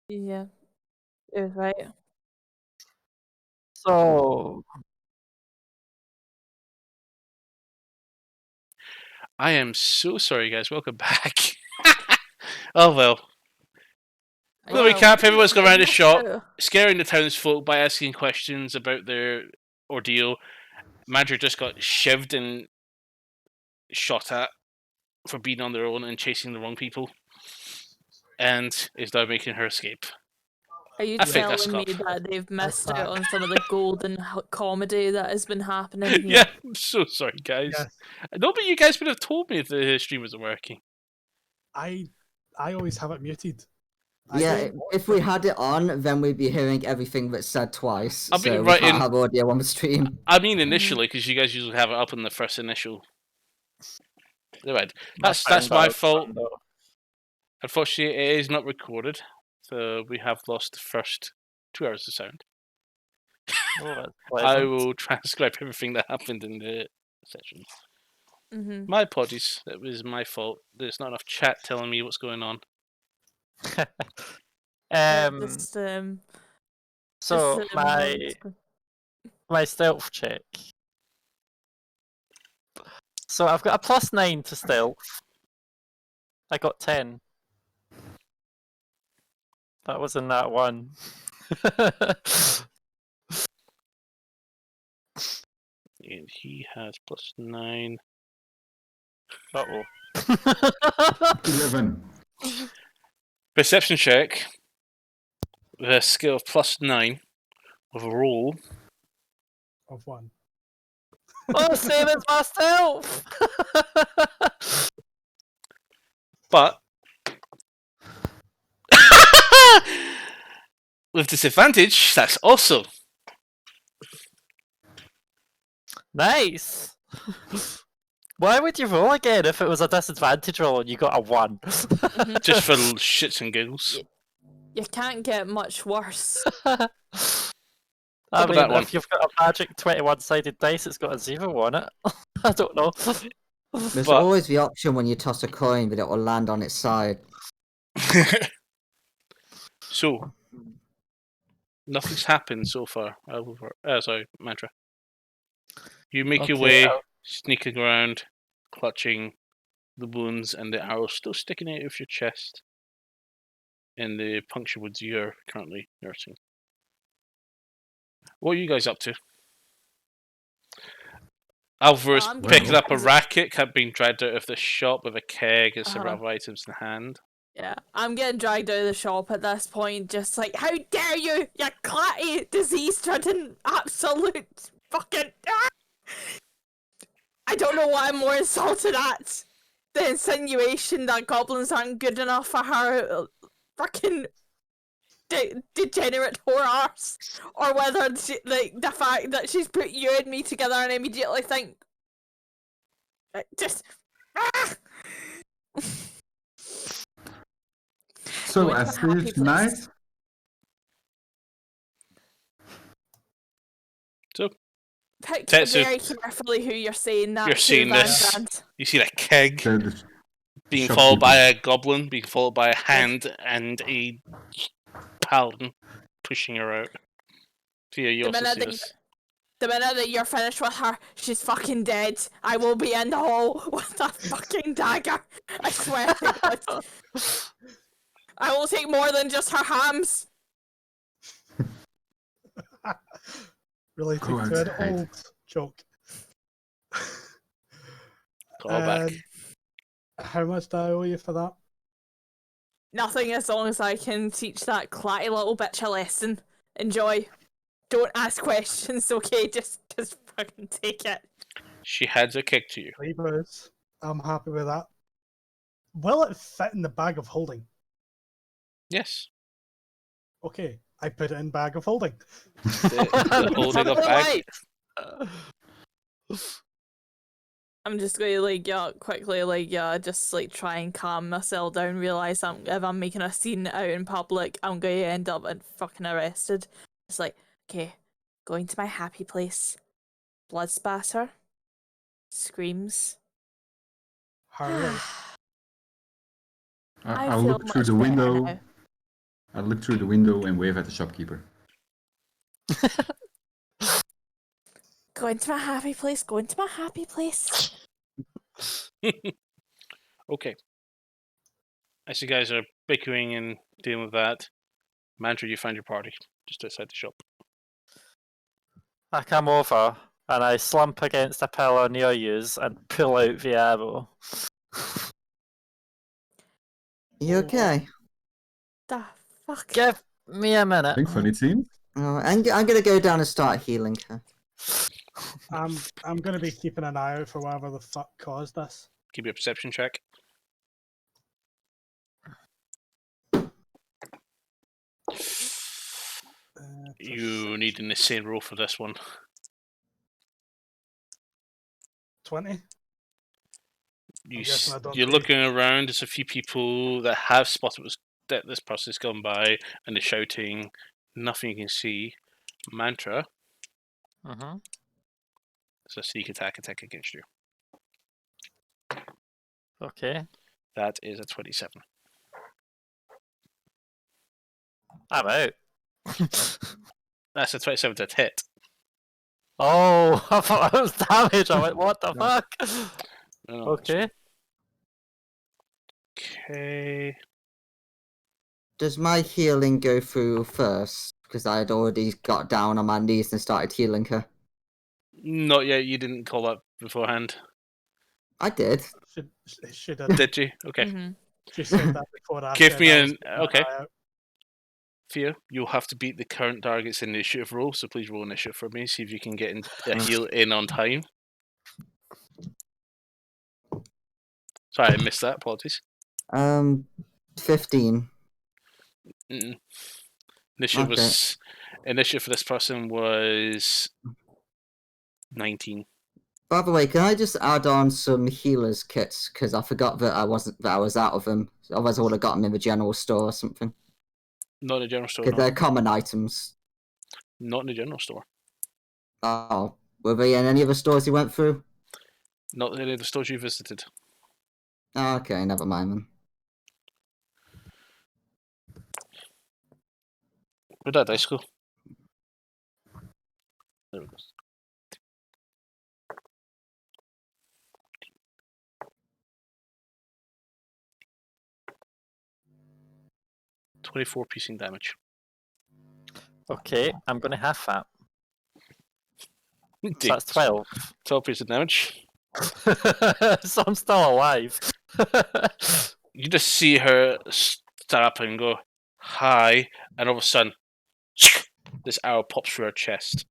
Yeah, you're right. So, I am so sorry, guys. Welcome back. Oh well. To Well, recap, everyone's going around the missed shop, out. scaring the townsfolk by asking questions about their ordeal. Madra just got shivved and shot at for being on their own and chasing the wrong people, and is now making her escape. Are you I think that's telling me Scott. that they've missed out back. on some of the golden comedy that has been happening here? Yeah, I'm so sorry, guys. Yes. No, but you guys would have told me if the stream wasn't working. I always have it muted. Yeah, if we had it on, then we'd be hearing everything that's said twice. I'll be So right we can't in- have audio on the stream. I mean initially, because you guys usually have it up in the first initial. Right. That's my fault. Unfortunately, it is not recorded, so we have lost the first 2 hours of sound. I will transcribe everything that happened in the session. Mm-hmm. My apologies. It was my fault. There's not enough chat telling me what's going on. So my stealth check. So I've got a +9 to stealth. I got 10. That was in that one. And he has +9. Uh-oh. 11. Perception check. With a skill of +9 with a roll of 1. Oh, same as my stealth! But with disadvantage, that's also Nice! Why would you roll again if it was a disadvantage roll and you got a 1? just for shits and giggles. You can't get much worse. I Look at mean, that one. if you've got a magic 21-sided dice, it's got a 0 on it. I don't know. There's But- always the option when you toss a coin that it will land on its side. So, nothing's happened so far. Sorry, Mantra. You make your Okay, way, sneaking around, clutching the wounds and the arrows still sticking out of your chest in the puncture wounds you're currently nursing. What are you guys up to? Alvarez I'm picking good. up a racket, being dragged out of the shop with a keg and several Uh-huh. other items in hand. Yeah, I'm getting dragged out of the shop at this point, just like, how dare you, you clatty, disease-ridden, absolute fucking... Ah! I don't know what I'm more insulted at. The insinuation that goblins aren't good enough for her fucking degenerate whore arse, or whether the fact that she's put you and me together and I immediately think... just... Ah! So, Going to as a happy this place. night, Pick Tetsu, very carefully who you're saying that you're to, seeing Van this. Zandt. You see that keg the being shopkeeper. followed by a goblin, being followed by a hand and a paladin pushing her out. Tia, you The also minute see that this. The minute that you're finished with her, she's fucking dead. I will be in the hole with a fucking dagger. I swear to God. I will take more than just her hams. Related to an Coincide. old joke. Call back. How much do I owe you for that? Nothing, as long as I can teach that clatty little bitch a lesson. Enjoy. Don't ask questions, okay? Just fucking take it. She heads a kick to you. Levers. I'm happy with that. Will it fit in the bag of holding? Yes. Okay, I put it in bag of holding. The holding of bag. I'm just gonna quickly just like try and calm myself down. Realize if I'm making a scene out in public, I'm gonna end up fucking arrested. It's like, okay, going to my happy place. Blood spatter. Screams. Harley. I'll feel look through much the better window. now. I look through the window and wave at the shopkeeper. Go into my happy place. Go into my happy place. Okay. As you guys are bickering and dealing with that, Mantra, you find your party just outside the shop. I come over and I slump against a pillar near yous and pull out the arrow. You okay? The fuck? Give me a minute. I think funny scene. Oh, I'm gonna go down and start healing her. I'm gonna be keeping an eye out for whatever the fuck caused this. Give me a perception check. You need an insane roll for this one. 20. You guessing I don't you're see- looking around. There's a few people that have spotted that this process gone by, and they're shouting. Nothing you can see. Mantra. Mm-hmm. It's a sneak attack against you. Okay. That is a 27. I'm out. That's a 27 to hit. Oh, I thought that was damage. I went, what the fuck? No, Okay. Okay. Does my healing go through first? Because I had already got down on my knees and started healing her. Not yet. You didn't call that beforehand, I did. She did. did you? Okay. Mhm. She said that before I Give said me I was an- keeping okay. eye out. Fia, you'll have to beat the current target's initiative roll, so please roll initiative for me. See if you can get a heal in on time. Sorry, I missed that. Apologies. 15. Mm-mm. Initiative for this person was 19. By the way, can I just add on some healers kits? Because I forgot that I was out of them. Otherwise, I would have got them in the general store or something. Not in the general store. Because No. they're common items. Not in the general store. Oh, were they in any of the stores you went through? Not in any of the stores you visited. Oh, okay, never mind then. Where'd that dice go? There it goes. .24 piercing damage. Okay, I'm gonna have that. So Dude, that's 12. 12 piercing damage. So I'm still alive. You just see her start up and go, hi, and all of a sudden, this arrow pops through her chest.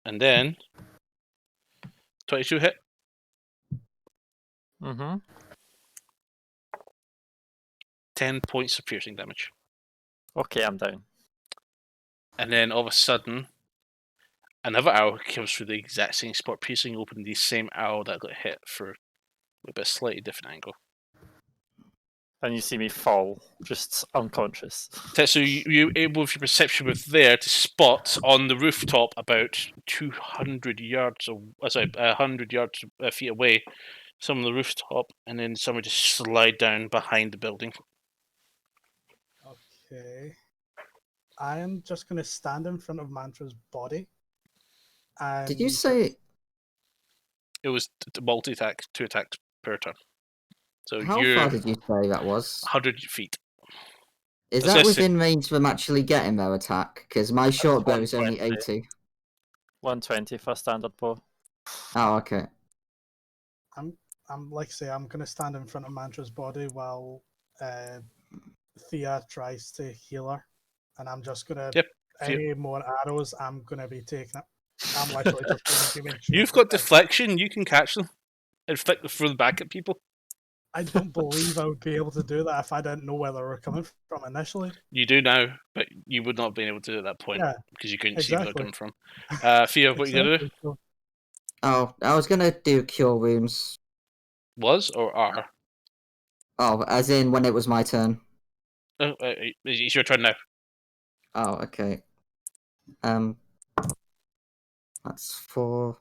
And then, 22 hit. Mm-hmm. 10 points of piercing damage. Okay, I'm down. And then all of a sudden, another arrow comes through the exact same spot, piercing open the same arrow that got hit for a slightly different angle. And you see me fall, just unconscious. So you're able, with your perception with there, to spot on the rooftop about 200 yards, 100 yards feet away, some on the rooftop, and then someone just slide down behind the building. Okay. I am just going to stand in front of Mantra's body. And Did you say It was multi-attack, 2 attacks per turn. So how you're far did you say that was? 100 feet. Is Let's that just say- within range of them actually getting their attack? Because my short bow is only 120. 80. 120 for standard bow. Oh, okay. I'm like I say, I'm going to stand in front of Mantra's body while Thea tries to heal her. And I'm just going to, Yep. any more arrows, I'm going to be taking it. I'm literally just going to be You've got deflection, you can catch them and flick them through the back at people. I don't believe I would be able to do that if I didn't know where they were coming from initially. You do now, but you would not have been able to do it at that point Yeah, because you couldn't see where they're exactly. coming from. Fia, what you gonna do? Exactly. So Oh, I was gonna do cure wounds. Was or are? Oh, as in when it was my turn. Oh, it's your turn now. Oh, okay. That's 4,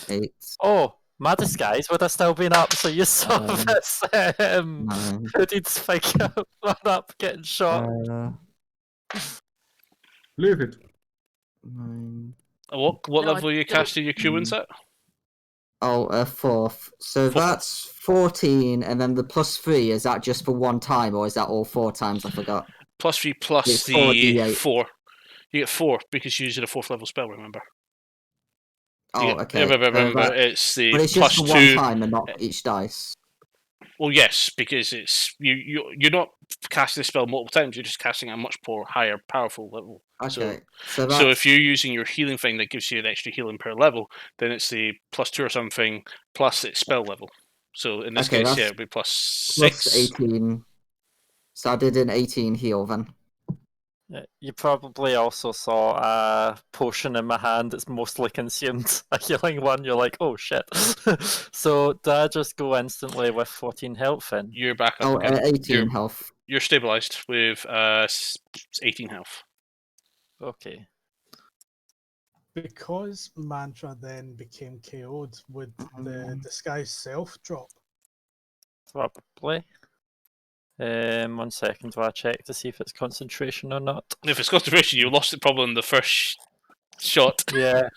8. Oh, My disguise would have still been up, so you saw this Nine. hooded figure run up getting shot. Leave it. 9. What No, level are you don't- casting your Cubans at? Oh, a 4th. So that's 14, and then the +3, is that just for one time, or is that all 4 times? I forgot. +3 plus It's the 4d8. 4. You get 4 because you're using a 4th level spell, remember? Oh, okay. Remember, it's the But it's just for one +2. time and not each dice. Well, yes, because it's you're not casting the spell multiple times. You're just casting at a much more higher, powerful level. Okay. So that's, if you're using your healing thing that gives you an extra healing per level, then it's the +2 or something plus its spell level. So in this Okay, case, that's yeah, it'd be +6. plus 18. So I did an 18 heal then. Yeah, you probably also saw a potion in my hand. It's mostly consumed. A healing one. You're like, oh shit. So did I just go instantly with 14 health in? You're back up Oh, again. 18 health. You're stabilized with 18 health. Okay. Because Mantra then became KO'd, would the disguise self drop? Probably. 1 second while I check to see if it's concentration or not. If it's concentration, you lost it probably in the first shot. Yeah.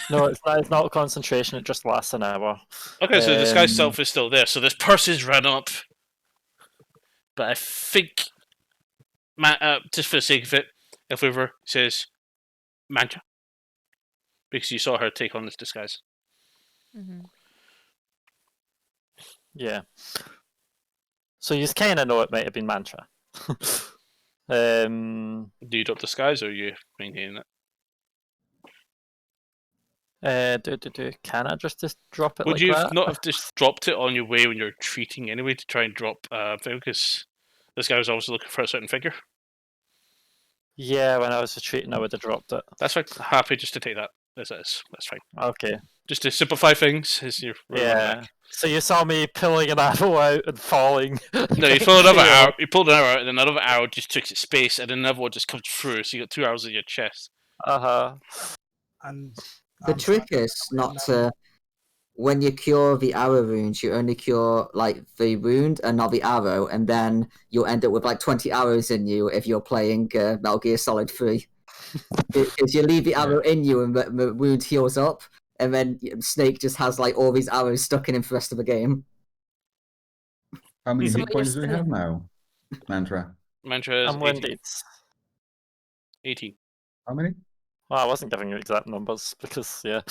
No, it's not concentration, it just lasts an hour. Okay, so the disguise Um, self is still there. So this person's run up. But I think, just for the sake of it, if Weaver says Mantra, because you saw her take on this disguise. Mhm. Yeah. So you kind of know it might have been Mantra. Um, Do you drop disguise or are you maintaining it? Can I just drop it Would like you that? not have just dropped it on your way when you're treating anyway to try and drop because this guy was obviously looking for a certain figure? Yeah, when I was retreating, I would have dropped it. That's fine. Happy just to take that as it is. That's fine. Okay. Just to simplify things, as you're running Yeah. back. So you saw me pulling an arrow out and falling. No, you pulled another arrow. You pulled an arrow out, and then another arrow just took its space, and then another one just comes through. So you got 2 arrows in your chest. Uh-huh. And The I'm trick trying is not now. to. When you cure the arrow wounds, you only cure like the wound and not the arrow, and then you'll end up with like 20 arrows in you if you're playing Metal Gear Solid 3. Because you leave the arrow in you and the wound heals up, and then Snake just has like all these arrows stuck in him for the rest of the game. How many So hit what points you're do you have now, Mantra? Mantra is I'm 18. winded. 18. How many? Well, I wasn't giving you exact numbers because, yeah.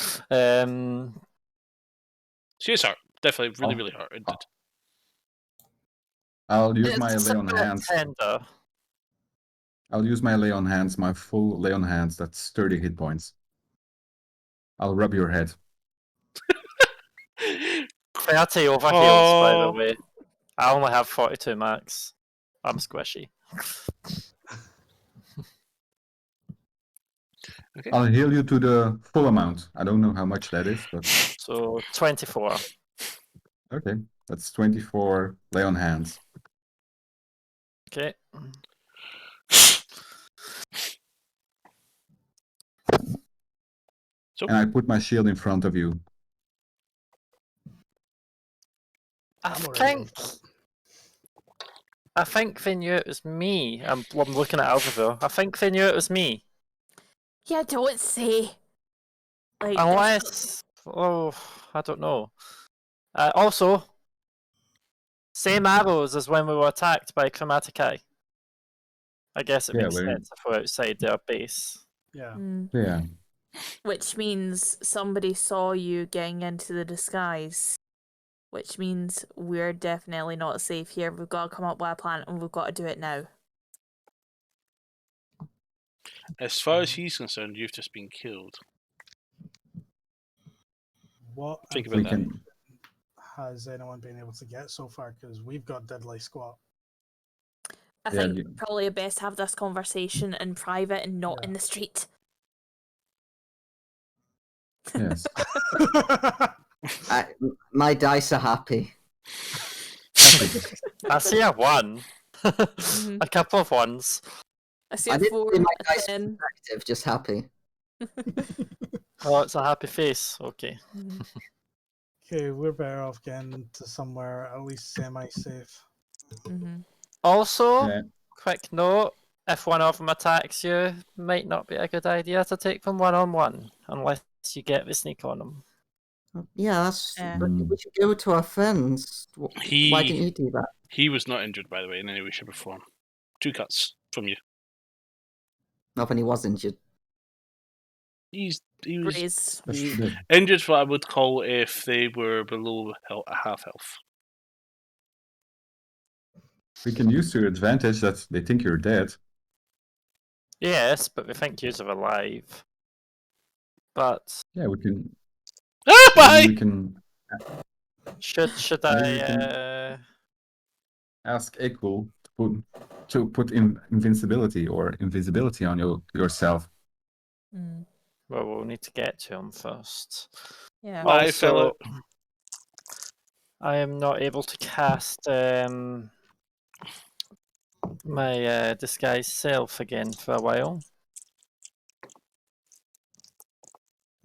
She is hard. Definitely really, Oh. really hard. Indeed. I'll use It's my lay on somewhat hands. tender. I'll use my lay on hands, my full lay on hands. That's 30 hit points. I'll rub your head. 30 over heals, by the Oh. way. I only have 42 max. I'm squishy. Okay. I'll heal you to the full amount. I don't know how much that is, but So 24. okay. That's 24 lay on hands. Okay. And I put my shield in front of you. I I'm already think on top. I think they knew it was me. I'm looking at Alvaro. I think they knew it was me. Yeah, don't say. Like, Unless, oh, I don't know. Also, same arrows as when we were attacked by Chromatic Eye. I guess it Yeah, makes we're- sense if we're outside their base. Yeah. Yeah. Which means somebody saw you getting into the disguise. Which means we're definitely not safe here. We've got to come up with a plan and we've got to do it now. As far as he's concerned, you've just been killed. What Think We about that. can. has anyone been able to get so far? Because we've got Diddly Squat. I Yeah, think you- probably best to have this conversation in private and not Yeah. in the street. Yes. My dice are happy. I see a 1. Mhm. A couple of ones. I see I a didn't 4, see my a dice 10. active, just happy. Oh, it's a happy face. Okay. Okay, we're better off getting to somewhere at least semi-safe. Mm-hmm. Also, Yeah. quick note: if one of them attacks you, might not be a good idea to take them one-on-one unless you get the sneak on them. Yeah, that's. Yeah. But we should go to our friends. Why didn't He you do that? he was not injured, by the way, in any way, shape, or form. 2 cuts from you. Not when he was injured. He was Graze. injured for what I would call if they were below half health. We can use to your advantage that they think you're dead. Yes, but we think you're alive. But Yeah, we can. Ah, bye! We can should Maybe we I? can- ask Equal to put in invincibility or invisibility on yourself. Mm. Well, we'll need to get to him first. Yeah. Bye, Also, fella. I am not able to cast my disguise self again for a while.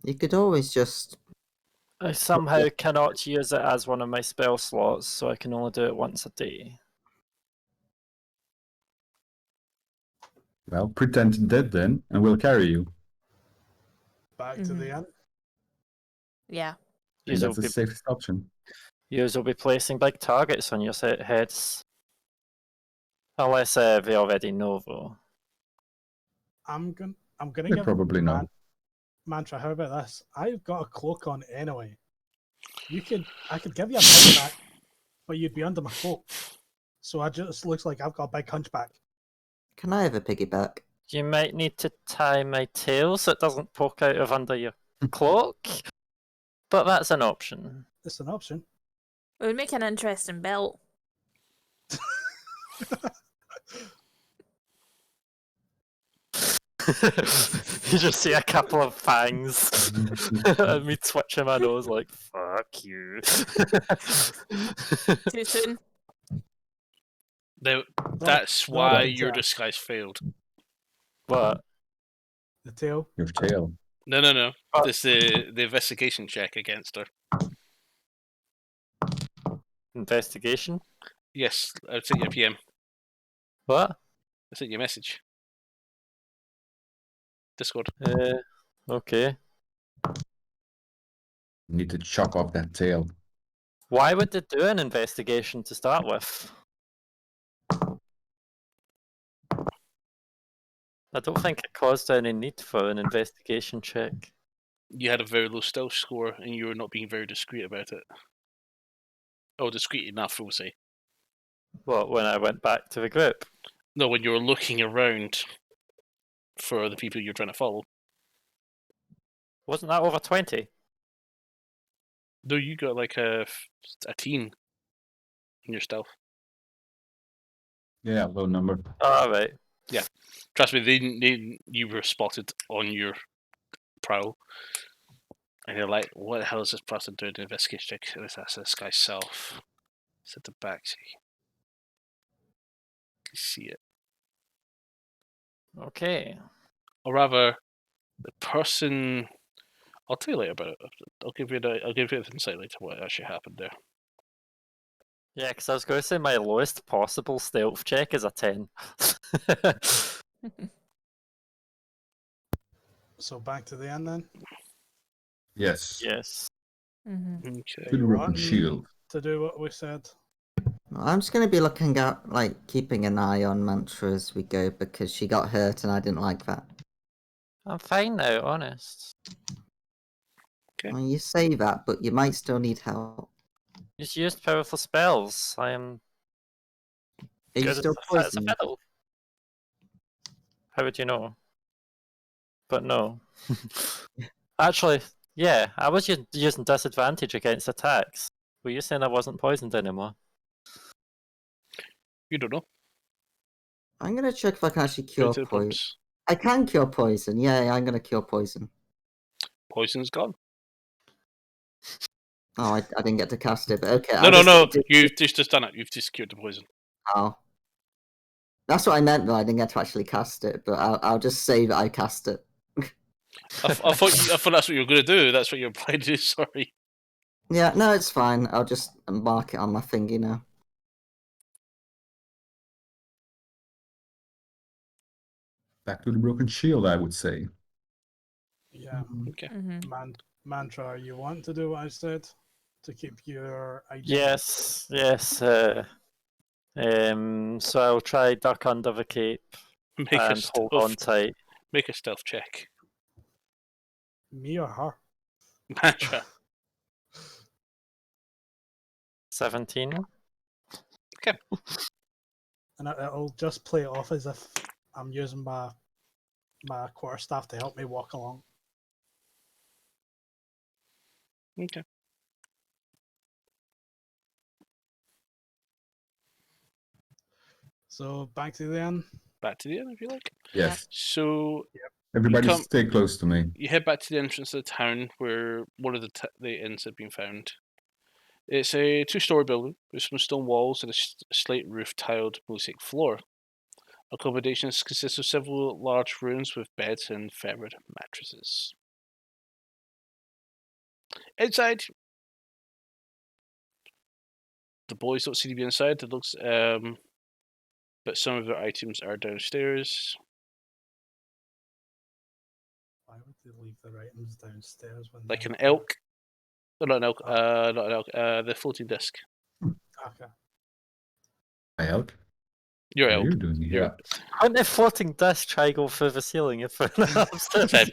You could always just. I somehow cannot use it as one of my spell slots, so I can only do it once a day. Well, pretend dead then, and we'll carry you. Back to the inn. Yeah. And Yous that's will the be, safest option. yous will be placing big targets on your heads. Unless they already know, though. I'm gonna They give probably know. Mantra. How about this? I've got a cloak on anyway. I could give you a piggyback, but you'd be under my cloak. So I just looks like I've got a big hunchback. Can I have a piggyback? You might need to tie my tail so it doesn't poke out of under your cloak, but that's an option. It's an option. It would make an interesting belt. You just see a couple of fangs and me twitching my nose like, fuck you. Too soon. That's no, why it's, your disguise failed. What? The tail. Your tail. No. What? It's the investigation check against her. Investigation? Yes, I sent you a PM. What? I sent you a message. Discord. Okay. Need to chop off that tail. Why would they do an investigation to start with? I don't think it caused any need for an investigation check. You had a very low stealth score and you were not being very discreet about it. Oh, discreet enough, we'll say. What, when I went back to the group? No, when you were looking around for the people you're trying to follow. Wasn't that over 20? No, you got like a teen in your stealth. Yeah, low number. Alright. Trust me, you were spotted on your prowl. And you're like, what the hell is this person doing an investigation check? That's this guy's self. It's at the back, see. You see it. Okay. Or rather, the person. I'll tell you later about it. I'll give you an insight later what actually happened there. Yeah, because I was going to say my lowest possible stealth check is a 10. So back to the end then. Yes. Yes. Mm-hmm. Okay. Good You work, want shield. to do what we said. I'm just going to be looking at, like, keeping an eye on Mantra as we go because she got hurt and I didn't like that. I'm fine now, honest. Okay. Well, you say that, but you might still need help. Just used powerful spells. I am Are you good still as a poisoned? fiddle. How would you know? But no. Actually, yeah, I was using disadvantage against attacks. Were you saying I wasn't poisoned anymore? You don't know. I'm going to check if I can actually Go cure to the poison. pumps. I can cure poison. Yeah, I'm going to cure poison. Poison's gone. Oh, I didn't get to cast it, but okay. No. You've just done it. You've just cured the poison. Oh. That's what I meant, though. I didn't get to actually cast it, but I'll just say that I cast it. I thought that's what you were going to do. That's what you're applying to do. Sorry. Yeah, no, it's fine. I'll just mark it on my thingy now. Back to the broken shield, I would say. Yeah. Okay. Mantra, you want to do what I said to keep your item? Yes, yes. So I'll try duck under the cape Make a and hold on tight. Make a stealth check. Me or her? Mantra. 17. And it'll just play it off as if I'm using my quarterstaff to help me walk along. Okay. So back to the end. Back to the end, if you like. Yes. So Everybody come- stay close to me. you head back to the entrance of the town where one of the inns had been found. It's a 2-story building with some stone walls and a slate roof tiled mosaic floor. Accommodations consist of several large rooms with beds and feathered mattresses. Inside, the boys don't seem to be inside. It looks, but some of their items are downstairs. Why would they leave their items downstairs when Like they're an elk. Oh, not an elk. Oh. Not an elk. The floating disc. Okay. Hi, Elk. Your What are elk. you doing Your- here? Wouldn't a floating disc try go through the ceiling if Said-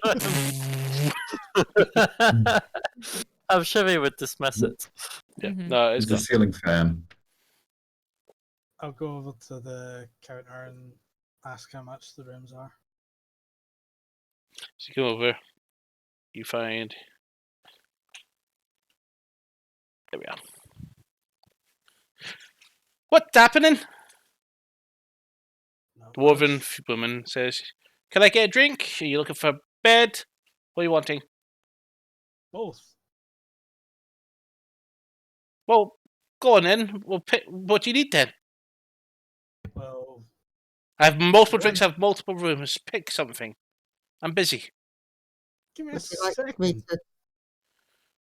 I'm sure he would dismiss it. Yeah. Mhm. No, it's It's a gone. ceiling fan. I'll go over to the counter and ask how much the rooms are. So you come over. You find. There we are. What's happening? No, Dwarven woman says, "Can I get a drink? Are you looking for a bed? What are you wanting?" both. Well, go on then. We'll pick. What do you need then? Well, I have multiple Room. drinks. I have multiple rooms. Pick something. I'm busy. give me a Would you like second. me to?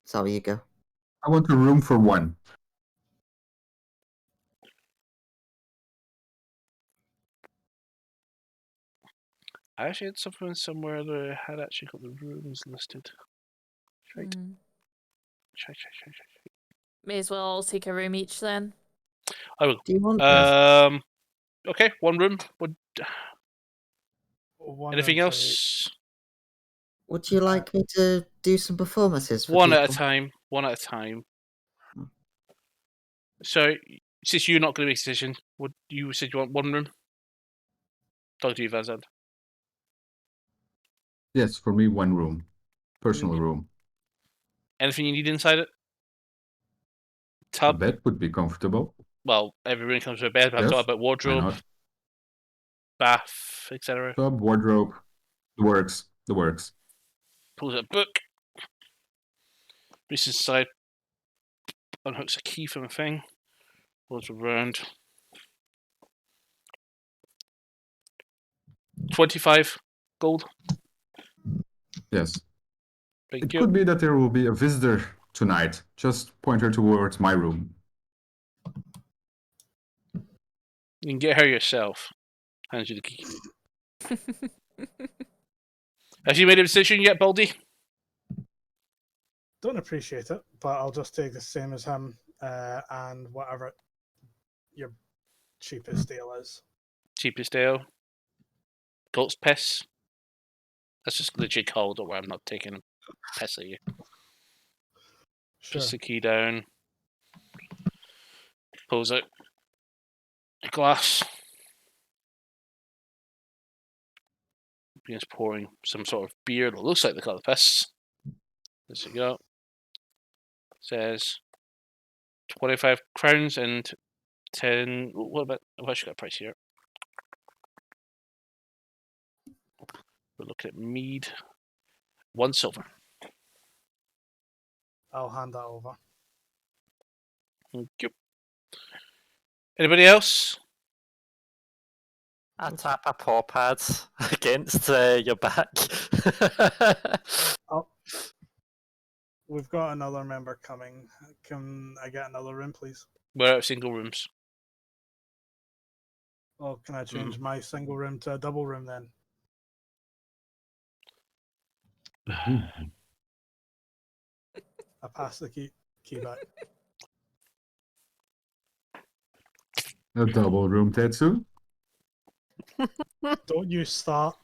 Sorry, you go. I want a room for one. I actually had something somewhere that I had actually got the rooms listed. Right. Check. May as well take a room each then. I will. Do you want? Okay, one room. One Anything room for else? Would you like me to do some performances for One people? at a time. One at a time. Hmm. So, since you're not going to make a decision, what you said you want one room? Talk to you, Vazad. Yes, for me, one room. Personal Okay. room. Anything you need inside it? A Tub. bed would be comfortable. Well, every room comes with a bed. But I'm Yes, talking about Why wardrobe, not? bath, etc. Tub, wardrobe, the works. The works. Pulls out a book. Reaches inside. Unhooks a key from a thing. Goes around. 25 gold. Yes. Thank It you. could be that there will be a visitor tonight. Just point her towards my room. You can get her yourself. Hands you the key. Have you made a decision yet, Baldy? Don't appreciate it, but I'll just take the same as him and whatever your cheapest deal is. Cheapest ale. Goat's piss. That's just legit cold, or I'm not taking a piss at you. Sure. Puts the key down. Pulls out a glass. Begins pouring some sort of beer that looks like the colour piss. There you go. Says 25 crowns and 10. What about? I've actually got a price here. We're looking at mead. 1 silver. I'll hand that over. Thank you. Anybody else? I tap a paw pad against your back. We've got another member coming. Can I get another room, please? We're out of single rooms. Oh, can I change my single room to a double room then? I pass the key back. A double room, Tetsu. Don't you start.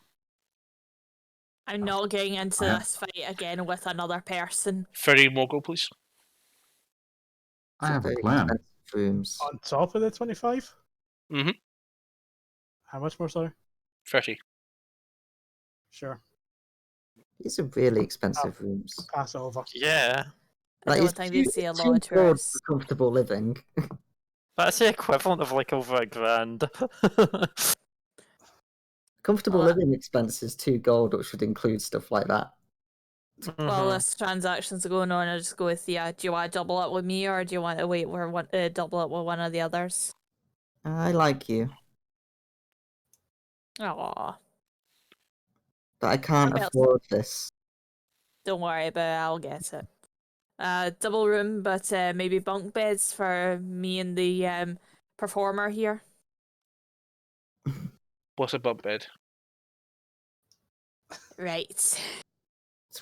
I'm not getting into I have- this fight again with another person. 30 Mogul, please. I have a Very plan. expensive rooms. On top of the 25? Mhm. How much more, sorry? 30. Sure. These are really expensive rooms. Pass it over. Yeah, I Like, don't it's think they too- see a it's lot too of broad for tourists. comfortable living. that's the equivalent of like over $1,000. Comfortable Well, living expenses, 2 gold, which would include stuff like that. While Mhm. this transaction's going on, I just go with do you want to double up with me or do you want to wait for double up with one of the others? I like you, Aw, but I can't Maybe I'll- afford this. don't worry about it, I'll get it. Double room, but maybe bunk beds for me and the performer here. What's a bunk bed? Right. It's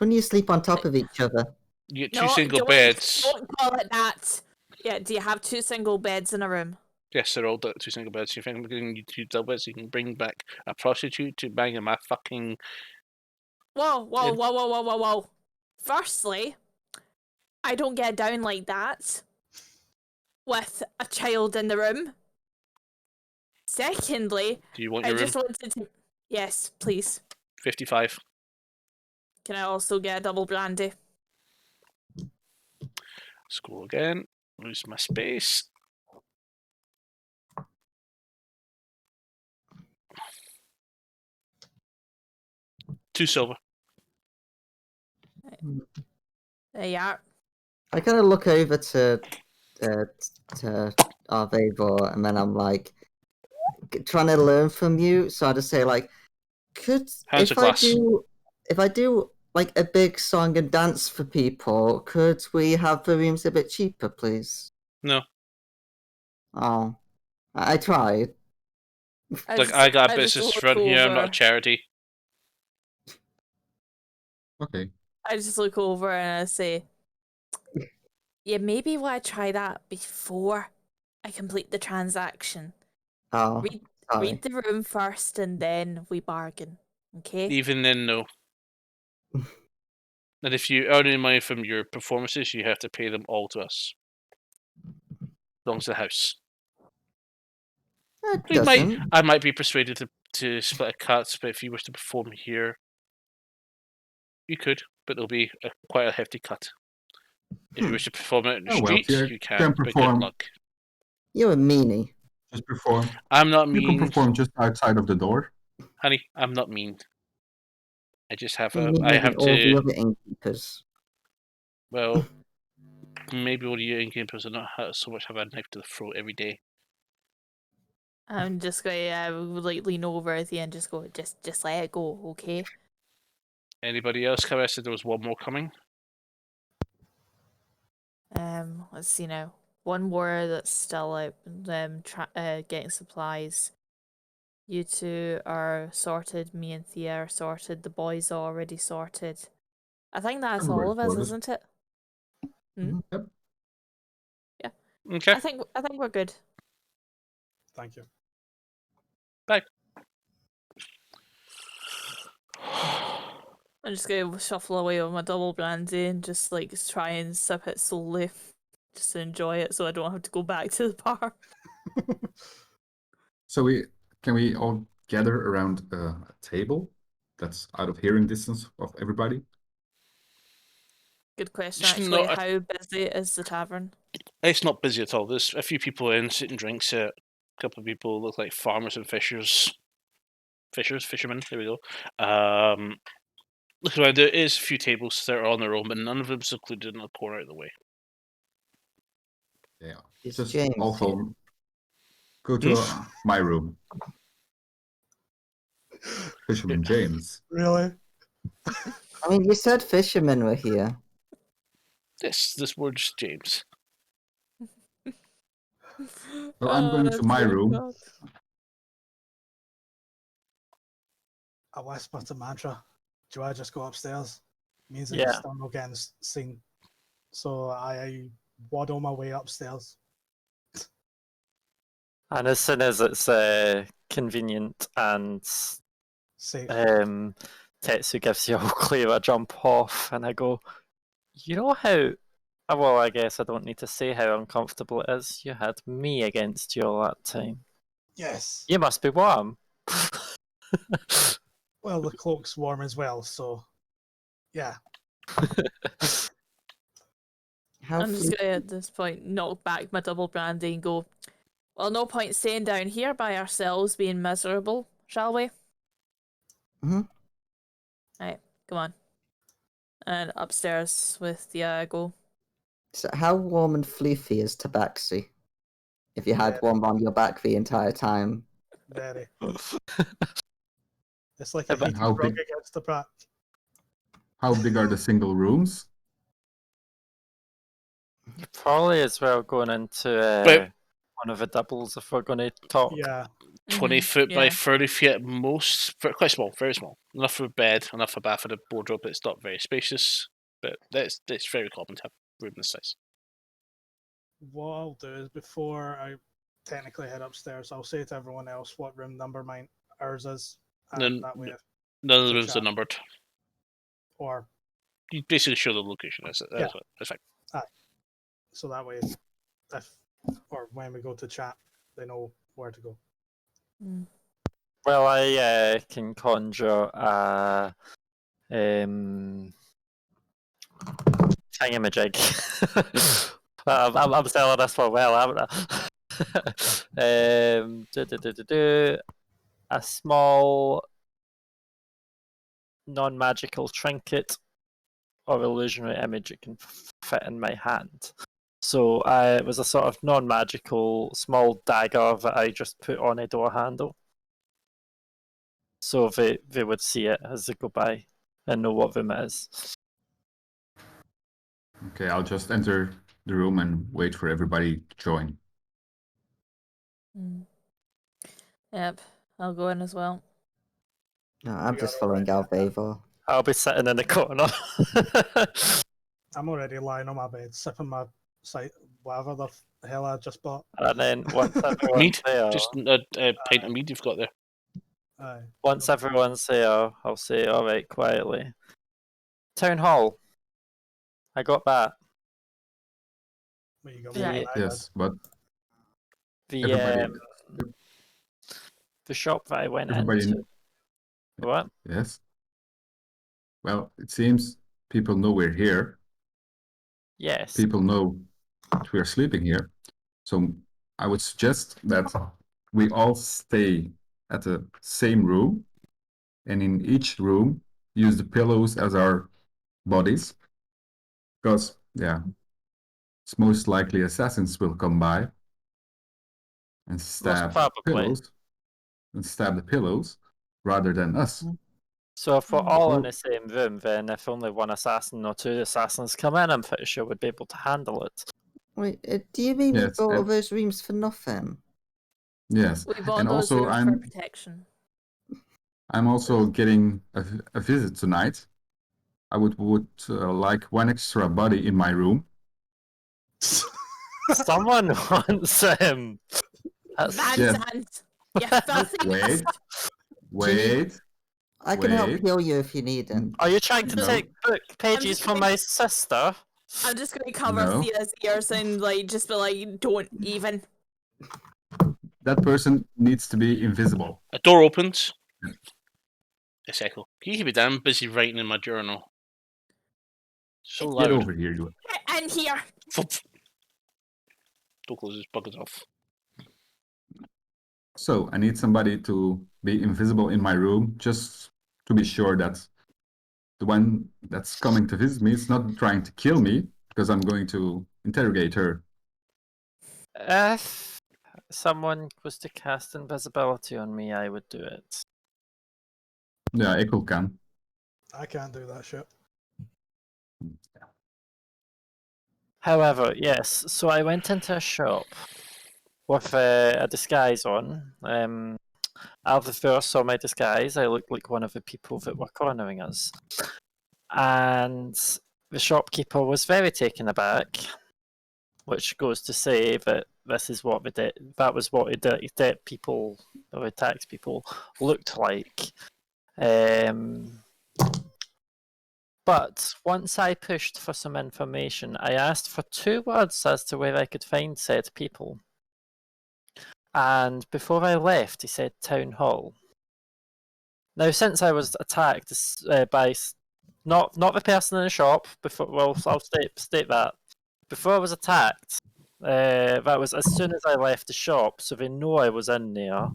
when you sleep on top of each other. You get two No, single don't- beds. Don't call it that. Yeah, do you have 2 single beds in a room? Yes, they're all two single beds. You think I'm giving you 2 double beds? You can bring back a prostitute to bang in my fucking. Whoa, whoa, Yeah. whoa, whoa, whoa, whoa, whoa. Firstly, I don't get down like that with a child in the room. Secondly, Do you want I your room? just wanted to. Yes, please. 55. Can I also get a double brandy? Scroll again. Lose my space. Two silver. There you are. I kind of look over to Arvavor, and then I'm like trying to learn from you. So I just say like, Hands if of glass. if I do like a big song and dance for people, could we have the rooms a bit cheaper, please? No. Oh, I tried. Like, I got a just business look run here. I'm not a over- charity. Okay. I just look over and I say, yeah, maybe want to try that before I complete the transaction. Oh, Read, sorry. read the room first and then we bargain. Okay? Even then, no. And if you earn any money from your performances, you have to pay them all to us. Belongs to the house. It We might, doesn't. I might be persuaded to split a cut, but if you wish to perform here, you could, but it'll be quite a hefty cut. If you wish to perform it in the Oh, well, street, if you you can, can but good perform- luck. You're a meanie. Just perform. I'm not You can mean, perform just outside of the door. honey. I'm not mean. I just have You're a. meaner I than have all the to. other innkeepers. Well, maybe all you innkeepers are not so much have a knife to the throat every day. I'm just going to like lean over at the end, just go, just let it go, okay? Anybody else come? I said there was one more coming. Let's see now. One more that's still out, getting supplies. You two are sorted. Me and Thea are sorted. The boys are already sorted. I think that's Everywhere all of us, sorted. isn't it? Yep. Okay. I think we're good. Thank you. I'm just gonna shuffle away with my double brandy and just like try and sip it slowly, just to enjoy it, so I don't have to go back to the bar. So can we all gather around a table that's out of hearing distance of everybody? Good question, Just actually. not- How busy is the tavern? It's not busy at all. There's a few people in, sitting drinks. A couple of people look like farmers and fishers. Fishermen. There we go. Look around. There is a few tables that are on their own, but none of them secluded in a corner out of the way. Yeah. Is Just James all here? home. Go to my room. Fisherman James. Really? I mean, you said fishermen were here. This word's James. So I'm going to that's my so room. bad. I whisper to Mantra, do I just go upstairs? Means that Yeah. you're still not getting seen. So I waddle my way upstairs. And as soon as it's convenient and Safe. Tetsu gives you all clear, I jump off and I go, you know how, well, I guess I don't need to say how uncomfortable it is. You had me against you all that time. Yes. You must be warm. Well, the cloak's warm as well, so yeah. How I'm just fle- gonna at this point knock back my double brandy and go, well, no point staying down here by ourselves being miserable, shall we? Mhm. Right, come on. And upstairs with Diago. So how warm and fluffy is Tabaxi? If you had Very, one on your back the entire time. very. It's like a But heated how rug big- against the back. How big are the single rooms? Probably as well going into But- one of the doubles if we're going to talk. Yeah. 20 foot by yeah. 30 feet at most. Quite small, very small. Enough for a bed, enough for a bath and a wardrobe. It's not very spacious, but it's very common to have a room this size. What I'll do is before I technically head upstairs, I'll say to everyone else what room number ours is. And Then- that way, None of the Good rooms are job. numbered. or You basically show the location. That's Yeah. fine. so that way, if or when we go to chat, they know where to go. Mm. Well, I can conjure a thingamajig. I'm selling this one well, haven't I? A small non-magical trinket or illusionary image it can fit in my hand. So it was a sort of non-magical small dagger that I just put on a door handle. So they would see it as they go by and know what room it is. Okay, I'll just enter the room and wait for everybody to join. Mm. Yep, I'll go in as well. No, I'm We just are following already- Albevo. I'll be sitting in the corner. I'm already lying on my bed, sipping my whatever the hell I just bought. And then once everyone's Mead, there, just a pint of mead you've got there. Aye. once everyone's there, I'll say, all right, quietly. Town hall. I got that. Well, you got Yeah. more than I did. Yes, but The everybody, the shop that I went everybody, into. What? yes. Well, it seems people know we're here. Yes. People know that we're sleeping here. So I would suggest that we all stay at the same room, and in each room use the pillows as our bodies, because yeah, it's most likely assassins will come by and stab probably. the pillows rather than us. So if we're all in Well- the same room, then if only one assassin or two assassins come in, I'm pretty sure we'd be able to handle it. Wait, do you mean we Yes, bought all and- those rooms for nothing? Yes, We bought and those also rooms for protection. I'm also getting a visit tonight. I would like one extra body in my room. Someone wants him. That's Yeah. Vanzant! You filthy Wait, bastard! wait. I can help Wait. heal you if you need it. Are you trying to No. take book pages just from gonna- my sister? I'm just gonna cover No. Thea's ears and like just be like, don't even. That person needs to be invisible. A door opens. It's Echo. Can you keep it down? I'm busy writing in my journal. So Get loud. over here, you. Get in here! Door closes, buggers off. So I need somebody to be invisible in my room, just to be sure that the one that's coming to visit me is not trying to kill me, because I'm going to interrogate her. If someone was to cast invisibility on me, I would do it. Yeah, Echo can. I can't do that shit. However, yes, so I went into a shop with a disguise on. Alva first saw my disguise. I looked like one of the people that were cornering us. And the shopkeeper was very taken aback, which goes to say that this is what that was what the people or the tax people looked like. But once I pushed for some information, I asked for 2 words as to where I could find said people. And before I left, he said town hall. Now, since I was attacked by not the person in the shop, before, well, I'll state that before I was attacked, that was as soon as I left the shop, so they know I was in there,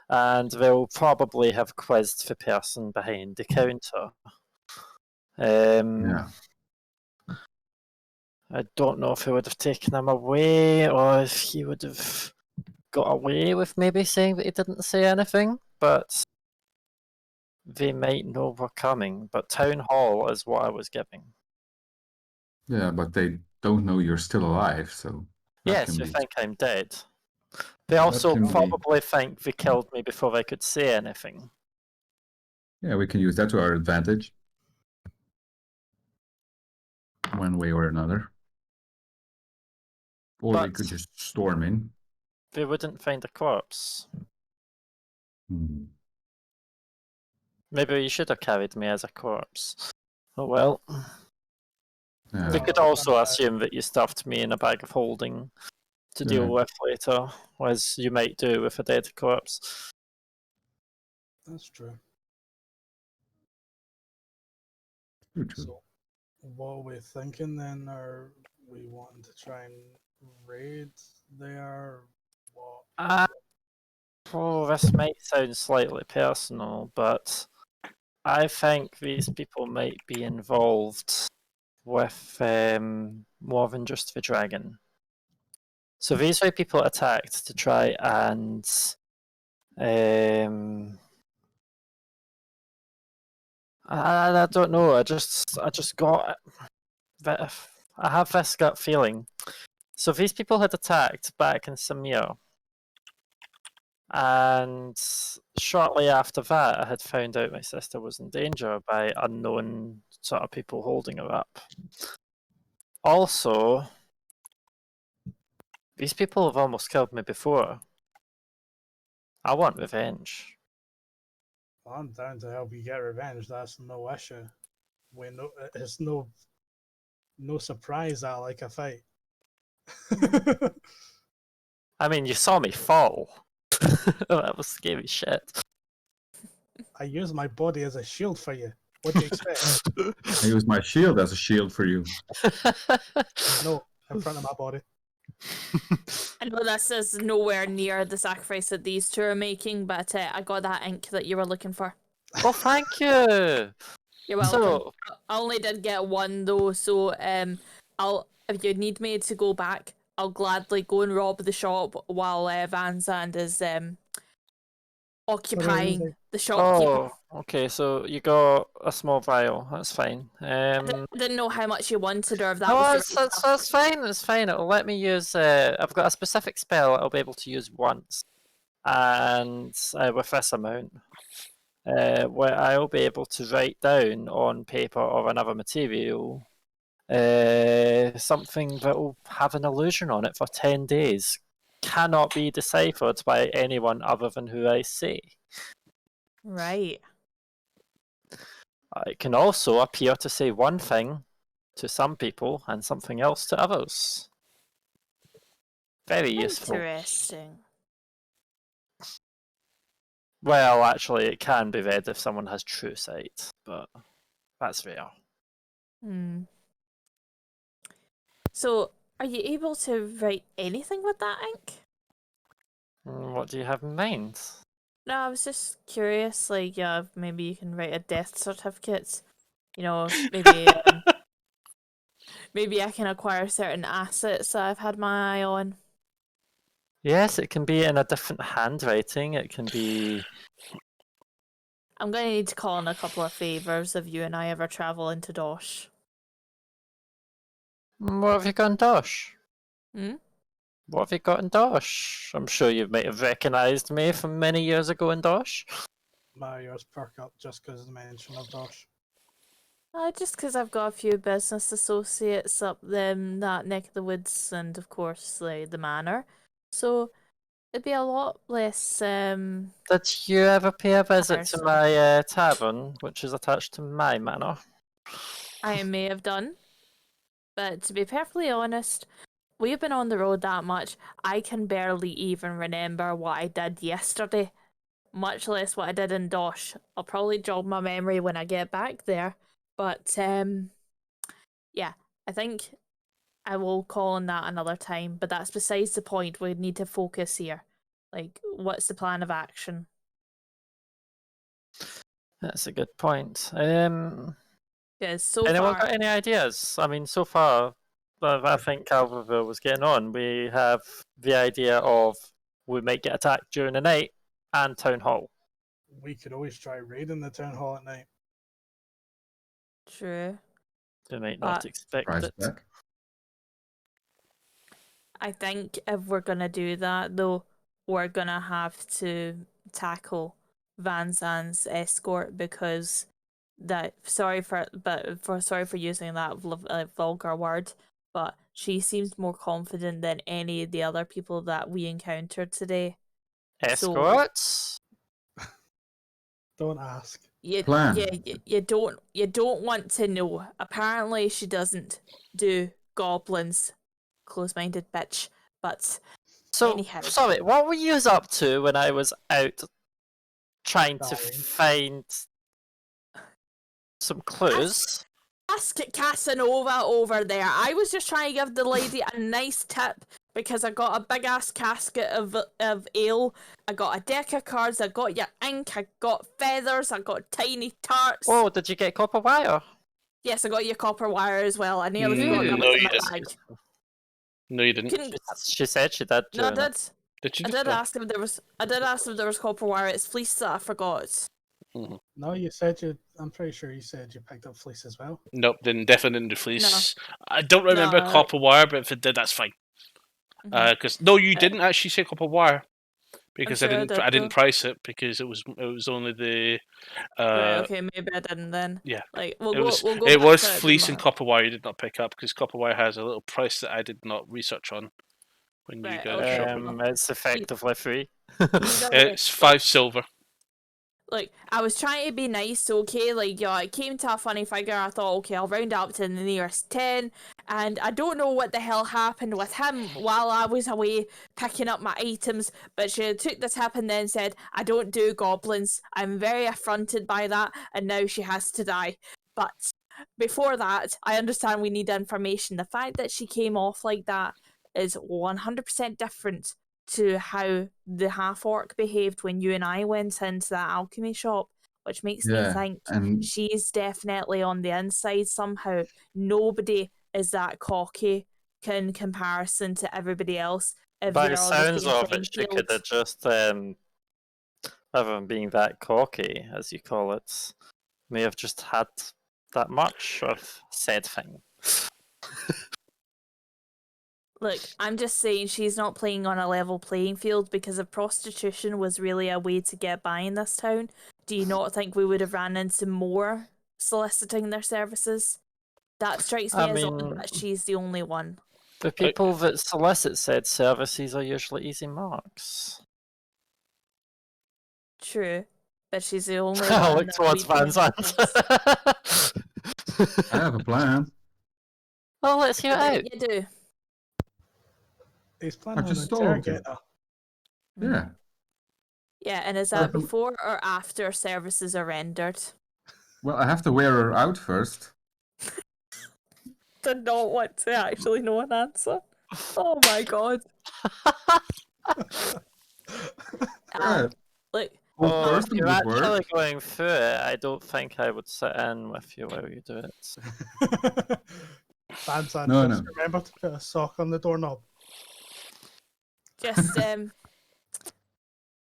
and they'll probably have quizzed the person behind the counter. Yeah. I don't know if he would have taken him away or if he would have got away with maybe saying that he didn't say anything, but they might know we're coming. But town hall is what I was giving. Yeah, but they don't know you're still alive, so that Yes, can they be. think I'm dead. They That also can be- probably think they killed me before I could say anything. Yeah, we can use that to our advantage. One way or another. Or we But- could just storm in. They wouldn't find a corpse. Hmm. Maybe you should have carried me as a corpse. Oh well. Yeah. They could also assume that you stuffed me in a bag of holding to deal Yeah. with later, as you might do with a dead corpse. That's true. True, true. So, what are we thinking then? Are we wanting to try and raid there? What? Oh, this might sound slightly personal, but I think these people might be involved with more than just the dragon. So these were people attacked to try and I don't know. I just got that. I have this gut feeling. So these people had attacked back in Samir, and shortly after that, I had found out my sister was in danger by unknown sort of people holding her up. Also, these people have almost killed me before. I want revenge. Well, I'm down to help you get revenge. That's no issue. We know it's no surprise that I like a fight. I mean, you saw me fall. That was scary shit. I use my body as a shield for you. What do you expect? I use my shield as a shield for you. No, in front of my body. I know this is nowhere near the sacrifice that these two are making, but I got that ink that you were looking for. Oh, thank you. You're welcome. So, I only did get one though, so I'll if you need me to go back, I'll gladly go and rob the shop while Van Zandt is occupying the shopkeeper. oh, okay. So you got a small vial. That's fine. I didn't know how much you wanted or if that No, was it's, the right it's, stuff. it's fine. It's fine. It'll let me use. I've got a specific spell I'll be able to use once, and with this amount, where I'll be able to write down on paper or another material, something that will have an illusion on it for 10 days. Cannot be deciphered by anyone other than who I say. Right. It can also appear to say one thing to some people and something else to others. Very useful. Interesting. Well, actually, it can be read if someone has true sight, but that's rare. Hmm. So, are you able to write anything with that ink? What do you have in mind? No, I was just curious. Like, yeah, maybe you can write a death certificate. You know, maybe maybe I can acquire certain assets that I've had my eye on. Yes, it can be in a different handwriting. It can be. I'm going to need to call in a couple of favors if you and I ever travel into Dosh. What have you got in Dosh? Hmm? What have you got in Dosh? I'm sure you might have recognised me from many years ago in Dosh. My ears perk up just because of the mention of Dosh. Just because I've got a few business associates up that neck of the woods, and of course the manor. So it'd be a lot less. Did you ever pay a visit to Tiresome. my tavern, which is attached to my manor? I may have done, but to be perfectly honest, we've been on the road that much. I can barely even remember what I did yesterday, much less what I did in Dosh. I'll probably jog my memory when I get back there, but yeah, I think I will call on that another time. But that's besides the point. We need to focus here. Like, what's the plan of action? That's a good point. Because so Anyone far, got any ideas? I mean, so far, I think Calverville was getting on. We have the idea of we might get attacked during the night and town hall. We could always try raiding the town hall at night. true. They might not But expect Price it. back. I think if we're gonna do that, though, we're gonna have to tackle Van Zan's escort because sorry for using that vulgar word, but she seems more confident than any of the other people that we encountered today. Escorts? Don't ask. You, Plan. you don't want to know. Apparently, she doesn't do goblins. Close-minded bitch. But So, anyhow. sorry, what were you up to when I was out trying to Dying. find some clues? Ask Casanova over there. I was just trying to give the lady a nice tip because I got a big ass casket of ale. I got a deck of cards. I got your ink. I got feathers. I got tiny tarts. Oh, did you get copper wire? Yes, I got your copper wire as well. I nearly forgot that No, was in you my didn't. bag. No, you didn't. Couldn't- She said she did. No, I during it. did. Did you? I did ask if there was. I did ask if there was copper wire. It's fleece that I forgot. No, you said you. I'm pretty sure you said you picked up fleece as well. Nope, then definitely didn't do fleece. I don't remember No. copper wire, but if it did, that's fine. Mhm. Because no, you didn't actually say copper wire because sure I I didn't. did, I didn't though. price it because it was only the. Right, okay, maybe I didn't then. Yeah, Like it was we'll go it back was to fleece and tomorrow. copper wire you did not pick up because copper wire has a little price that I did not research on when you Right, guys okay. shopping. It's effectively free. It's 5 silver. Like, I was trying to be nice, okay? Like, yeah, it came to a funny figure. I thought, okay, I'll round up to the nearest 10. And I don't know what the hell happened with him while I was away picking up my items. But she took the tip and then said, I don't do goblins. I'm very affronted by that. And now she has to die. But before that, I understand we need information. The fact that she came off like that is 100% different to how the half orc behaved when you and I went into that alchemy shop, which makes me Yeah, think and she's definitely on the inside somehow. Nobody is that cocky in comparison to everybody else. If By they're the on the sounds same of playing it, she field. could have just, rather than being that cocky, as you call it, may have just had that much of said thing. Look, I'm just saying she's not playing on a level playing field because if prostitution was really a way to get by in this town, do you not think we would have ran into more soliciting their services? That strikes me I as odd mean, that she's the only one. the people that solicit said services are usually easy marks. True, but she's the only I one. look that towards we Van don't Zandt. I have a plan. Oh, let's hear it out. You do. He's planning I've on just told you. interrogating her. Yeah. Yeah, and is that Well, before or after services are rendered? Well, I have to wear her out first. Did not want to actually know an answer. Oh my god. Yeah. Look, Well, Oh, first if and you're good work. actually going through it, I don't think I would sit in with you while you do it. Van Zandt, No, just no. remember to put a sock on the doorknob. just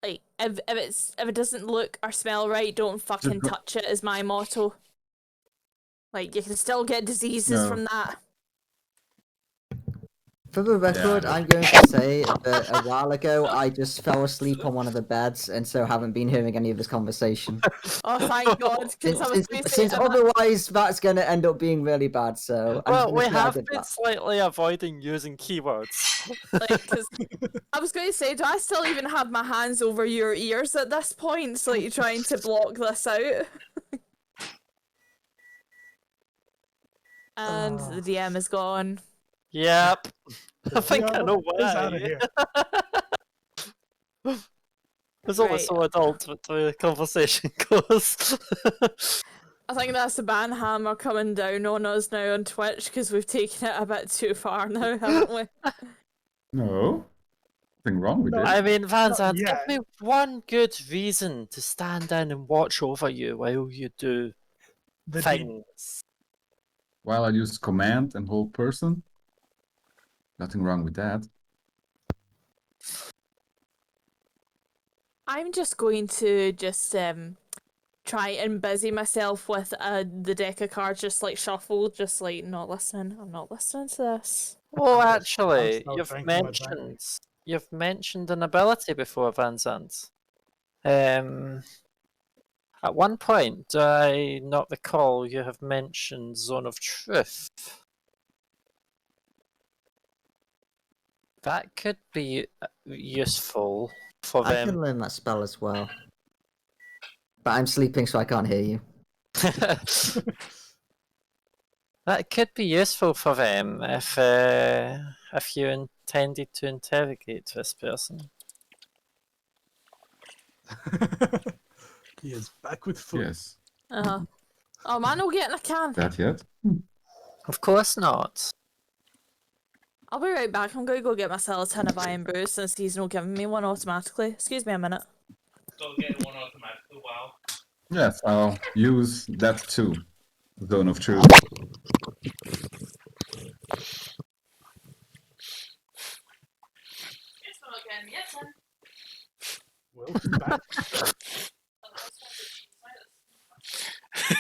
like if it doesn't look or smell right, don't fucking go- touch it is my motto. Like you can still get diseases No. from that. For the record, Yeah. I'm going to say that a while ago I just fell asleep on one of the beds, and so haven't been hearing any of this conversation. Oh, thank God, because I was Since, going to say, since otherwise that's going to end up being really bad. So I'm Well, just we gonna say I have did been that. slightly avoiding using keywords. because I was going to say, do I still even have my hands over your ears at this point? So, like, you're trying to block this out. And the DM is gone. Yep. The I think I DM know is out of why. here. There's only Right. so adult but the conversation goes. I think that's the ban hammer coming down on us now on Twitch because we've taken it a bit too far now, haven't we? No, nothing wrong with No, it. I mean, Van Not Zandt, give yet. me one good reason to stand in and watch over you while you do The D- things. While I use command and hold person, nothing wrong with that. I'm just going to try and busy myself with the deck of cards, just like shuffle, just like not listening. I'm not listening to this. Oh, I'm actually, still you've drinking my drink. mentioned an ability before, Van Zandt. At one point, do I not recall you have mentioned Zone of Truth? That could be useful for I them. can learn that spell as well. But I'm sleeping, so I can't hear you. That could be useful for them if you intended to interrogate this person. He is back with food. Yes. Oh man, I'll get in a can. That yet? Of course not. I'll be right back. I'm gonna go get myself a tin of iron brew since he's not giving me one automatically. Excuse me a minute. Don't get one automatically. Wow. Yes, I'll use that too. Zone of truth. Wilk's back.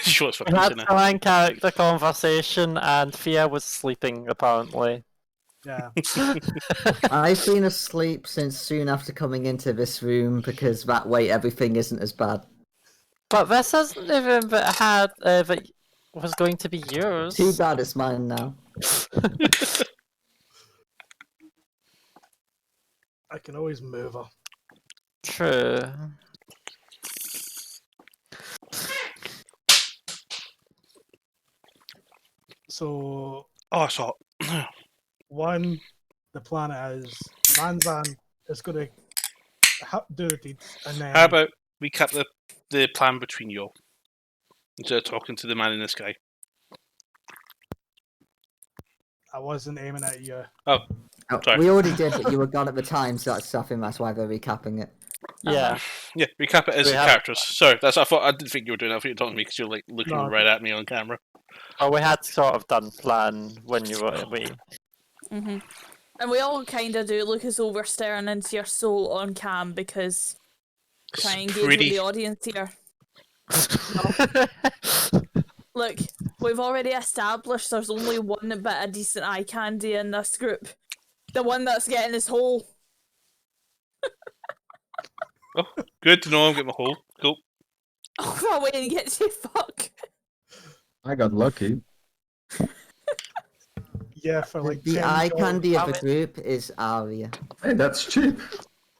Shorts for We had pizza now. some in-character conversation, and Thea was sleeping, apparently. Yeah. I've been asleep since soon after coming into this room because that way everything isn't as bad. But this isn't even that was going to be yours. Too bad it's mine now. I can always move her. True. So, Oh, I saw. one, the plan is Van Zan is going to do the deed, and then How about we cut the plan between you all instead of talking to the man in the sky? I wasn't aiming at you. Oh, Sorry. we already did, but you were gone at the time, so that's stuffing. That's why they're recapping it. Yeah. Yeah, recap it as We the have- characters. Sorry, that's. I didn't think you were doing that. I thought you were talking to me because you're like looking No. right at me on camera. Oh, we had sort of done plan when you were away. And we all kind of do look as though we're staring into your soul on cam because try and engage with Pretty. the audience here. Look, we've already established there's only one bit of decent eye candy in this group. The one that's getting his hole. Good to know I'm getting my hole. Cool. Oh, my way to get to fuck. I got lucky. Yeah, for like The 10 eye gold. candy of I the mean- group is Arya. Hey, that's cheap.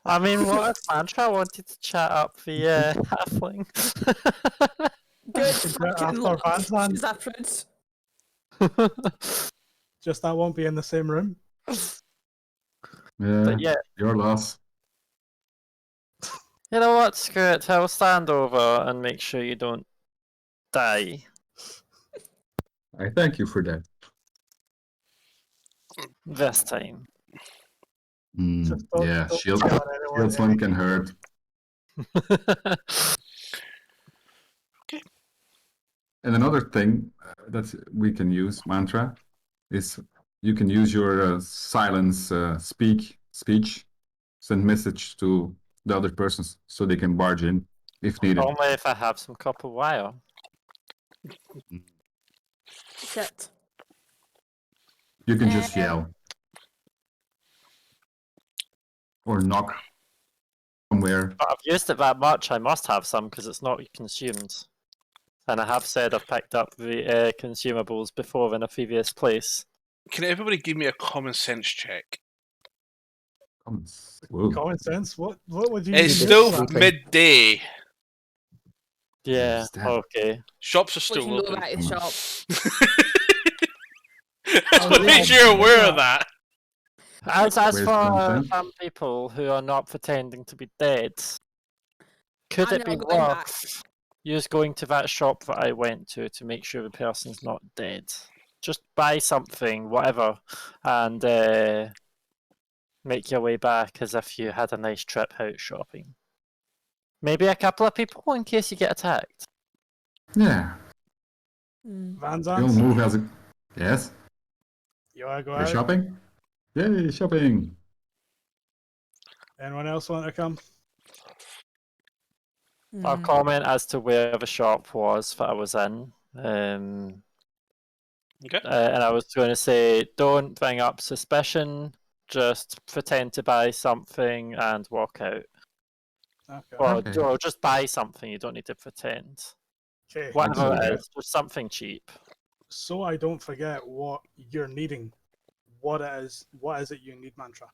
I mean, what if Mantra wanted to chat up the halfling? Good Is that fucking after luck. Van Zan? She's a prince. Just that won't be in the same room. Yeah, But yeah, your loss. you know what? Screw it. I'll stand over and make sure you don't die I thank you for that. this time. Just don't- Yeah, don't shield, tell anyone shield slam can hurt. And another thing that we can use, mantra, is you can use your silence speech, send message to the other persons so they can barge in if needed. Only if I have some copper wire. Shit. You can just yell. or knock somewhere. But I've used it that much, I must have some because it's not consumed. And I have said I've picked up the consumables before in a previous place. Can everybody give me a common sense check? Whoa. Common sense. What would you? It's did still something. midday. Yeah, Yes, that- okay. Shops are We still can go open. back to the shop. I just want to yeah, make sure you're aware of that. As Where's for Clemson? some people who are not pretending to be dead, could I'm it be not going back. worth just going to that shop that I went to make sure the person's not dead? Just buy something, whatever, and make your way back as if you had a nice trip out shopping. Maybe a couple of people in case you get attacked. Yeah. Mm. Van We'll Zandt, move as a. Yes. you wanna go We're out? shopping. Yay, shopping. Anyone else want to come? I'll Mm. comment as to where the shop was that I was in. Okay. And I was going to say, don't bring up suspicion. Just pretend to buy something and walk out. Okay. Or just buy something. You don't need to pretend. Okay. Whatever do it that. is, just something cheap. So I don't forget what you're needing. What is it you need, Mantra?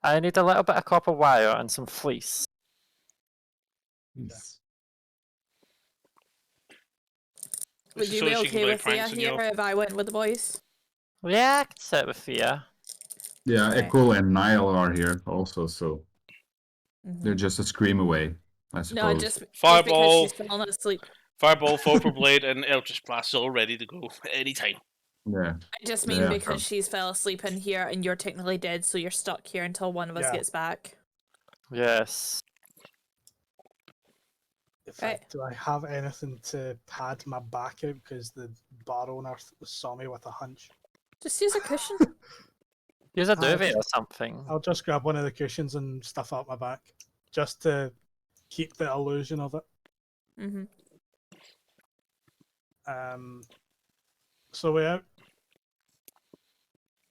I need a little bit of copper wire and some fleece. Yes. Would This is you so be that she can okay play with Thea pranks on here you. if I went with the boys? Yeah, I can sit with Thea. Yeah, Okay. Ekul and Niall are here also, so Mhm. they're just a scream away, I No, suppose. just because Fireball. she's falling asleep. Fireball, Four Blade, and Eldritch Blast all ready to go at any time. Yeah. I just mean Yeah, because come. she's fell asleep in here and you're technically dead, so you're stuck here until one of us Yeah. gets back. Yes. Right. Do I have anything to pad my back out because the bar owner saw me with a hunch? Just use a cushion. Use a I'll duvet or just- something. I'll just grab one of the cushions and stuff up my back, just to keep the illusion of it. Mm-hmm. So we out.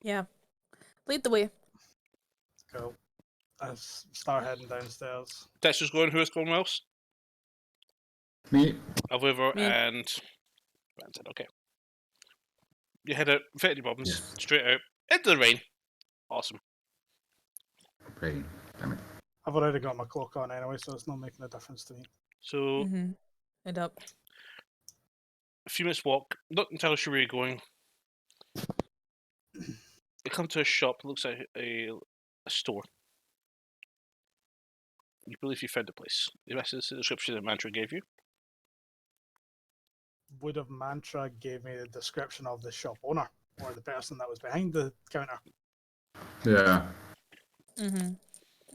Yeah. Lead the way. Go. I start heading downstairs. Dexter's going. Who is going else? Me. Alviver Me. and Brandon. Okay. You head out, fit your bobbins, Yes. straight out into the rain. Awesome. Rain. Damn it. I've already got my cloak on anyway, so it's not making a difference to me. So Mm-hmm. Head up. a few minutes walk. Not entirely sure where you're going. You come to a shop. Looks like a store. You believe you found the place. The rest is the description that Mantra gave you. Would have Mantra gave me the description of the shop owner or the person that was behind the counter? Yeah. Mm-hmm.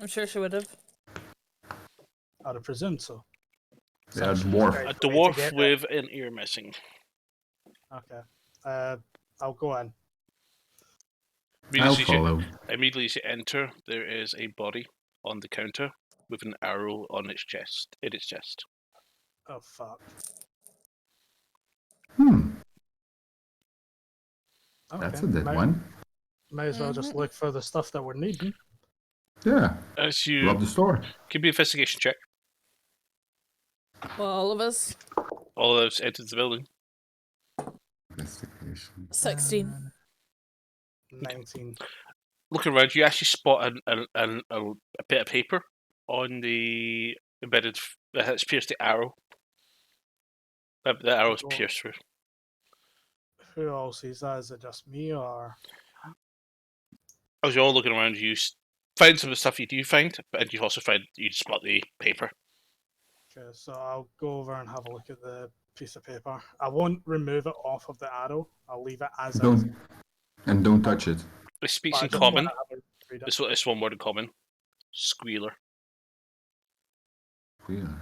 I'm sure she would have. I'd have presumed so. Yeah, Since she's dwarf. tried A for me to dwarf get with an ear missing. there. Okay. I'll go in. I'll Immediately, follow. immediately as you enter, there is a body on the counter with an arrow on its chest. In its chest. Oh fuck. That's Okay, a dead might, one. Might as well just Mhm. look for the stuff that we're needing. Yeah. As you Rob the store. give me an investigation check. Well, all of us. All of us entered the building. Investigation. 16. 19. Looking around, you actually spot a bit of paper on the embedded. It's pierced the arrow. The arrow's Cool. pierced through. Who else sees that? Is it just me or? As you're all looking around, you find some of the stuff you do find, and you also find you spot the paper. Okay, so I'll go over and have a look at the piece of paper. I won't remove it off of the arrow. I'll leave it as is. Don't touch it. It speaks But I in just common. wanna have a read it. It's one word in common. Squealer. Yeah.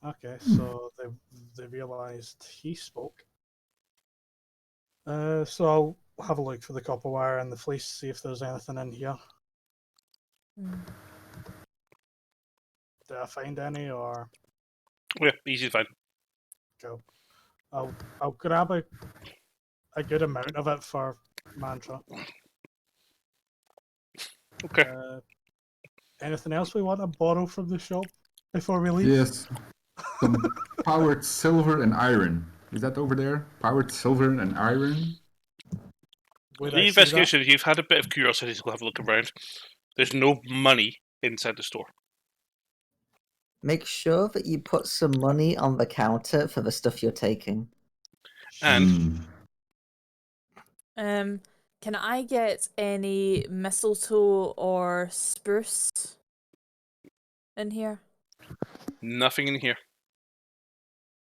Okay, so they realised he spoke. So I'll have a look for the copper wire and the fleece, see if there's anything in here. Mm. Did I find any or Yeah, easy to find. go? I'll grab a good amount of it for Mantra. Okay. Anything else we want to borrow from the shop before we leave? Yes. Some powered silver and iron. Is that over there? Powered silver and iron? Would The I see investigation, if you've had a bit of curiosity to have a look around, there's no money inside the store. Make sure that you put some money on the counter for the stuff you're taking. And Hmm. Can I get any mistletoe or spruce in here? nothing in here.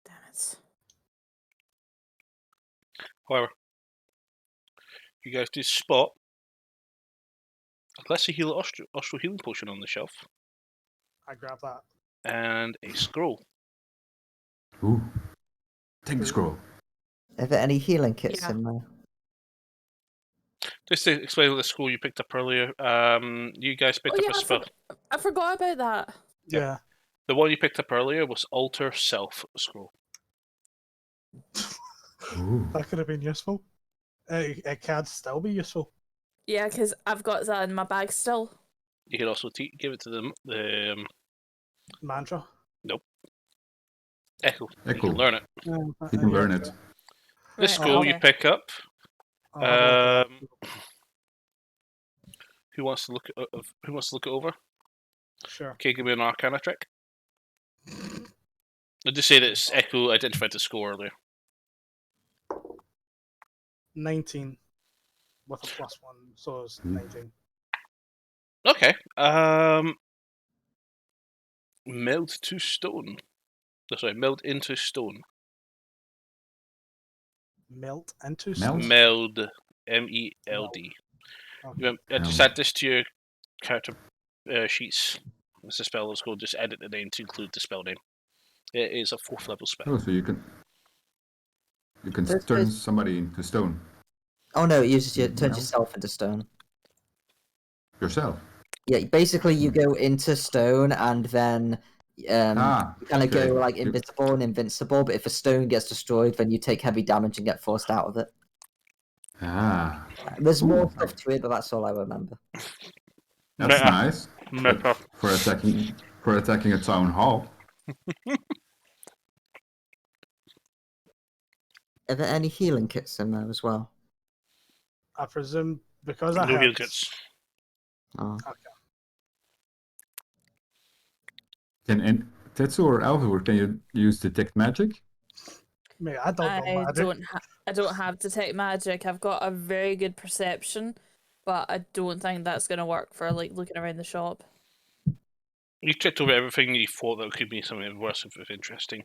Damn it. However, you guys do spot a Lesser Heal Austral Healing Potion on the shelf I grab that. and a scroll. Ooh. Take the scroll. Are there any healing kits Yeah. in there? Just to explain the scroll you picked up earlier, you guys picked Oh up yeah, a spell. I forgot about that. Yeah. The one you picked up earlier was Alter Self Scroll. Ooh. That could have been useful. It can still be useful. Yeah, because I've got that in my bag still. You can also give it to the Mantra. Echo. You Echo. can learn it. You can learn it. This Right, scroll you okay. pick up. I'll have a look at that. Who wants to look it? Who wants to look it over? Sure. Okay, give me an Arcana check. I just say that it's Echo identified the score earlier. 19 with a +1, so it's 19. Okay. Meld to stone. No, sorry, meld into stone. Melt into Melt? stone. Meld. MELD. Okay. Just Meld. add this to your character sheets. It's a spell. Let's go. Just edit the name to include the spell name. It is a 4th level spell. Oh, so you can This turn is- somebody into stone Oh no, it uses turns No. yourself into stone. yourself. Yeah, basically you go into stone and then you kind of okay. go like You- invisible and invincible, but if a stone gets destroyed, then you take heavy damage and get forced out of it. Ah, There's more Ooh. stuff to it, but that's all I remember. that's Meta. nice. Meta. For attacking a town hall. Are there any healing kits in there as well? I presume because I No had... heal kits. Oh. Can Tetsu or Alvor, can you use detect magic? Mate, I don't know magic. I don't have detect magic. I've got a very good perception, but I don't think that's gonna work for like looking around the shop. You checked over everything you thought that could be something worse if interesting.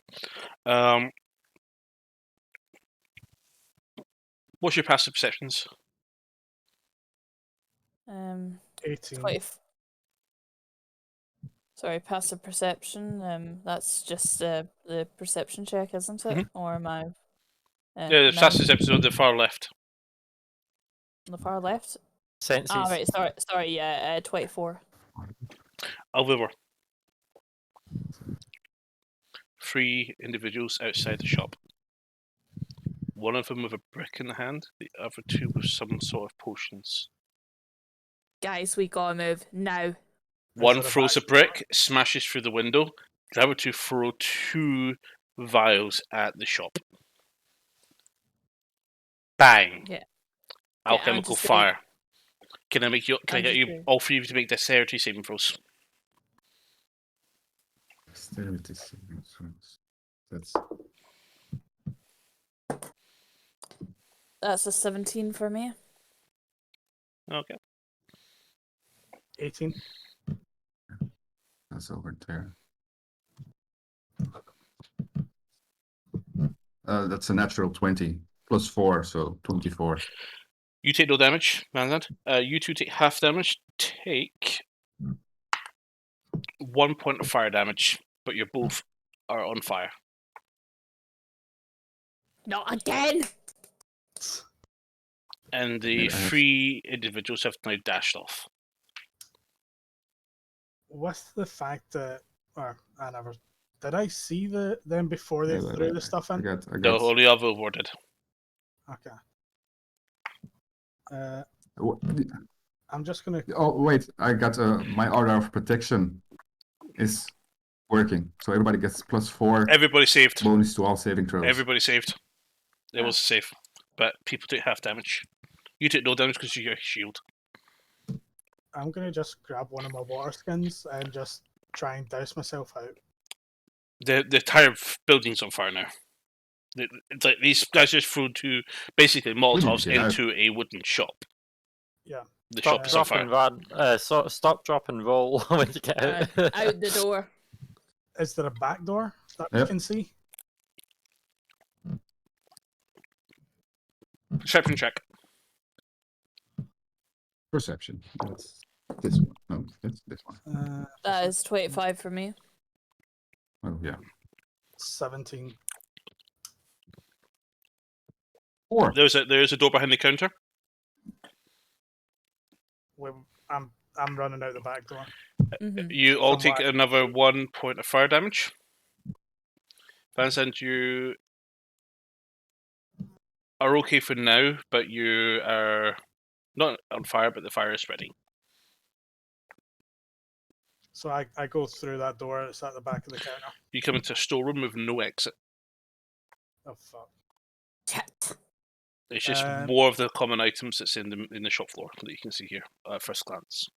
What's your passive perceptions? 18. 20. Sorry, passive perception. That's just the perception check, isn't it? Or am I? Yeah, the no, passive perceptions on the far left. on the far left. Senses. Ah, right. Sorry. Yeah, 24. However, 3 individuals outside the shop. One of them with a brick in the hand, the other 2 with some sort of potions. Guys, we gotta move now. One Is it a throws a back- brick, smashes through the window. The other 2 throw 2 vials at the shop. Bang! Yeah. Alchemical just saying- fire. Can I get you all 3 of you to make dexterity saving throws? Dexterity saving throws. That's a 17 for me. Okay. 18. That's over there. That's a natural 20 plus 4, so 24. You take no damage, Manland. You 2 take half damage. Take 1 point of fire damage, but you both are on fire. Not again. And the Yeah, I have- 3 individuals have now dashed off. With the fact that... Or, I never... Did I see them before they threw the stuff I in? got No, only Alvor did. Okay. Wha- I'm just gonna. Oh wait, I got my order of protection is working, so everybody gets +4 Everybody saved. bonus to all saving throws. Everybody saved. It Yeah. was safe, but people took half damage. You took no damage because you got a shield. I'm gonna just grab one of my water skins and just try and douse myself out. The entire building's on fire now. It's like these guys just threw two basically Molotovs get out. into a wooden shop. Yeah. The Stop, shop is on drop, and fire. run. Stop, drop, and roll when you get out. Out the door. Is there a back door that we Yep. can see? Perception check. Perception. That's this one. No, that's this one. That is 25 for me. Oh yeah. 17. 4. There's a door behind the counter. I'm running out the back door. Mhm. You all From take what? another 1 point of fire damage. Vincent, you are okay for now, but you are not on fire, but the fire is spreading. So I go through that door. It's at the back of the counter. You come into a storeroom with no exit. Oh fuck. Shit. It's just Um, more of the common items that's in the shop floor that you can see here at first glance.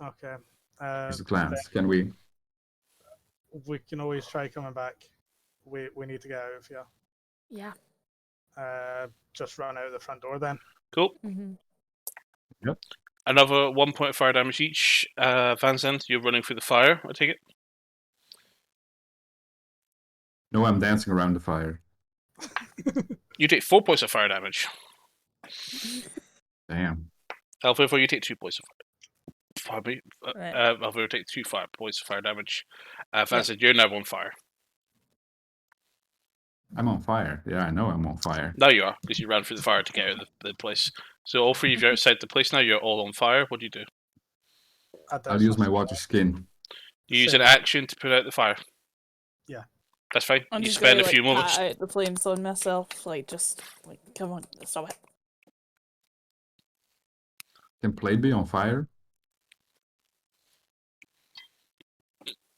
Okay. Here's the glance. Can we? We can always try coming back. We need to get out of here. Yeah. Just run out the front door then. Cool. Mm-hmm. Another 1 point of fire damage each. Vincent, you're running through the fire, I take it? No, I'm dancing around the fire. You take 4 points of fire damage. Damn. Alvaro, you take 2 points of fire. Pardon me. Right. Alvaro, take 2 points of fire damage. Vincent, you're now on fire. I'm on fire. Yeah, I know I'm on fire. Now you are, because you ran through the fire to get out of the place. So all three of you are outside the place now. You're all on fire. What do you do? I'll use my water skin. You use an action to put out the fire. Yeah. That's fine. I'm You just spend gonna, a few like, moments. pat out the flames on myself. Come on, stop it. Can plate be on fire?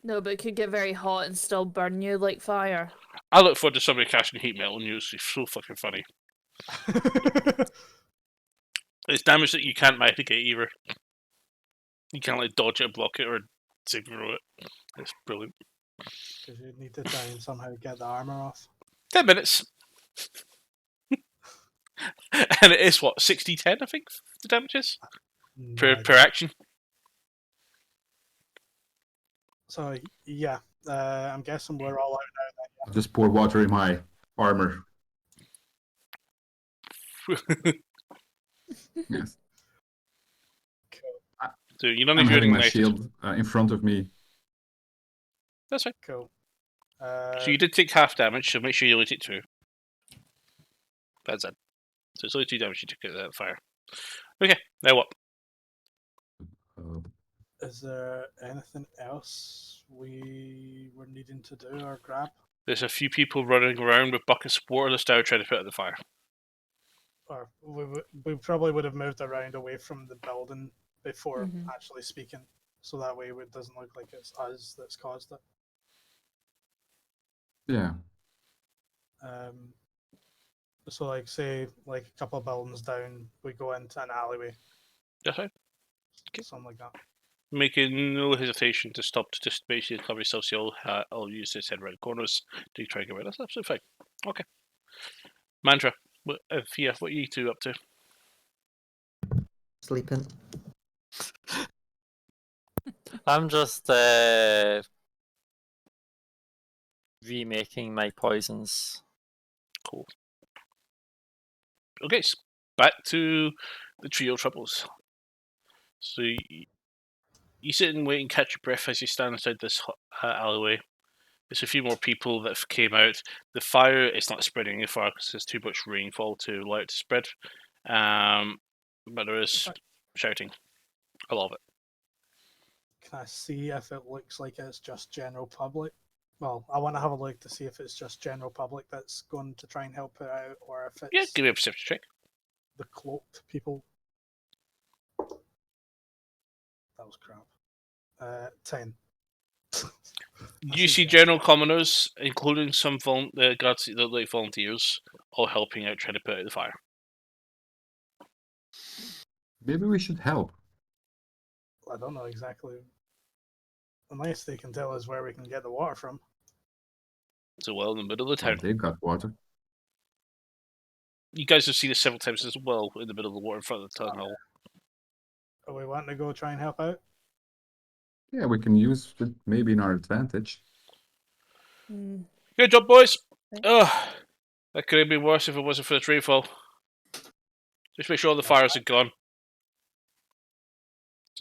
No, but it could get very hot and still burn you like fire. I look forward to somebody casting heat metal on you. It's so fucking funny. It's damage that you can't mitigate either. You can't like dodge it, block it, or save through it. It's brilliant. Because you need to try and somehow get the armor off. 10 minutes. And it is what, 60-10, I think, the damage is? No Per idea. action. So yeah, I'm guessing we're all out I'll just pour water in my armor. Yes. So you don't I'm need your having my ignited. shield in front of me. That's fine. Cool. So you did take half damage, so make sure you only take 2. That's it. So it's only 2 damage you took out of that fire. Okay, now what? Is there anything else we were needing to do or grab? There's a few people running around with buckets of water that's now trying to put out the fire. Or we probably would have moved around away from the building before Mhm. actually speaking, so that way it doesn't look like it's us that's caused it. Yeah. So like say like a couple of buildings down, we go into an alleyway, That's fine. something like that. Making no hesitation to stop to just basically cover yourself, so I'll use this head around corners to try and get away. That's absolutely fine. Okay. Mantra, Fia, what are you two up to? Sleeping. I'm just remaking my poisons. Cool. Okay, back to the trio troubles. So you sit and wait and catch your breath as you stand outside this alleyway. There's a few more people that came out. The fire is not spreading any far because there's too much rainfall to allow it to spread. But there is shouting. I love it. Can I see if it looks like it's just general public? Well, I want to have a look to see if it's just general public that's going to try and help it out, or if it's Yeah, give me a perception check. the cloaked people. was crap. 10. You see general commoners, including some volunteers, all helping out trying to put out the fire. Maybe we should help. I don't know exactly. Unless they can tell us where we can get the water from. It's a well in the middle of the Oh, town. they've got water. You guys have seen this several times as well in the middle of the water in front of the town hall. Are we wanting to go try and help out? Yeah, we can use it maybe in our advantage. Hmm. Good job, boys. Thanks. Oh, that could have been worse if it wasn't for the rainfall. Just make sure all the fires are gone.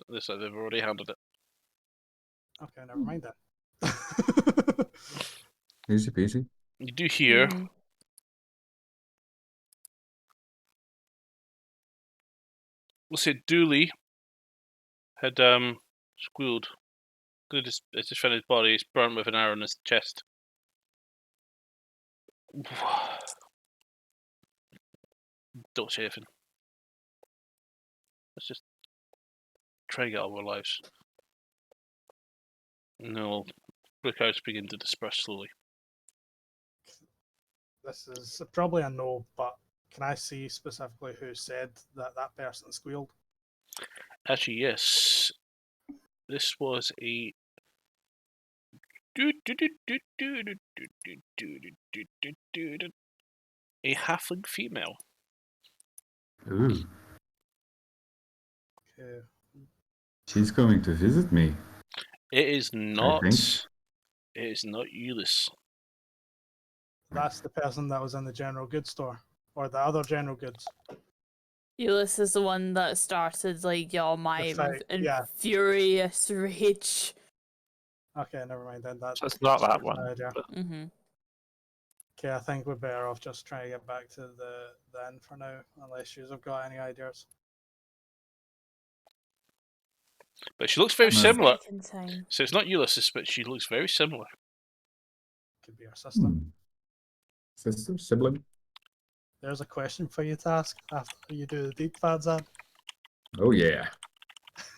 This side, they've already handled it. Okay, never mind then. Easy peasy. You do hear Mhm. we'll say Dooley had squealed. Good, it's just found his body. He's burnt with an arrow in his chest. Don't say anything. Let's just try and get on with our lives. No, breakouts begin to disperse slowly. This is probably a no, but can I see specifically who said that that person squealed? Actually, yes. This was a halfling female. Ooh, Okay. she's coming to visit me. It is not. think. It is not Euless. That's the person that was in the general goods store. Or the other general goods. Euless is the one that started like my fight, yeah. furious rage. Okay, never mind then. So it's not that one. Idea. but- Mm-hmm. Okay, I think we're better off just trying to get back to the inn for now, unless you have got any ideas. But she looks very No. similar. Second time. So it's not Ulysses, but she looks very similar. Could be our sister. Sister, sibling. There's a question for you to ask after you do the deep fads ad. Oh yeah.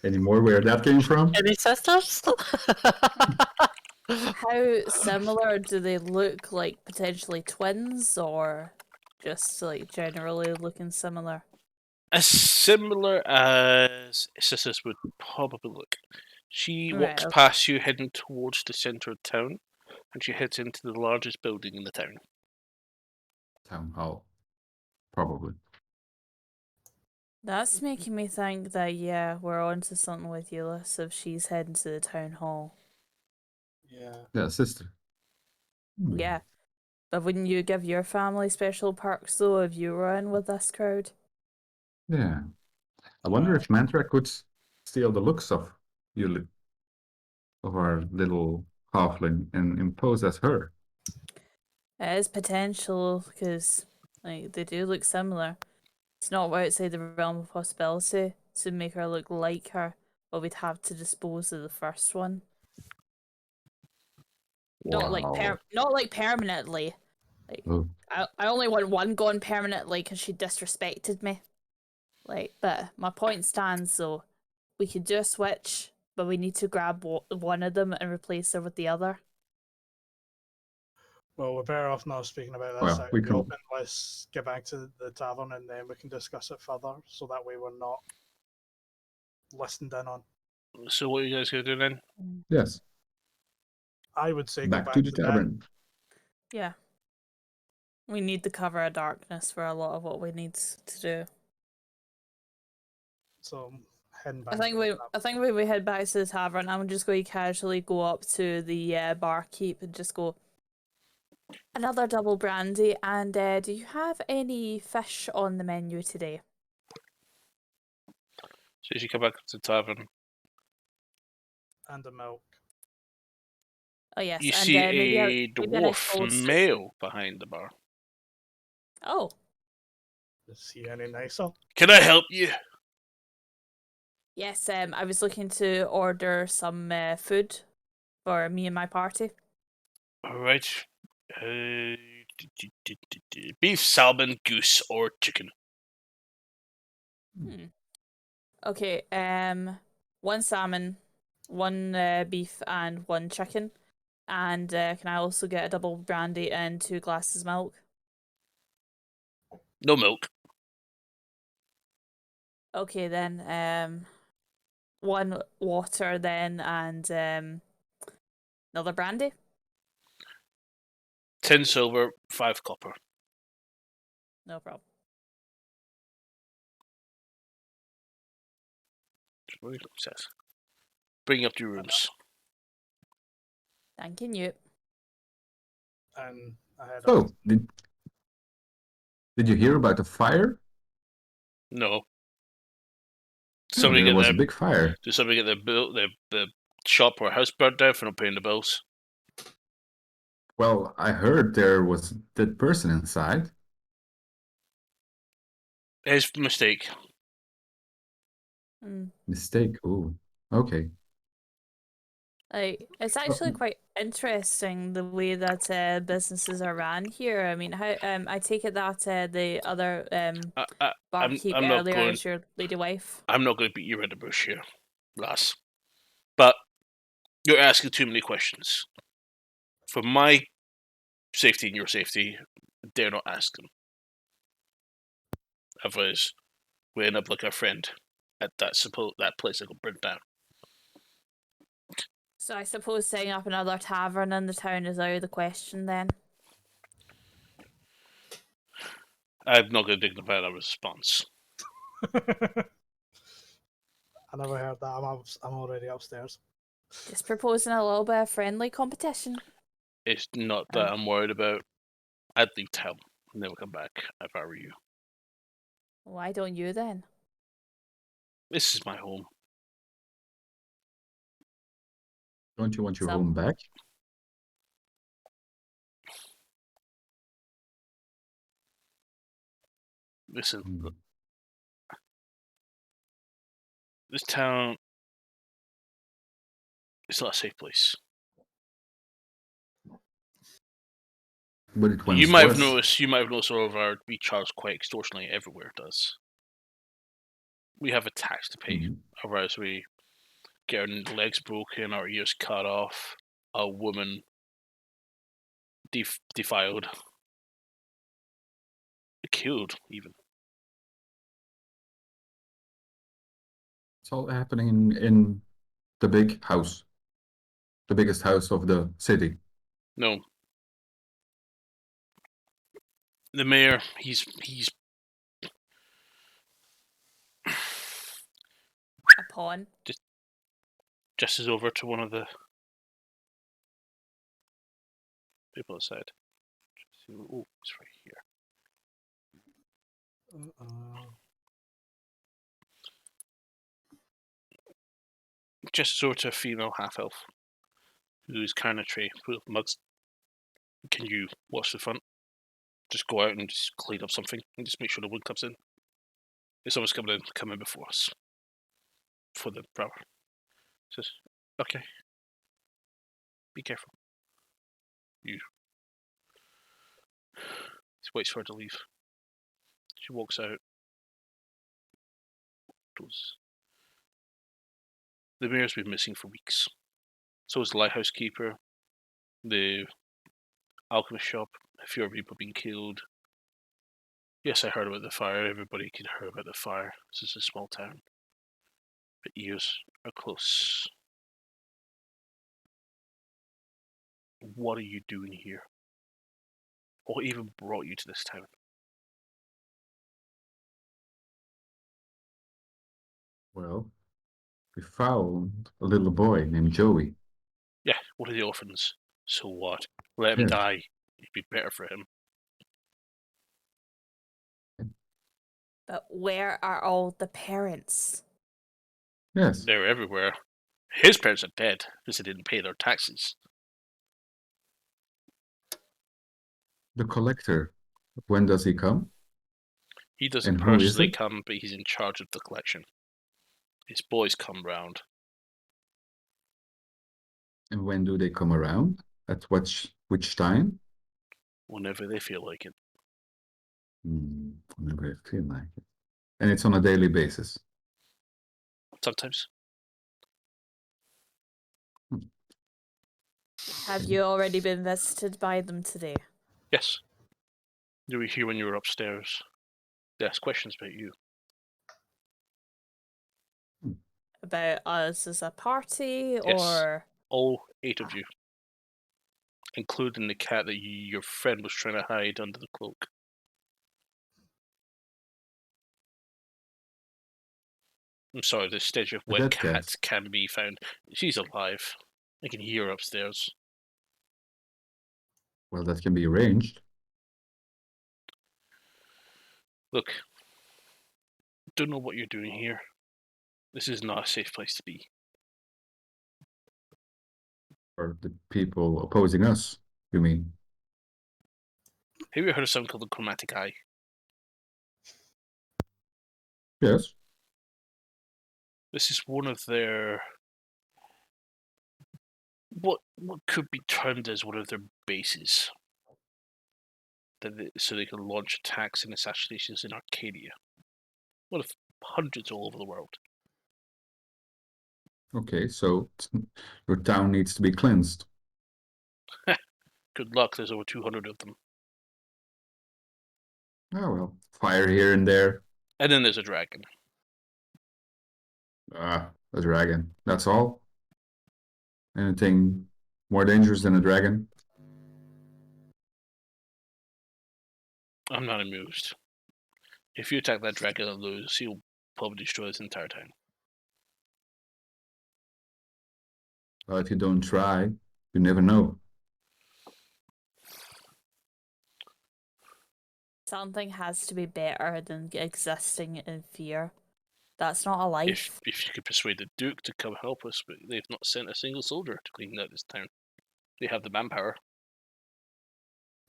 Any more where that came from? Any sisters? How similar do they look? Like potentially twins, or just like generally looking similar? As similar as sisters would probably look. She Right, walks okay. past you heading towards the centre of town, and she heads into the largest building in the town. Town hall. Probably. That's making me think that we're onto something with Euless if she's heading to the town hall. Yeah. Yeah, sister. Yeah. But wouldn't you give your family special perks though if you were in with this crowd? Yeah. I wonder if Mantra could steal the looks of Yuli, of our little halfling, and impose as her. It is potential because like they do look similar. It's not outside the realm of possibility to make her look like her, but we'd have to dispose of the first one. Not like permanently. Like Oh. I only want one gone permanently because she disrespected me. Like, but my point stands though. We could do a switch, but we need to grab one of them and replace her with the other. Well, we're better off not speaking about this Well, out we in the can- open. Let's get back to the tavern and then we can discuss it further, so that way we're not listened in on. So what are you guys going to do then? Yes. I would say Back go to back the the inn. tavern. Yeah. We need the cover of darkness for a lot of what we need to do. So heading back. I think to the tavern. I think when we head back to the tavern, I'm just going to casually go up to the barkeep and just go, another double brandy, and do you have any fish on the menu today? So as you come back to the tavern, And the milk. Oh yes, you and see maybe a maybe a nice dwarf cold soup. male behind the bar. Oh, Is he any nicer? Can I help you? yes. I was looking to order some food for me and my party. All right. Beef, salmon, goose, or chicken. Okay. one salmon, one beef, and one chicken. And can I also get a double brandy and 2 glasses milk? No milk. Okay then. One water then, and another brandy. 10 silver, 5 copper. No problem. Says. Bring up your rooms. Thanking you. And I head So, off. did you hear about the fire? No. Oh, Somebody there get was their a big fire. Did somebody get their bill, the shop or house burnt down for not paying the bills? Well, I heard there was a dead person inside. His mistake. Mm. Mistake. Oh, okay. Like, it's actually quite interesting the way that businesses are ran here. I mean, how I take it that the other I'm barkeep not earlier going. is your lady wife. I'm not going to beat you around the bush here, lass. But you're asking too many questions. For my safety and your safety, dare not ask them. Otherwise, we end up like our friend at that place that got burnt down. So I suppose setting up another tavern in the town is out of the question then. I'm not going to dignify that response. I never heard that. I'm already upstairs. Just proposing a little bit of friendly competition. It's not that I'm worried about. I'd leave town and never come back if I were you. Why don't you then? This is my home. Don't you want your Some- home back? Listen, Hmm. this town is not a safe place. But it once You might have was. noticed. You might have noticed all of our be charged quite extortionately everywhere. It does. We have a tax to pay, Mhm. otherwise we get our legs broken, our ears cut off, a woman defiled, killed even. It's all happening in the big house, the biggest house of the city. No. The mayor, he's A pawn. just as over to one of the people outside. Oh, it's right here. Just as over to a female half elf who's carrying a tray full of mugs. Can you watch the front? Just go out and just clean up something and just make sure no one comes in. If someone's coming before us. For the power. Says, okay. Be careful. You. He waits for her to leave. She walks out. Goes. The mayor's been missing for weeks. So is the lighthouse keeper, the alchemist shop, a few other people being killed. Yes, I heard about the fire. Everybody can hear about the fire. This is a small town. But ears are close. What are you doing here? What even brought you to this town? Well, we found a little boy named Joey. Yeah, one of the orphans. So what? Let him Yes. die. It'd be better for him. But where are all the parents? Yes, They're everywhere. His parents are dead because they didn't pay their taxes. the collector. When does he come? He doesn't And who is personally it? come, but he's in charge of the collection. His boys come round. And when do they come around? At which time? Whenever they feel like it. Whenever I feel like it. And it's on a daily basis. Sometimes. Have you already been visited by them today? Yes. They were here when you were upstairs. They asked questions about you. About us as a party, Yes. or All 8 of you. Including the cat that your friend was trying to hide under the cloak. I'm sorry, the stench of The wet dead cat. cats can be found. She's alive. I can hear her upstairs. Well, that can be arranged. Look, don't know what you're doing here. This is not a safe place to be. Or the people opposing us, you mean? Have you heard of something called the Chromatic Eye? Yes. This is one of their what could be termed as one of their bases. So they can launch attacks and assassinations in Arcadia. One of hundreds all over the world. Okay, so your town needs to be cleansed. Good luck, there's over 200 of them. Oh well, fire here and there. And then there's a dragon. Ah, a dragon. That's all? Anything more dangerous than a dragon? I'm not amused. If you attack that dragon and lose, he'll probably destroy this entire town. Well, if you don't try, you never know. something has to be better than existing in fear. That's not a life. If you could persuade the Duke to come help us, but they've not sent a single soldier to clean out this town. They have the manpower.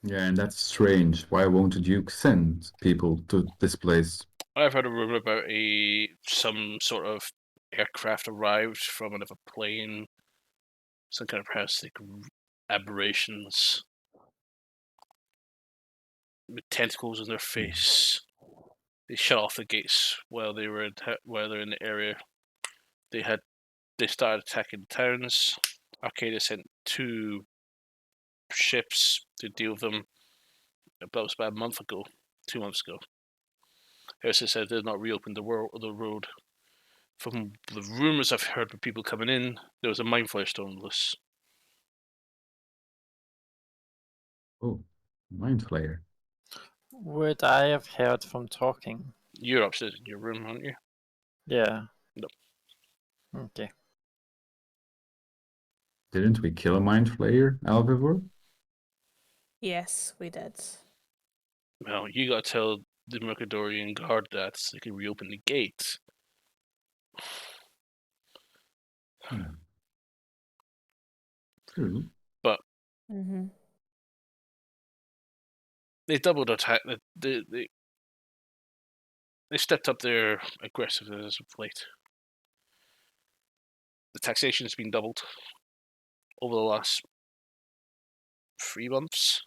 Yeah, and that's strange. Why won't the Duke send people to this place? I've heard a rumor about some sort of aircraft arrived from another plane, some kind of parasitic aberrations with tentacles on their face. They shut off the gates while they're in the area. They started attacking towns. Arcadia sent 2 ships to deal with them. That was about a month ago, 2 months ago. Harrison said they've not reopened the road. From the rumors I've heard of people coming in, there was a mind flayer storm loose. Oh, mind flayer. Would I have heard from talking? You're upstairs in your room, aren't you? Yeah. No. Okay. Didn't we kill a mind flayer, Alvivor? Yes, we did. Well, you gotta tell the Mercadorian guard that so they can reopen the gates. True. Mm-hmm. They doubled attack. They stepped up their aggressiveness of late. The taxation has been doubled over the last 3 months.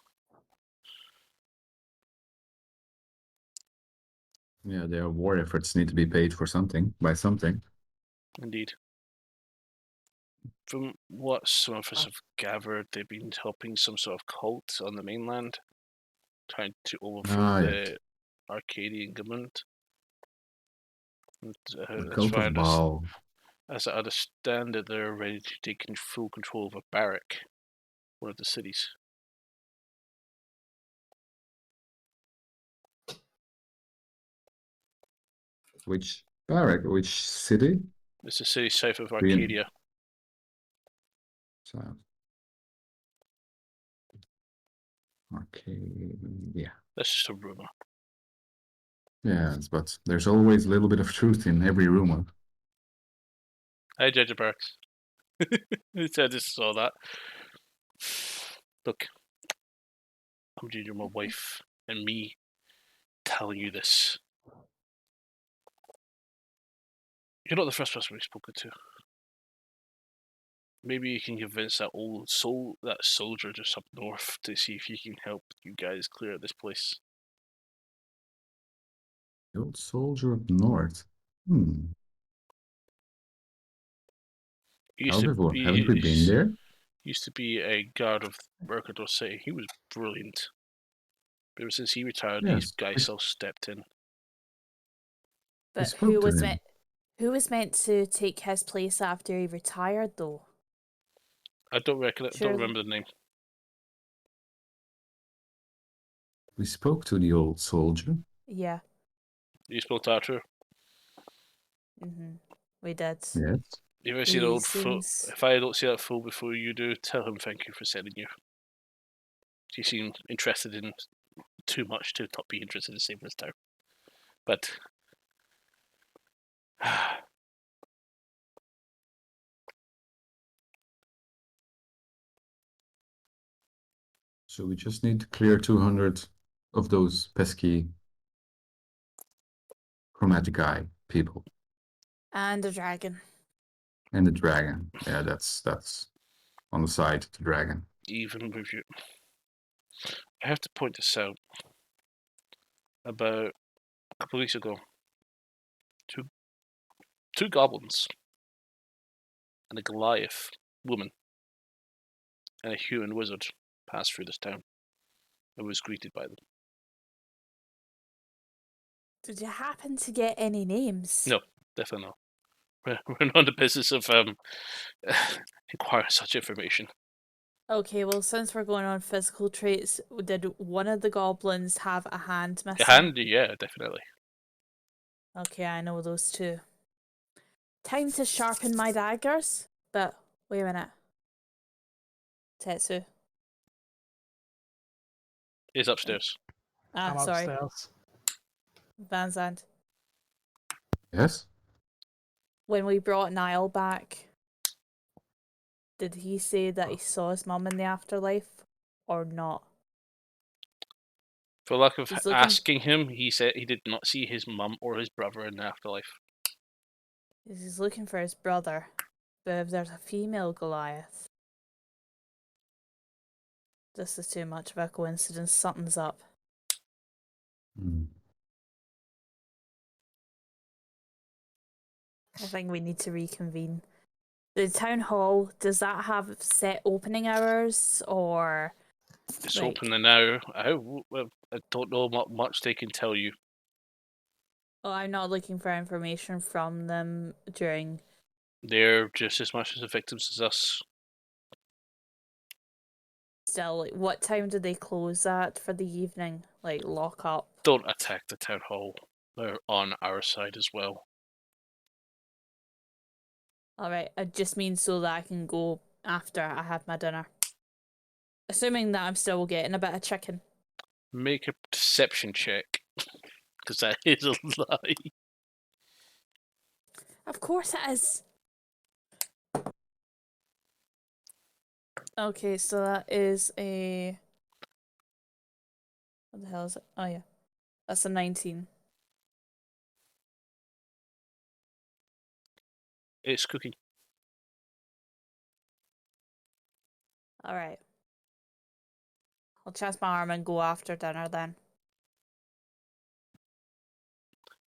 Yeah, their war efforts need to be paid for something, by something. Indeed. From what some of us have gathered, they've been helping some sort of cult on the mainland, trying to overthrow the Arcadian government. And, The cult of Baal. as I understand it, they're ready to take full control of a barrack, one of the cities. Which barrack? Which city? It's a city south of Being- Arcadia. South. Arcadia. That's just a rumor. Yes, but there's always a little bit of truth in every rumor. Hi, Judge Barracks. I just saw that. Look, I'm Junior, my wife, and me telling you this. You're not the first person we've spoken to. Maybe you can convince that that soldier just up north to see if he can help you guys clear out this place. The old soldier up north. He used to Alvivor, be- haven't we been there? Used to be a guard of Mercador City. He was brilliant. But ever since he retired, these Yes, guys all stepped in. But spoke to him. who was meant to take his place after he retired, though? I don't reckon. I Surely- don't remember the name. We spoke to the old soldier. Yeah. You spoke to Arthur. We did. Yes. You ever see the He old fool? seems- If I don't see that fool before you do, tell him thank you for sending you. He seemed interested in too much to not be interested in saving his town. But So we just need to clear 200 of those pesky chromatic eye people. And a dragon. And the dragon. Yeah, that's on the side, the dragon. even with you, I have to point this out. About a couple of weeks ago, two goblins and a Goliath woman and a human wizard passed through this town and was greeted by them. Did you happen to get any names? No, definitely not. We're not in the business of inquiring such information. Okay, well, since we're going on physical traits, did one of the goblins have a hand missing? The hand, yeah, definitely. Okay, I know those two. Time to sharpen my daggers. But wait a minute. Tetsu. Is upstairs. I'm Sorry. upstairs. Van Zandt. Yes? When we brought Niall back, did he say that he saw his mum in the afterlife or not? For lack of He's looking- asking him, he said he did not see his mum or his brother in the afterlife. He's looking for his brother. But if there's a female Goliath, this is too much of a coincidence. Something's up. Hmm. I think we need to reconvene. The town hall, does that have set opening hours or? It's Right. open now. I don't know what much they can tell you. Oh, I'm not looking for information from them during. They're just as much as the victims as us. Still, like, what time do they close at for the evening? Like, lock up? Don't attack the town hall. They're on our side as well. Alright, I just mean so that I can go after I have my dinner. Assuming that I'm still getting a bit of chicken. Make a deception check. Because that is a lie. Of course it is. Okay, so that is a. What the hell is it? Oh, yeah. That's a 19. It's cooking. Alright. I'll chance my arm and go after dinner then.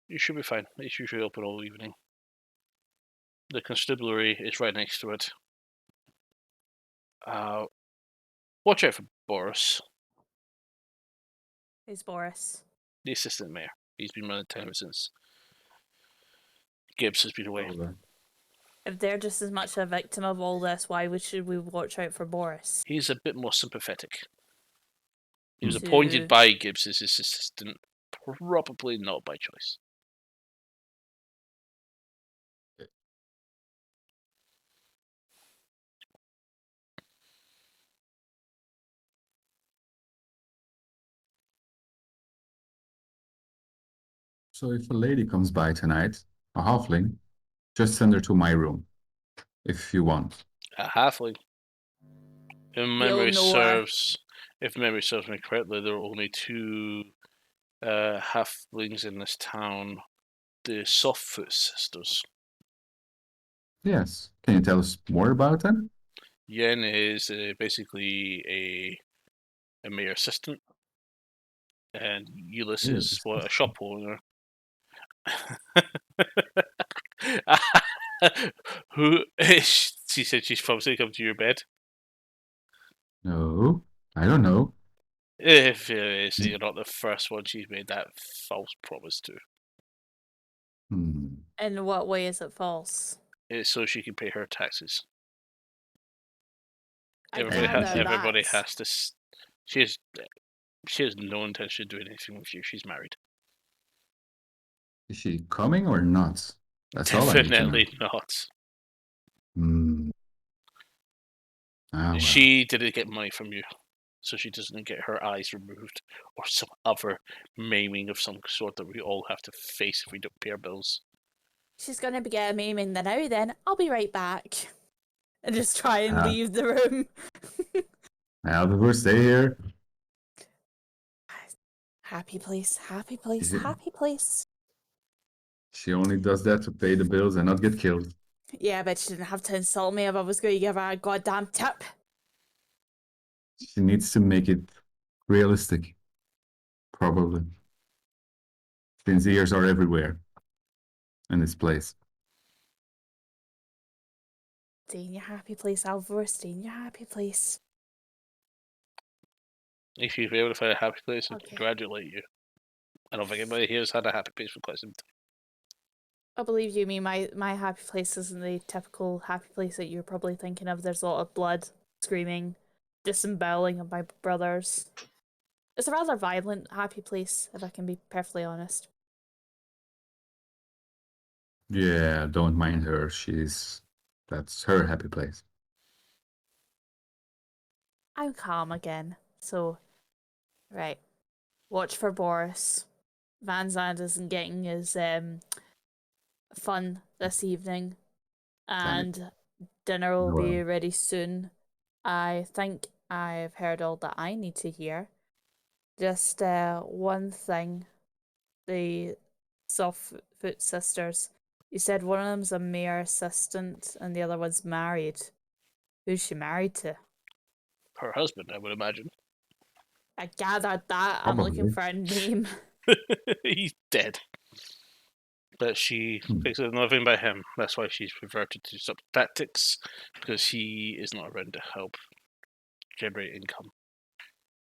You should be fine. It's usually open all evening. The constabulary is right next to it. Watch out for Boris, Who's Boris? the assistant mayor. He's been running town since Gibbs has been away. If they're just as much a victim of all this, why should we watch out for Boris? He's a bit more sympathetic. He was To- appointed by Gibbs as his assistant, probably not by choice. So if a lady comes by tonight, a halfling, just send her to my room, if you want. A halfling. If memory know her. serves me correctly, there are only two halflings in this town. The Softfoot sisters. Yes. Can you tell us more about them? Yen is basically a mayor assistant, and Ulysses is a shop owner. Who she said she's probably come to your bed. No, I don't know. If you're not the first one she's made that false promise to. Hmm. In what way is it false? It's so she can pay her taxes. I Everybody, gather everybody that. has to. She has no intention of doing anything with you. She's married. Is she coming or not? That's all I need to know. Definitely not. Hmm. Ah, well. She didn't get money from you, so she doesn't get her eyes removed or some other maiming of some sort that we all have to face if we don't pay our bills. She's gonna be getting maiming the now then. I'll be right back. And just try and Ah. leave the room. Have a first day here. Happy place, happy place, Is it- happy place. She only does that to pay the bills and not get killed. Yeah, but she didn't have to insult me if I was going to give her a goddamn tip. She needs to make it realistic. Probably. Since ears are everywhere in this place. Stay in your happy place, Alvaro. Stay in your happy place. If you'd be able to find a happy place, I'd Okay. congratulate you. I don't think anybody here has had a happy place for quite some time. I believe you mean my happy place isn't the typical happy place that you're probably thinking of. There's a lot of blood, screaming, disemboweling of my brothers. It's a rather violent happy place, if I can be perfectly honest. Yeah, don't mind her. That's her happy place. I'm calm again, so right. Watch for Boris. Van Zandt isn't getting his fun this evening, and dinner will be Well. ready soon. I think I've heard all that I need to hear. Just one thing, the Softfoot sisters. You said one of them's a mayor assistant and the other one's married. Who's she married to? Her husband, I would imagine. I gathered that. I'm looking for a name. He's dead. But she Hmm. thinks there's nothing by him. That's why she's reverted to some tactics, because he is not around to help generate income.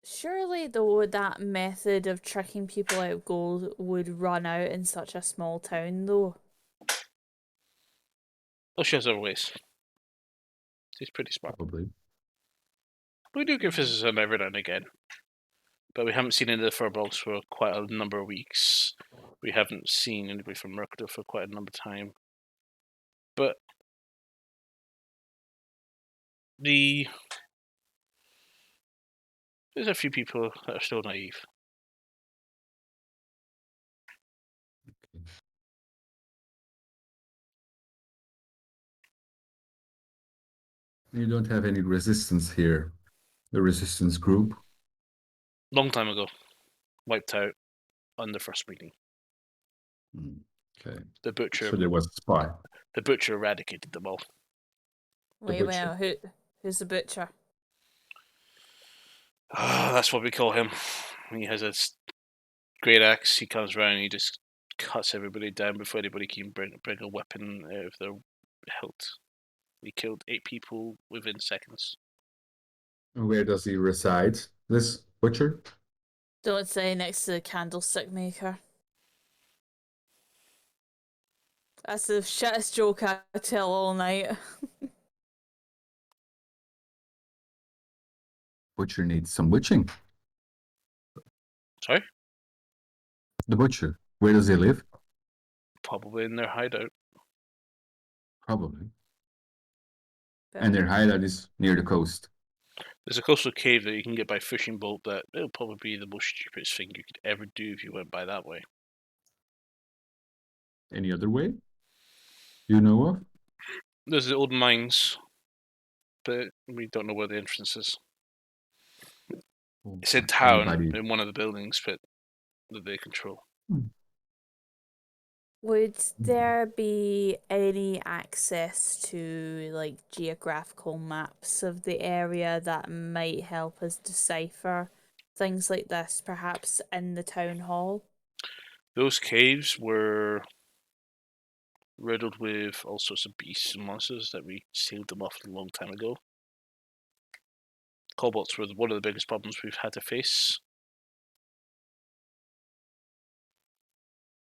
Surely, though, that method of tricking people out of gold would run out in such a small town, though. Oh, she has other ways. She's pretty smart. Probably. We do give criticism every now and again. But we haven't seen any of the Furbolgs for quite a number of weeks. We haven't seen anybody from Mercador for quite a number of time. But there's a few people that are still naive. You don't have any resistance here. The resistance group. Long time ago. Wiped out on the first meeting. Okay. The butcher So there was a spy. The butcher eradicated them all. Wait, who's the butcher? That's what we call him. He has a great axe. He comes around and he just cuts everybody down before anybody can bring a weapon out of their hilt. He killed 8 people within seconds. And where does he reside? This butcher? Don't say next to the candlestick maker. That's the shittest joke I tell all night. Butcher needs some witching. Sorry? The butcher. Where does he live? Probably in their hideout. Probably. And their hideout is near the coast. There's a coastal cave that you can get by fishing boat that it'll probably be the most stupidest thing you could ever do if you went by that way. Any other way? You know of? There's the old mines, but we don't know where the entrance is. It's in town, Anybody- in one of the buildings, but that they control. Would there be any access to like geographical maps of the area that might help us decipher things like this, perhaps in the town hall? Those caves were riddled with all sorts of beasts and monsters that we sealed them off a long time ago. Cobalts were one of the biggest problems we've had to face.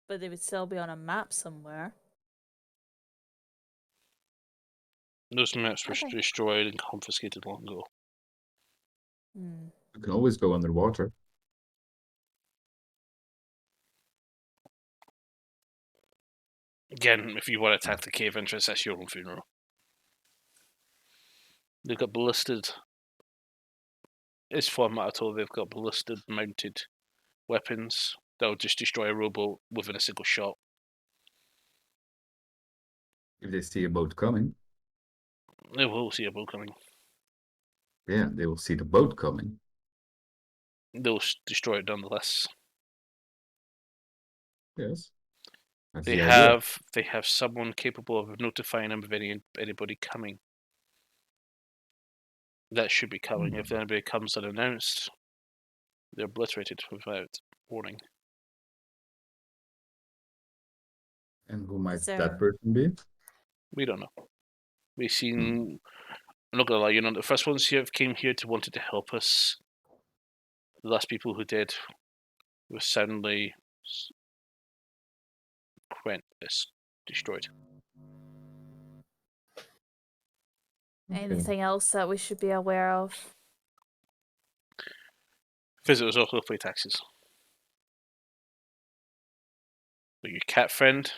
But they would still be on a map somewhere. Those maps were Okay. destroyed and confiscated long ago. Hmm. You can always go underwater. Again, if you want to attack the cave entrance, that's your own funeral. They've got ballisted. It's format at all. They've got ballisted mounted weapons that will just destroy a rowboat within a single shot. If they see a boat coming, They will see a boat coming. yeah, they will see the boat coming. They'll destroy it nonetheless. Yes. That's They the idea. have someone capable of notifying them of anybody coming. That should be coming. If anybody comes unannounced, they're obliterated without warning. And who might Is there- that person be? We don't know. We've seen. I'm not gonna lie. You know, the first ones here came here to wanted to help us. The last people who did was soundly destroyed. Anything else that we should be aware of? Visitors also pay taxes. But your cat friend,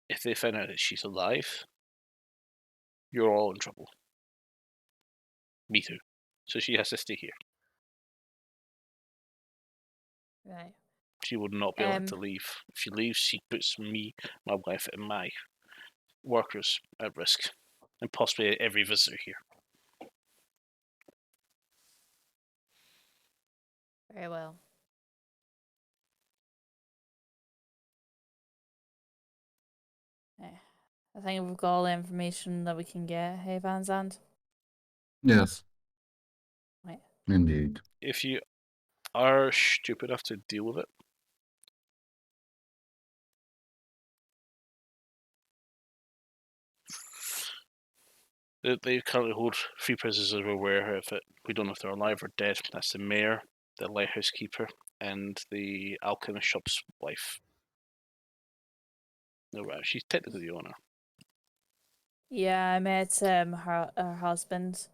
if they find out that she's alive, you're all in trouble. Me too. So she has to stay here. Right. She would not be allowed to leave. If she leaves, she puts me, my wife, and my workers at risk, and possibly every visitor here. Very well. I think we've got all the information that we can get. Hey, Van Zandt? Yes. Right. Indeed. If you are stupid enough to deal with it, they currently hold 3 prisoners as we're aware of it. We don't know if they're alive or dead. That's the mayor, the lighthouse keeper, and the alchemist shop's wife. No, right, she's technically the owner. Yeah, I met her husband.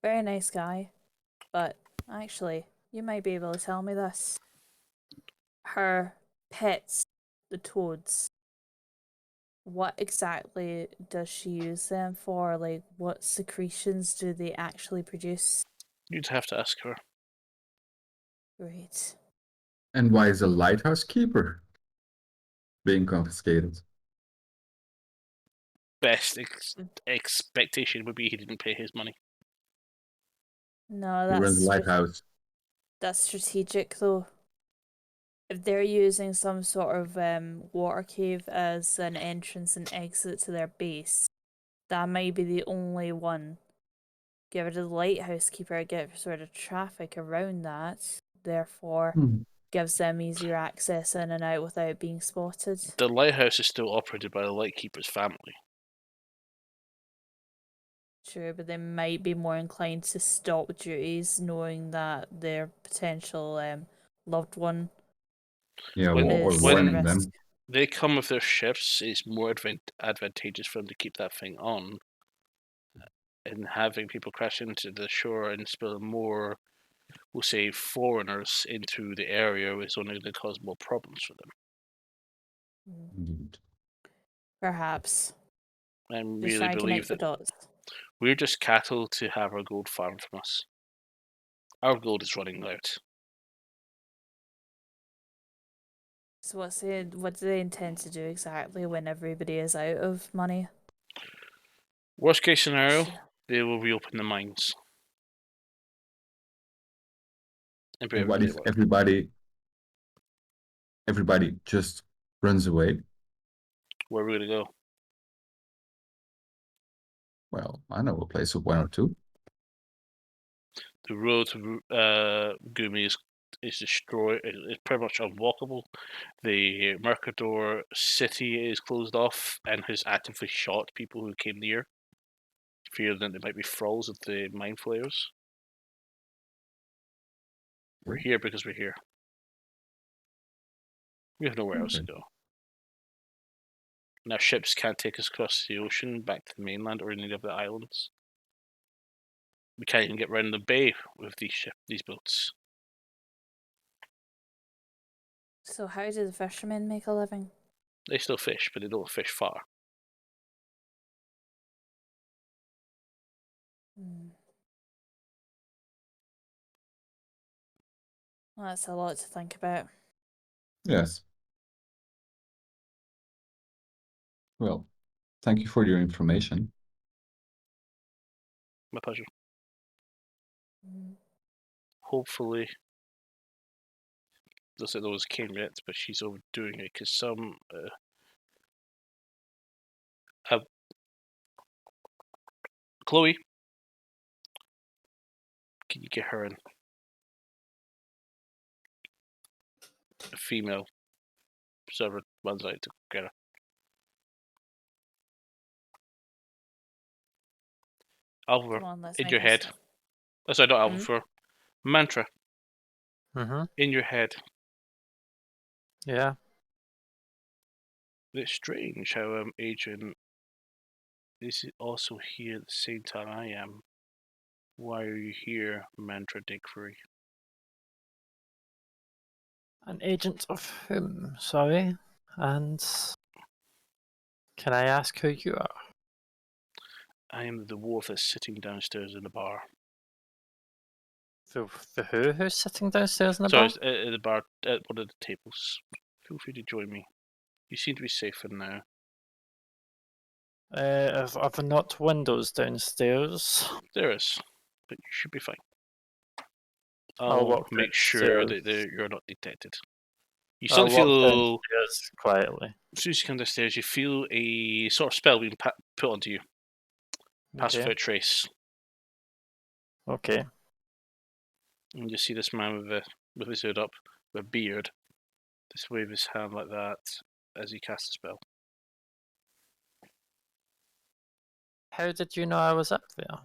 Very nice guy. But actually, you might be able to tell me this. Her pets, the toads, what exactly does she use them for? Like, what secretions do they actually produce? You'd have to ask her. Great. And why is a lighthouse keeper being confiscated? Best expectation would be he didn't pay his money. No, He runs that's the lighthouse. that's strategic though. If they're using some sort of water cave as an entrance and exit to their base, that might be the only one. Give it to the lighthouse keeper, get sort of traffic around that, therefore gives them easier access in and out without being spotted. The lighthouse is still operated by the lightkeeper's family. True, but they might be more inclined to stop duties knowing that their potential loved one Yeah, When- or is warning at them. risk. They come with their ships. It's more advantageous for them to keep that thing on. And having people crash into the shore and spill more, we'll say, foreigners into the area is only going to cause more problems for them. Indeed. Perhaps. I Just really trying to believe connect the that dots. we're just cattle to have our gold farmed from us. Our gold is running out. So what do they intend to do exactly when everybody is out of money? Worst case scenario, Sure. they will reopen the mines. And bring And what if everybody to work. everybody just runs away? Where are we going to go? Well, I know a place of 1 or 2. The road to Gumi is destroyed. It's pretty much unwalkable. The Mercador city is closed off and has actively shot people who came near fear that there might be thralls with the mind flayers. We're here because we're here. We have nowhere else to Okay. go. And our ships can't take us across the ocean back to the mainland or any of the islands. We can't even get around the bay with these boats. So how do the fishermen make a living? They still fish, but they don't fish far. Hmm. Well, that's a lot to think about. Yes. Well, thank you for your information. My pleasure. Mm. Hopefully, they'll say those came yet, but she's overdoing it because some. Chloe, can you get her in? A female server runs out to get her. Alvar, Come on, let's in make your a head. start. Oh, sorry, not Hmm? Alvar. Mantra, Mm-hmm. in your head. Yeah. It's strange how Adrian is also here at the same time I am. Why are you here, Mantra Dickfrey? An agent of whom? Sorry. And can I ask who you are? I am the dwarf that's sitting downstairs in the bar. The who's sitting downstairs in the Sorry, bar? at the bar, at one of the tables. Feel free to join me. You seem to be safe for now. Are there not windows downstairs? There is, but you should be fine. I'll I'll walk make sure downstairs. that you're not detected. You I'll suddenly walk feel, downstairs quietly. as soon as you come downstairs, you feel a sort of spell being put onto you. Pass Okay. without trace. Okay. And you see this man with his hood up, with a beard, just wave his hand like that as he casts a spell. How did you know I was up there?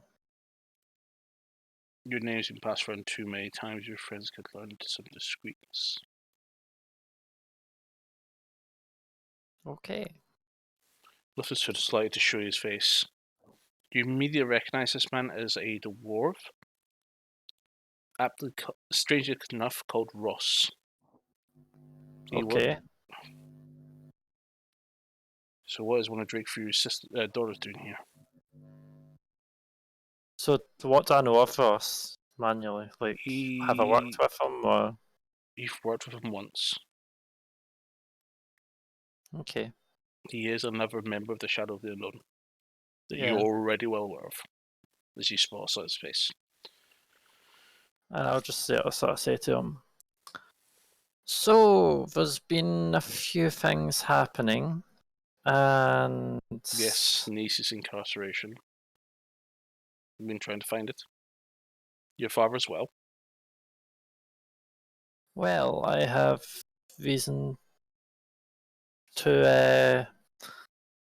Your name's been passed around too many times, your friends could learn some discreetness. Okay. Lift his hood slightly to show his face. You immediately recognize this man as a dwarf, aptly strangely enough called Ross. Okay. So what is one of Drake Fury's daughters doing here? So what do I know of Ross manually? Like, have I worked with him or? You've worked with him once. Okay. He is another member of the Shadow of the Unknown that Yeah. you're already well aware of, as you spot his face. And I'll just sort of say to him, so there's been a few things happening, and Yes, niece's incarceration. I've been trying to find it. Your father as well. well, I have reason to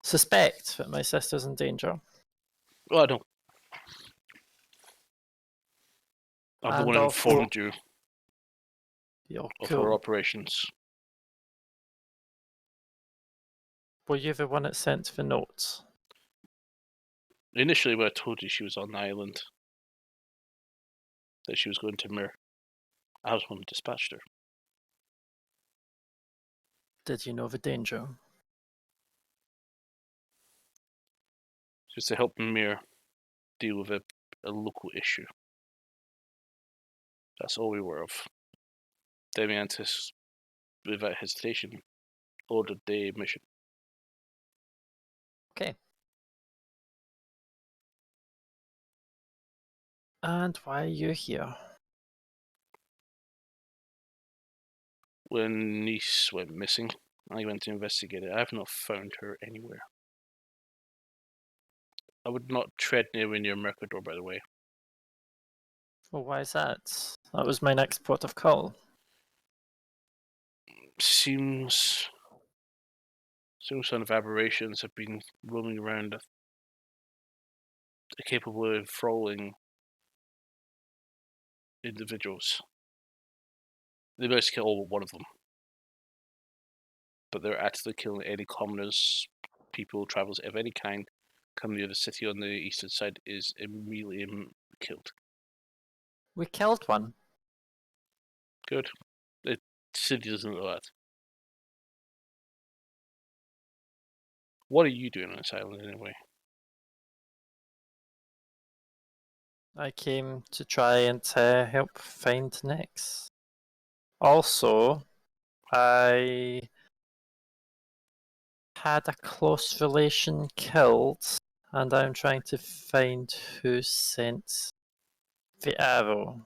suspect that my sister's in danger. Oh, I know. I'm the And one who also- informed you You're of her cool. operations. Were you the one that sent the notes? Initially, when I told you she was on the island, that she was going to Mir, I was the one who dispatched her. Did you know the danger? Just to help Mir deal with a local issue. That's all we were of. Demiantis, without hesitation, ordered the mission. Okay. And why are you here? When niece went missing, I went to investigate it. I have not found her anywhere. I would not tread near Mercador, by the way. Well, why is that? That was my next port of call. Seems some sort of aberrations have been roaming around capable of enthralling individuals. They managed to kill all but one of them. But they're actively killing any commoners, people, travelers of any kind come near the city on the eastern side is immediately killed. We killed one. Good. The city doesn't know that. What are you doing on this island anyway? I came to try and help find Nyx. Also, I had a close relation killed, and I'm trying to find who sent the arrow.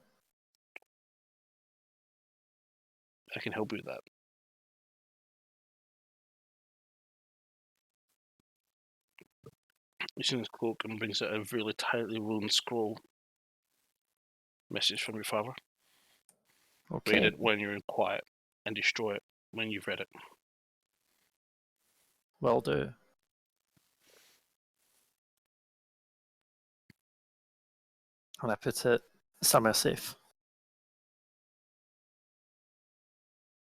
I can help you with that. He's in his cloak and brings out a really tightly woven scroll. Message from your father. Okay. Read it when you're in quiet and destroy it when you've read it. Will do. And I put it somewhere safe.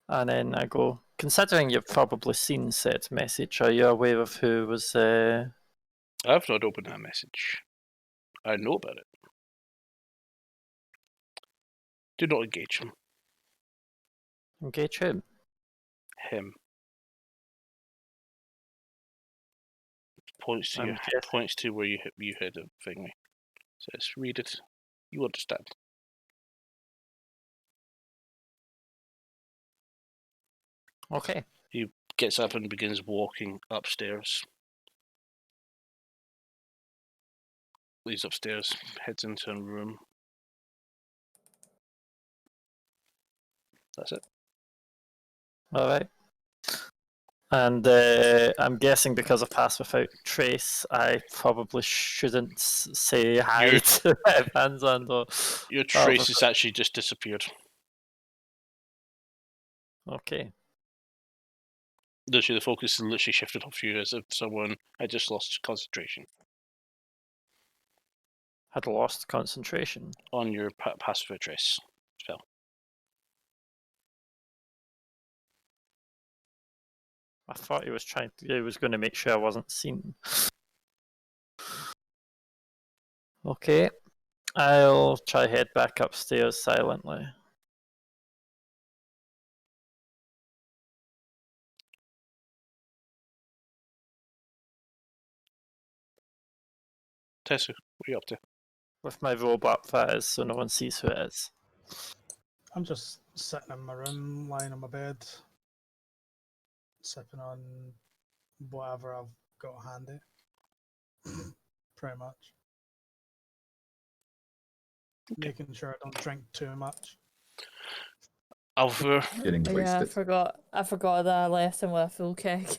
And then I go, considering you've probably seen said message, are you aware of who was I've not opened that message. I know about it. Do not engage him. engage him? Him. Points to I'm your guessing- points to where you hit the thingy. Says read it. You understand. Okay. He gets up and begins walking upstairs. Leaves upstairs, heads into a room. That's it. All right. And I'm guessing because of Pass Without Trace, I probably shouldn't say hi You're- to Vanzand or... Your trace has actually just disappeared. Okay. Literally, the focus is literally shifted off you as if someone had just lost concentration Had lost concentration. on your passive trace spell. I thought he was going to make sure I wasn't seen. Okay. I'll try head back upstairs silently. Tessu, what are you up to? With my robe up, that is, so no one sees who it is. I'm just sitting in my room, lying on my bed, sipping on whatever I've got handy. Pretty much. Making sure I don't drink too much. Alvar, Getting Oh, yeah, I wasted. forgot that I left him with a full keg.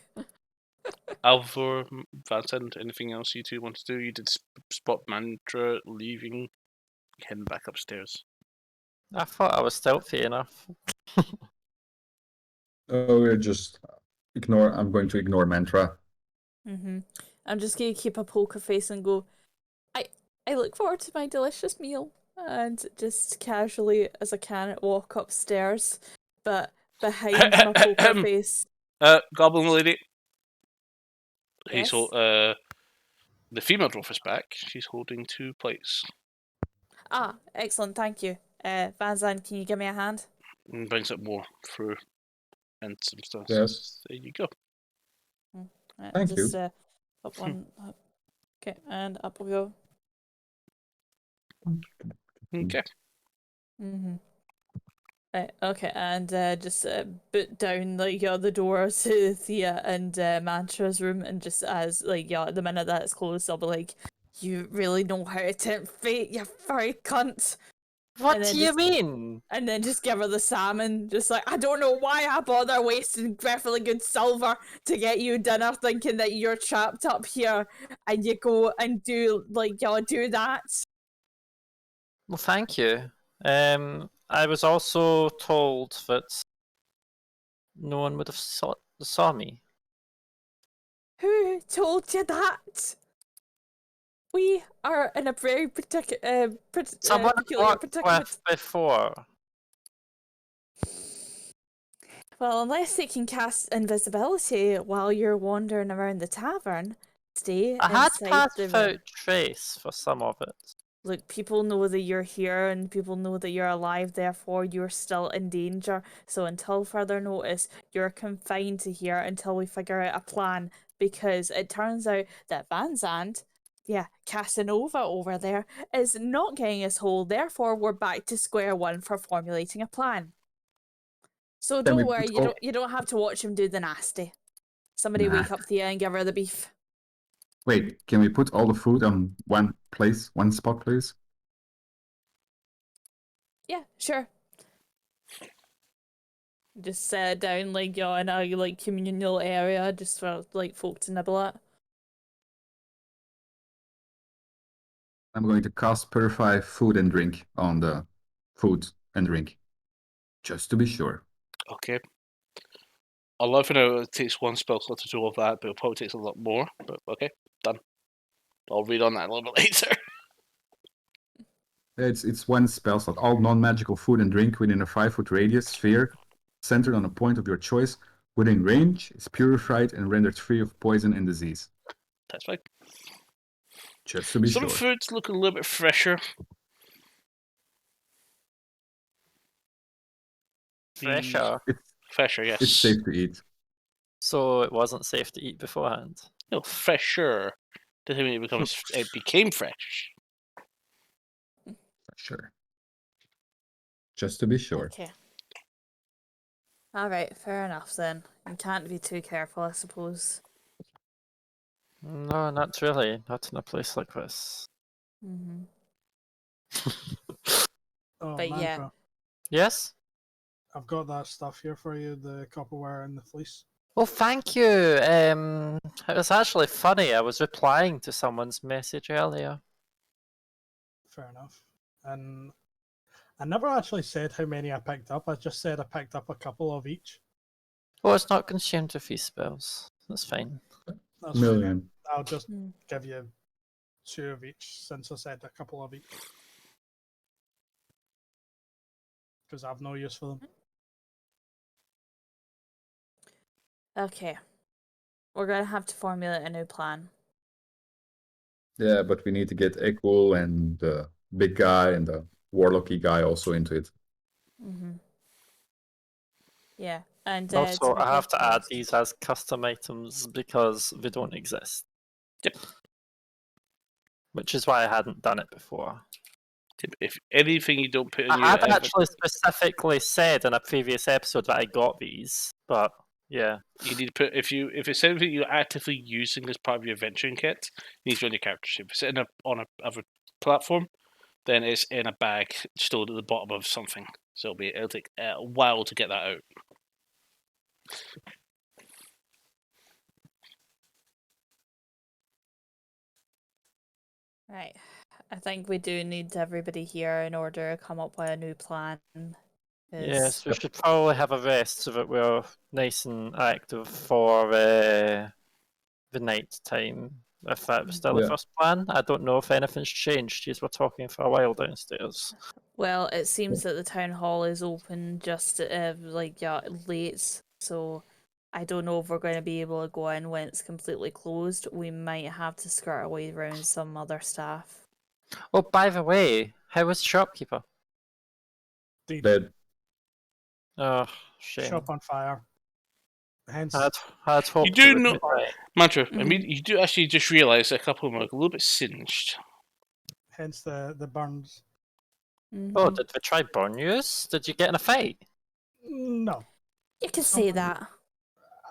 Alvar, Vincent, anything else you two want to do? You did spot Mantra leaving, heading back upstairs. I thought I was stealthy enough. Oh, we're just ignore. I'm going to ignore Mantra. I'm just gonna keep a poker face and go, I look forward to my delicious meal, and just casually as I can walk upstairs, but behind my poker face. Goblin lady. Yes? The female dwarf is back. She's holding 2 plates. Ah, excellent, thank you. Vanzan, can you give me a hand? And brings up more fruit and some stuff. Yes. There you go. Thank you. just, up one. Okay, and up we go. Okay. Right, okay, and just boot down like the door to Thea and Mantra's room, and just as the minute that it's closed, I'll be like, "You really know how to tempt fate, you furry cunt!" What And then do you just- mean? And then just give her the salmon, just like, I don't know why I bother wasting perfectly good silver to get you dinner, thinking that you're trapped up here, and you go and do do that. Well, thank you. I was also told that no one would have saw me. Who told you that? We are in a very Someone I peculiar worked predicament. with before. Well, unless they can cast invisibility while you're wandering around the tavern, stay I had inside passed the room. without trace for some of it. Look, people know that you're here and people know that you're alive, therefore you're still in danger. So until further notice, you're confined to here until we figure out a plan. Because it turns out that Van Zandt, yeah, Casanova over there, is not getting us whole, therefore we're back to square one for formulating a plan. So Can we don't worry, put all- you don't have to watch him do the nasty. Somebody Nah. wake up Thea and give her the beef. Wait, can we put all the food on one place, one spot, please? Yeah, sure. Just set it down like you're in a like communal area just for like folk to nibble at. I'm going to cast Purify Food and Drink on the food and drink, just to be sure. Okay. I love how it takes one spell slot to do all of that, but it probably takes a lot more. But okay, done. I'll read on that a little bit later. It's one spell slot. All non-magical food and drink within a 5-foot radius sphere, centered on a point of your choice, within range, is purified and rendered free of poison and disease. That's fine. Just to be Some sure. foods look a little bit fresher. Fresher. Fresher, yes. It's safe to eat. So it wasn't safe to eat beforehand. No, fresher. Doesn't mean it became fresh. Sure. Just to be sure. Okay. Alright, fair enough then. You can't be too careful, I suppose. No, not really. Not in a place like this. Mm-hmm. Oh, But yeah. Mantra, Yes? I've got that stuff here for you, the copperware and the fleece. Well, thank you. It was actually funny. I was replying to someone's message earlier. Fair enough. And I never actually said how many I picked up. I just said I picked up a couple of each. Oh, it's not consumed to feast spells. That's fine. That's Million. fine. I'll just Mm. give you 2 of each since I said a couple of each. Because I have no use for them. Okay. We're gonna have to formulate a new plan. Yeah, but we need to get Equal and the big guy and the warlocky guy also into it. Mm-hmm. Yeah. And Also, to I have be to add honest- these as custom items because they don't exist. Yep. Which is why I hadn't done it before. If anything you don't put in I your had inventory- actually specifically said in a previous episode that I got these, but yeah. You need to put if it's something you're actively using as part of your adventuring kit, you need to be on your character sheet. If it's in on a other platform, then it's in a bag stored at the bottom of something. So it'll take a while to get that out. Right. I think we do need everybody here in order to come up with a new plan. 'cause- Yes, we should probably have a rest so that we're nice and active for the night time. If that was still the Yeah. first plan, I don't know if anything's changed. Yes, we're talking for a while downstairs. Well, it seems that the town hall is open just late, so I don't know if we're going to be able to go in when it's completely closed. We might have to skirt our way around some other staff. Oh, by the way, how was the shopkeeper? Dead. Oh, shame. Shop on fire. Hence, I'd hoped You do it would know- be right. Mantra, I Mhm. mean, you do actually just realise a couple of them are a little bit singed. hence the burns. Oh, Mhm. did they try burn yous? Did you get in a fight? No, You can say someone- that.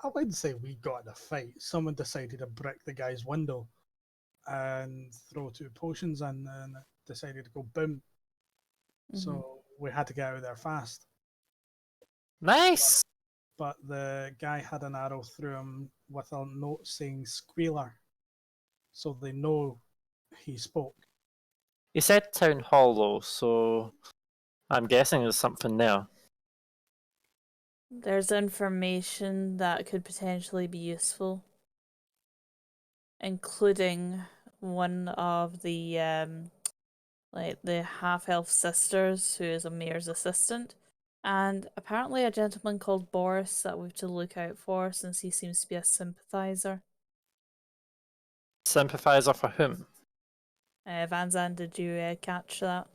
I wouldn't say we got in a fight. Someone decided to brick the guy's window and throw 2 potions in and it decided to go boom. Mhm. So we had to get out of there fast. Nice! But the guy had an arrow through him with a note saying squealer. So they know he spoke. He said town hall though, so I'm guessing there's something there. There's information that could potentially be useful, including one of the like the half-elf sisters who is a mayor's assistant, and apparently a gentleman called Boris that we've to look out for since he seems to be a sympathizer. Sympathizer for whom? Van Zandt, did you catch that?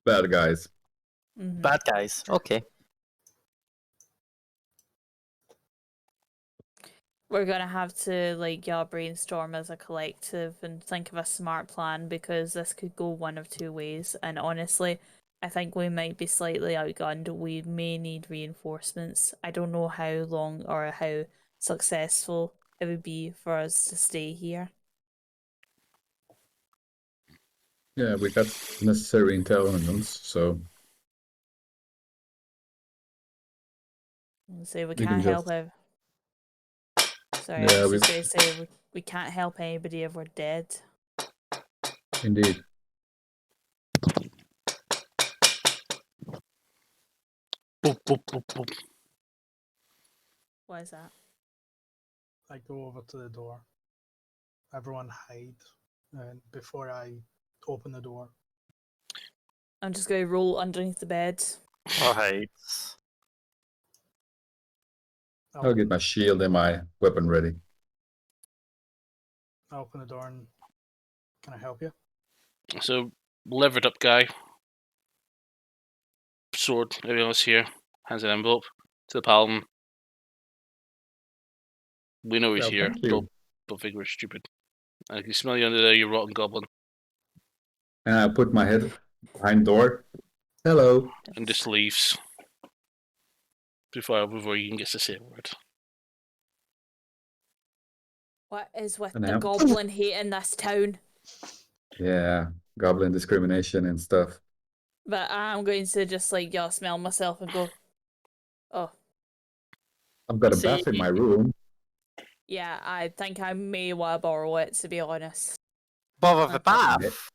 Bad guys. Mhm. Bad guys. Okay. We're gonna have to brainstorm as a collective and think of a smart plan because this could go one of two ways. And honestly, I think we might be slightly outgunned. We may need reinforcements. I don't know how long or how successful it would be for us to stay here. Yeah, we got necessary intelligence, so Say we we can can't help just. it. Sorry, I Yeah, was we just gonna say we can't help anybody if we're dead. indeed. Boop, boop, boop, boop. What is that? I go over to the door. Everyone hide, and before I open the door, I'm just gonna roll underneath the bed. Alright. I'll get my shield and my weapon ready. I open the door and can I help you? So, levered up guy. Sword, everyone else here. Hands an envelope to the paladin. We know he's Well, here. thank you. Don't think we're stupid. I can smell you under there, you rotten goblin. And I put my head behind door. Hello. And just leaves. Before you can get to say a word. What is with And the now- goblin hate in this town? Yeah, goblin discrimination and stuff. But I'm going to just smell myself and go, oh, I've got a See, bath in my room. yeah, I think I may want to borrow it, to be honest. Bother the Okay. bath.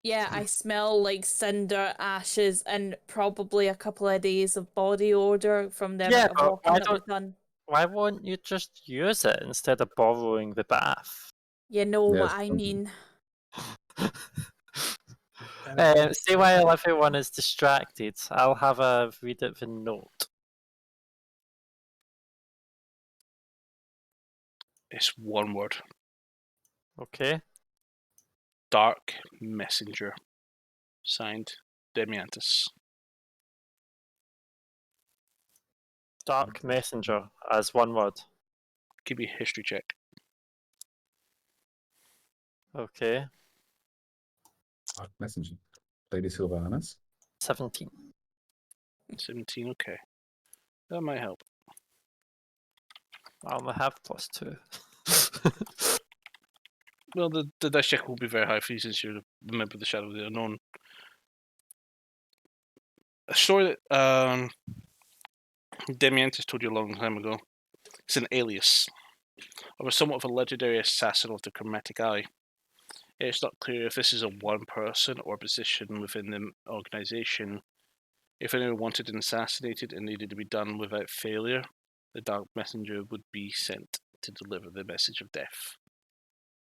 Yeah, I smell like cinder, ashes, and probably a couple of days of body odor from the Yeah, amount of but walking why that we've done. Why won't you just use it instead of borrowing the bath? You know Yes, what I something. mean. See while everyone is distracted, I'll have a read of the note. It's one word. Okay. Dark Messenger. Signed, Demiantis. Dark Messenger as one word. Give me a history check. Okay. Dark messenger. Lady Sylvanas. 17. 17, okay. That might help. I only have +2. Well, the dice check will be very high for you since you're a member of the Shadow of the Unknown. A story that Demiantis told you a long time ago. It's an alias of a somewhat of a legendary assassin of the Chromatic Eye. It's not clear if this is a one person or position within the organization. If anyone wanted and assassinated and needed to be done without failure, the Dark Messenger would be sent to deliver the message of death.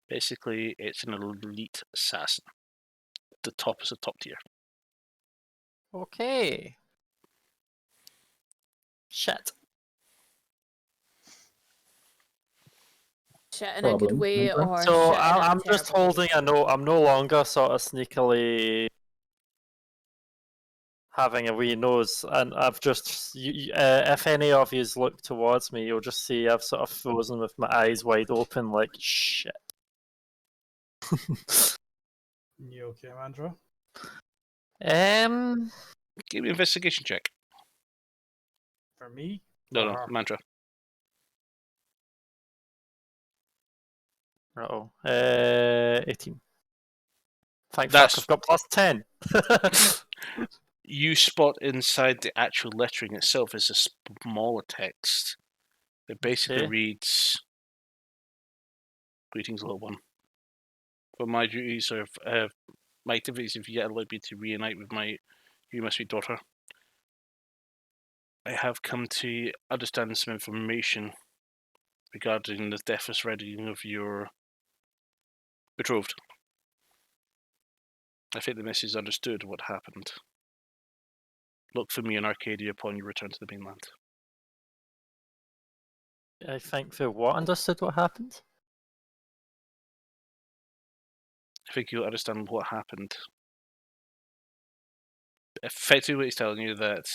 Basically, it's an elite assassin. The top is a top tier. Okay. Shit. Shit in a good Problem, way Emperor? or So shit in a I'm just terrible way. holding a note. I'm no longer sort of sneakily having a wee nose, and I've just, if any of you look towards me, you'll just see I've sort of frozen with my eyes wide open, like shit. You okay, Mandra? Give me an investigation check. For me? No, Or no, her? Mantra. Uh-oh. 18. Thank That's- fuck, I've got +10. You spot inside the actual lettering itself is a smaller text. It basically Okay. reads, "Greetings, little one. For my duties or my activities, if you yet allowed me to reunite with you, my sweet daughter, I have come to understand some information regarding the deathless reading of your Betrothed. I think the missus understood what happened. Look for me in Arcadia upon your return to the mainland. I think the what understood what happened? I think you'll understand what happened. Effectively, what he's telling you that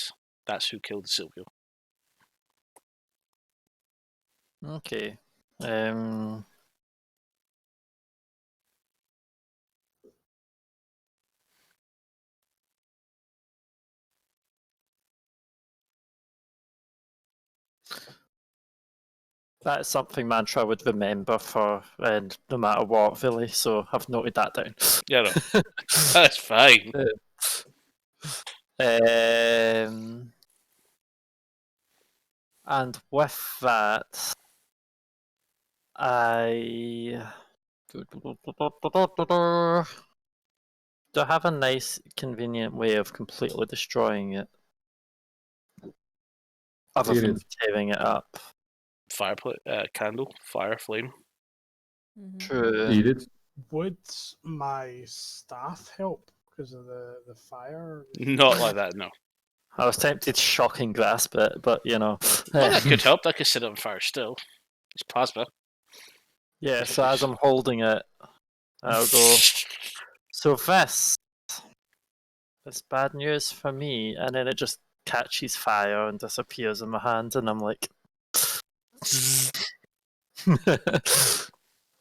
that's who killed Silvio. Okay. That's something Mantra would remember for no matter what, really. So I've noted that down. Yeah, no, that's fine. And with that, I do I have a nice, convenient way of completely destroying it, other Eat than it. tearing it up. Candle, fire, flame. Mhm. True. Eat it. Would my staff help because of the fire? Not like that, no. I was tempted to shocking grasp it, but you know. Well, that could help. That could set it on fire still. It's plasma. Yeah, so as I'm holding it, I'll go. So this bad news for me, and then it just catches fire and disappears in my hand, and I'm like,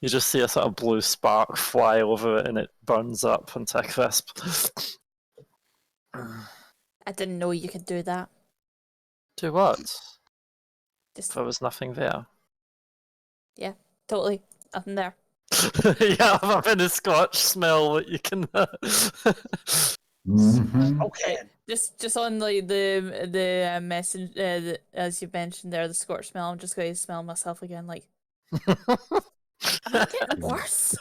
you just see a sort of blue spark fly over it, and it burns up into a crisp. I didn't know you could do that. Do what? Just There was nothing there. totally nothing there. Yeah, I'm having a Scotch smell that you can. Mhm. Okay. Just on like the message as you mentioned there, the scorch smell. I'm just going to smell myself again. Like, am I getting worse?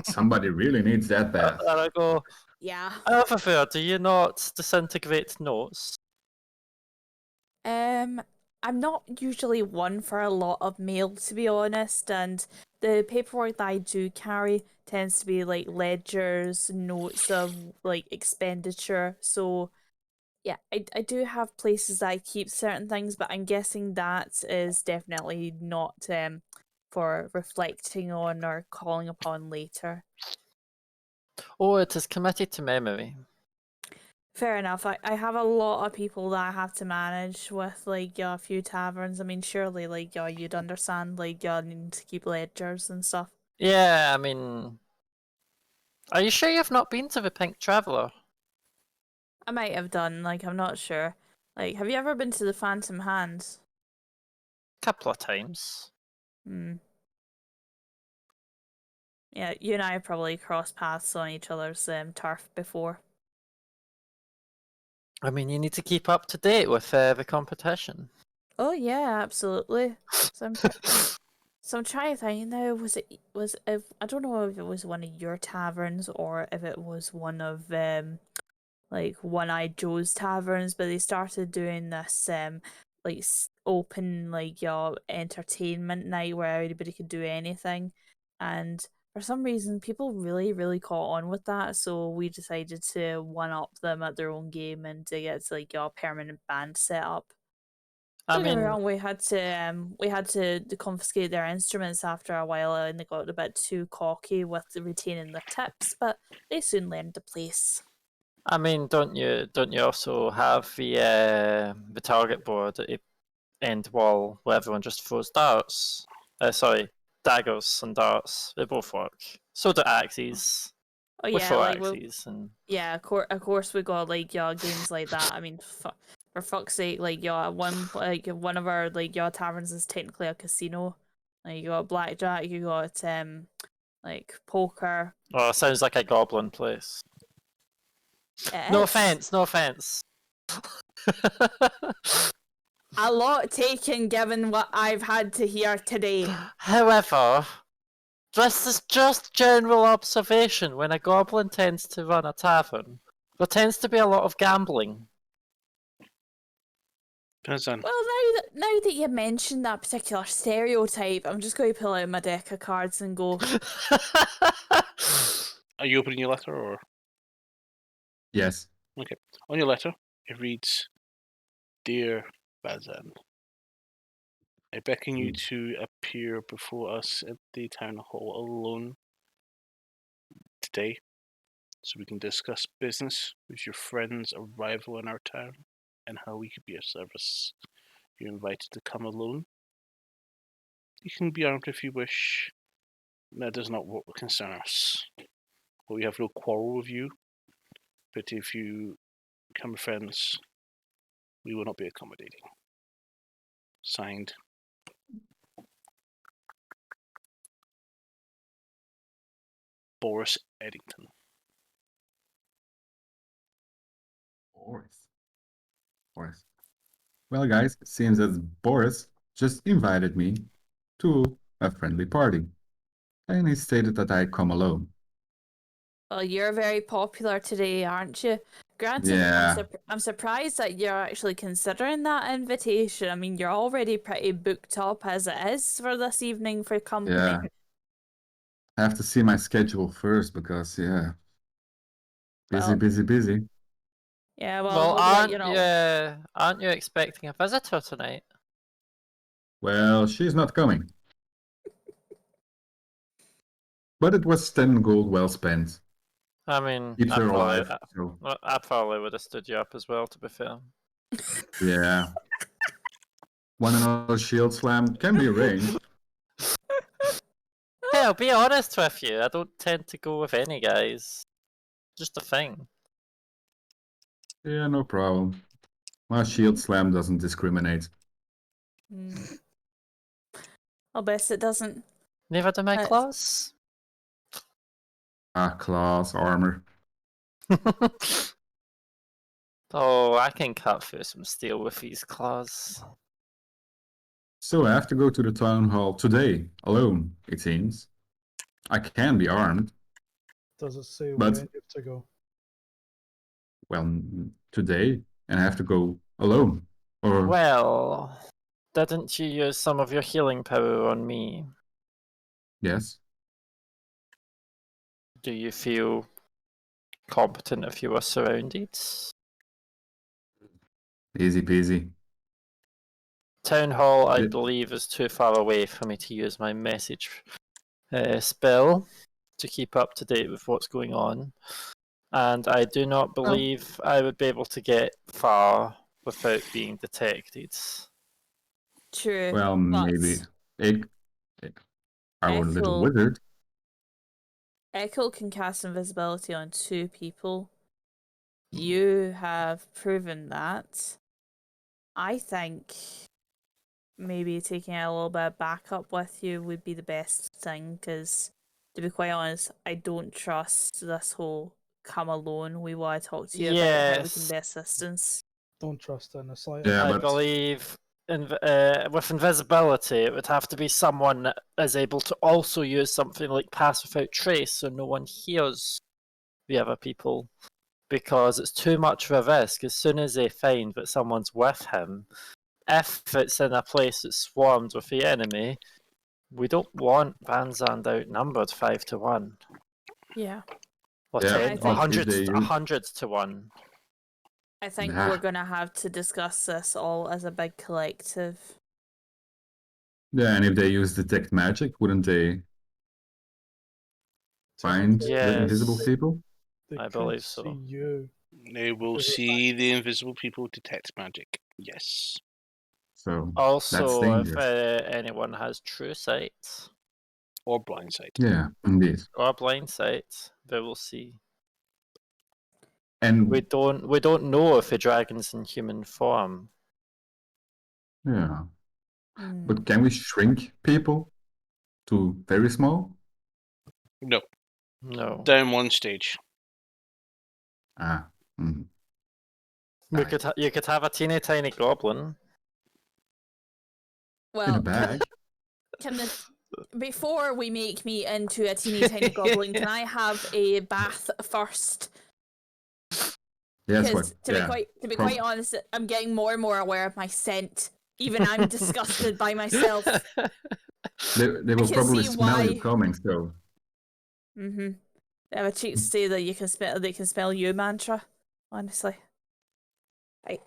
Somebody really needs that bath. And I go, Yeah. Alpha, do you not disintegrate notes? I'm not usually one for a lot of mail, to be honest, and the paperwork that I do carry tends to be like ledgers, notes of like expenditure. So yeah, I do have places that I keep certain things, but I'm guessing that is definitely not for reflecting on or calling upon later. Oh, it is committed to memory. Fair enough. I have a lot of people that I have to manage with like a few taverns. I mean, surely like you'd understand like needing to keep ledgers and stuff. Yeah, I mean, are you sure you've not been to the Pink Traveller? I might have done, like I'm not sure. Like, have you ever been to the Phantom Hands? Couple of times. Hmm. Yeah, you and I have probably crossed paths on each other's turf before. I mean, you need to keep up to date with the competition. Oh yeah, absolutely. So I'm trying to think now. I don't know if it was one of your taverns or if it was one of like One-Eyed Joe's taverns, but they started doing this like open like your entertainment night where everybody could do anything, and for some reason people really caught on with that, so we decided to one up them at their own game and to get like your permanent band set up. I Don't get me mean, wrong, we had to confiscate their instruments after a while, and they got a bit too cocky with retaining their tips, but they soon learned the place. don't you also have the target board at the end wall where everyone just throws darts? Sorry, daggers and darts. They both work. So do axes. Oh With yeah, four like axes and yeah, of course we got like games like that. I mean, for fuck's sake, like one of our like taverns is technically a casino. Like you got blackjack, you got like poker. oh, it sounds like a goblin place. No It's offense, no offense. a lot taken given what I've had to hear today. However, this is just general observation. When a goblin tends to run a tavern, there tends to be a lot of gambling. Panzan. Well, now that you mentioned that particular stereotype, I'm just going to pull out my deck of cards and go. Are you opening your letter or? Yes. On your letter, it reads, "Dear Bazan, I beckon you to appear before us at the town hall alone today, so we can discuss business with your friend's arrival in our town and how we could be of service. You're invited to come alone. You can be armed if you wish. That does not concern us. We have no quarrel with you, but if you become friends, we will not be accommodating. Signed, Boris Eddington." Boris. Well, guys, it seems that Boris just invited me to a friendly party. And he stated that I come alone. Well, you're very popular today, aren't you? Granted, Yeah. I'm surprised that you're actually considering that invitation. I mean, you're already pretty booked up as it is for this evening for company. Yeah. I have to see my schedule first because, yeah. Well- Busy. Yeah, well, Well, hopefully, you know. aren't you expecting a visitor tonight? Well, she's not coming. But it was 10 gold well spent. I mean, Keeps her probably, alive. So, I probably would have stood you up as well, to be fair. yeah. One another shield slam can be arranged. Hey, I'll be honest with you, I don't tend to go with any guys. Just a thing. Yeah, no problem. My shield slam doesn't discriminate. Mm. I'll bet it doesn't. Neither do my Nice. claws. Ah, claws, armor. Oh, I can cut through some steel with these claws. So I have to go to the town hall today, alone, it seems. I can be armed. Does it say But- when you have to go? Well, today, and I have to go alone. Or Well, didn't you use some of your healing power on me? yes, Do you feel competent if you were surrounded? easy peasy. Town Hall, I Yeah. believe, is too far away for me to use my message spell to keep up to date with what's going on. And I do not believe I would be able to get far without being detected. True. Well, but maybe. Our little Echo. wizard. Echo can cast invisibility on 2 people. You have proven that. I think maybe taking a little bit of backup with you would be the best thing, because to be quite honest, I don't trust this whole come alone. We want to talk to you about how we can Yes. be assistance. Don't trust it in the slightest. Yeah, I but believe with invisibility, it would have to be someone that is able to also use something like Pass Without Trace so no one hears the other people. Because it's too much of a risk. As soon as they find that someone's with him, if it's in a place that's swarmed with the enemy, we don't want Van Zandt outnumbered 5-1. Yeah. Or Yeah, 10, but or if hundreds, they use- 100-1. I think Nah. we're going to have to discuss this all as a big collective. yeah, and if they use detect magic, wouldn't they find Technically, the invisible Yes. people? they I could believe so. see you. They will Is it see the invisible people detect magic. Yes. So Also, if dangerous. anyone has true sight Or blindsight. yeah, indeed. or blind sight, they will see. And We don't know if the dragon's in human form. yeah, Mm. but can we shrink people to very small? No. No. Down one stage. Ah, mhm. You could have a teeny tiny goblin. in Well, a bag. before we make me into a teeny tiny goblin, can I have a bath first? Yes, Because but to yeah, be quite honest, I'm getting more and more aware of my scent. Even I'm disgusted by myself. they will can probably see smell you why. coming. So Mm-hmm. They have a cheat to say that they can smell you mantra. Honestly. Right.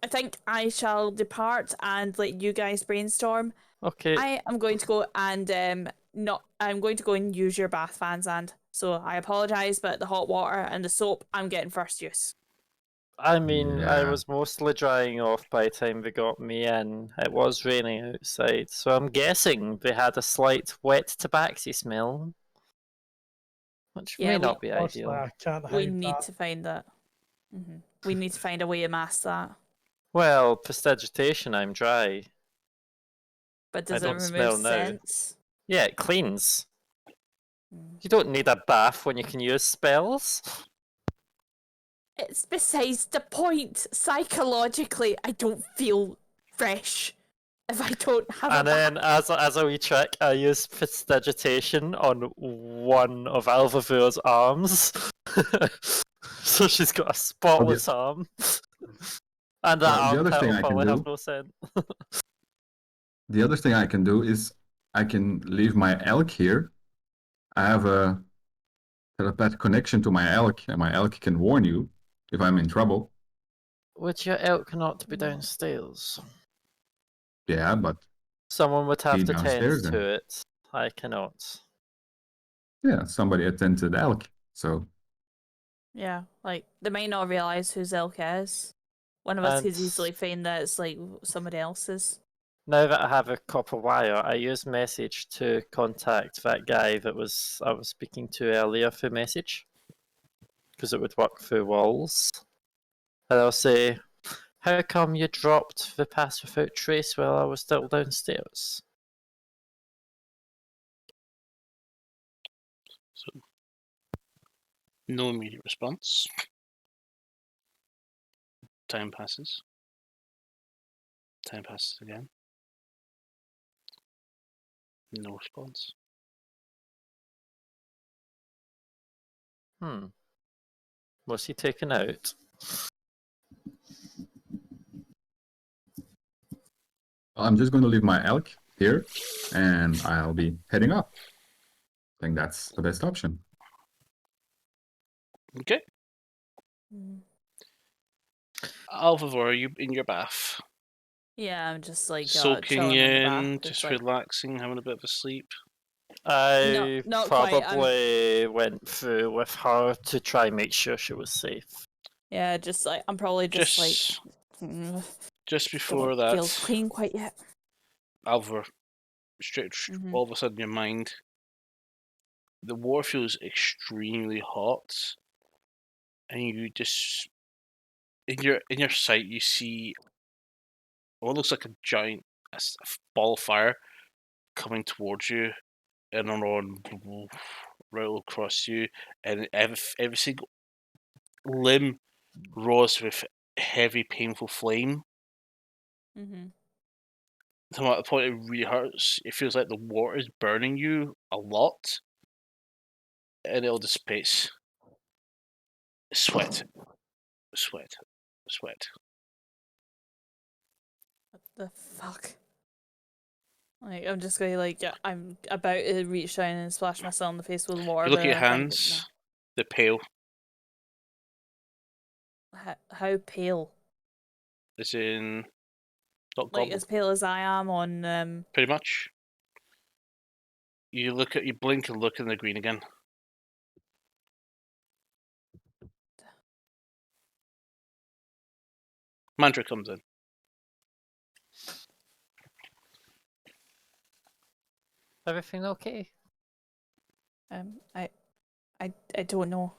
I think I shall depart and let you guys brainstorm. Okay. I am going to go and I'm going to go and use your bath fans, and so I apologise, but the hot water and the soap I'm getting first use. I mean, I yeah, was mostly drying off by the time they got me in. It was raining outside, so I'm guessing they had a slight wet tabaxi smell, which Yeah, may not be Honestly, ideal. I can't we hide need that. to find that. We need to find a way to mask that. Well, prestidigitation, I'm dry. But I does it don't remove smell now. scents? Yeah, it cleans. Mm. You don't need a bath when you can use spells. It's besides the point. Psychologically, I don't feel fresh if I don't have And a then, bath. as a wee trick, I use prestidigitation on one of Alvavure's arms. So she's got a spotless arm. And that the other armpit thing will I can probably have do, no scent. the other thing I can do is I can leave my elk here. I have a telepathic connection to my elk, and my elk can warn you if I'm in trouble. Would your elk not be downstairs? Yeah, but Someone would have be to tend downstairs to then. it. I cannot. Yeah, somebody attend to the elk. So Yeah, like they might not realise whose elk is. One of us And could easily find that it's like somebody else's. now that I have a copper wire, I use message to contact that guy that I was speaking to earlier through message, because it would work through walls. And I'll say, "How come you dropped the pass without trace while I was still downstairs?" So, no immediate response. Time passes. Time passes again. No response. Was he taken out? I'm just going to leave my elk here, and I'll be heading up. I think that's the best option. Okay. Mm. Alvavor, are you in your bath? Yeah, I'm just like Soaking chilling in the bath, in, just like relaxing, having a bit of a sleep. I not quite, I'm- probably went through with her to try and make sure she was safe. yeah, just like I'm probably just like Just before don't feel that, clean quite yet. Alvor, Mhm. all of a sudden your mind, the war feels extremely hot, and you just in your sight you see what looks like a giant ball of fire coming towards you, and on right across you, and every single limb rose with heavy, painful flame. Mhm. To the point it really hurts. It feels like the water is burning you a lot, and it'll dissipate. Sweat, sweat, sweat. What the fuck? Like I'm just going like I'm about to reach down and splash myself in the face with water. You look but at your I think, hands; they're pale. nah. How pale? As in, not Like gobbled. as pale as I am on Pretty much. You blink and look, and they're green again. Mantra comes in. Everything okay? I don't know.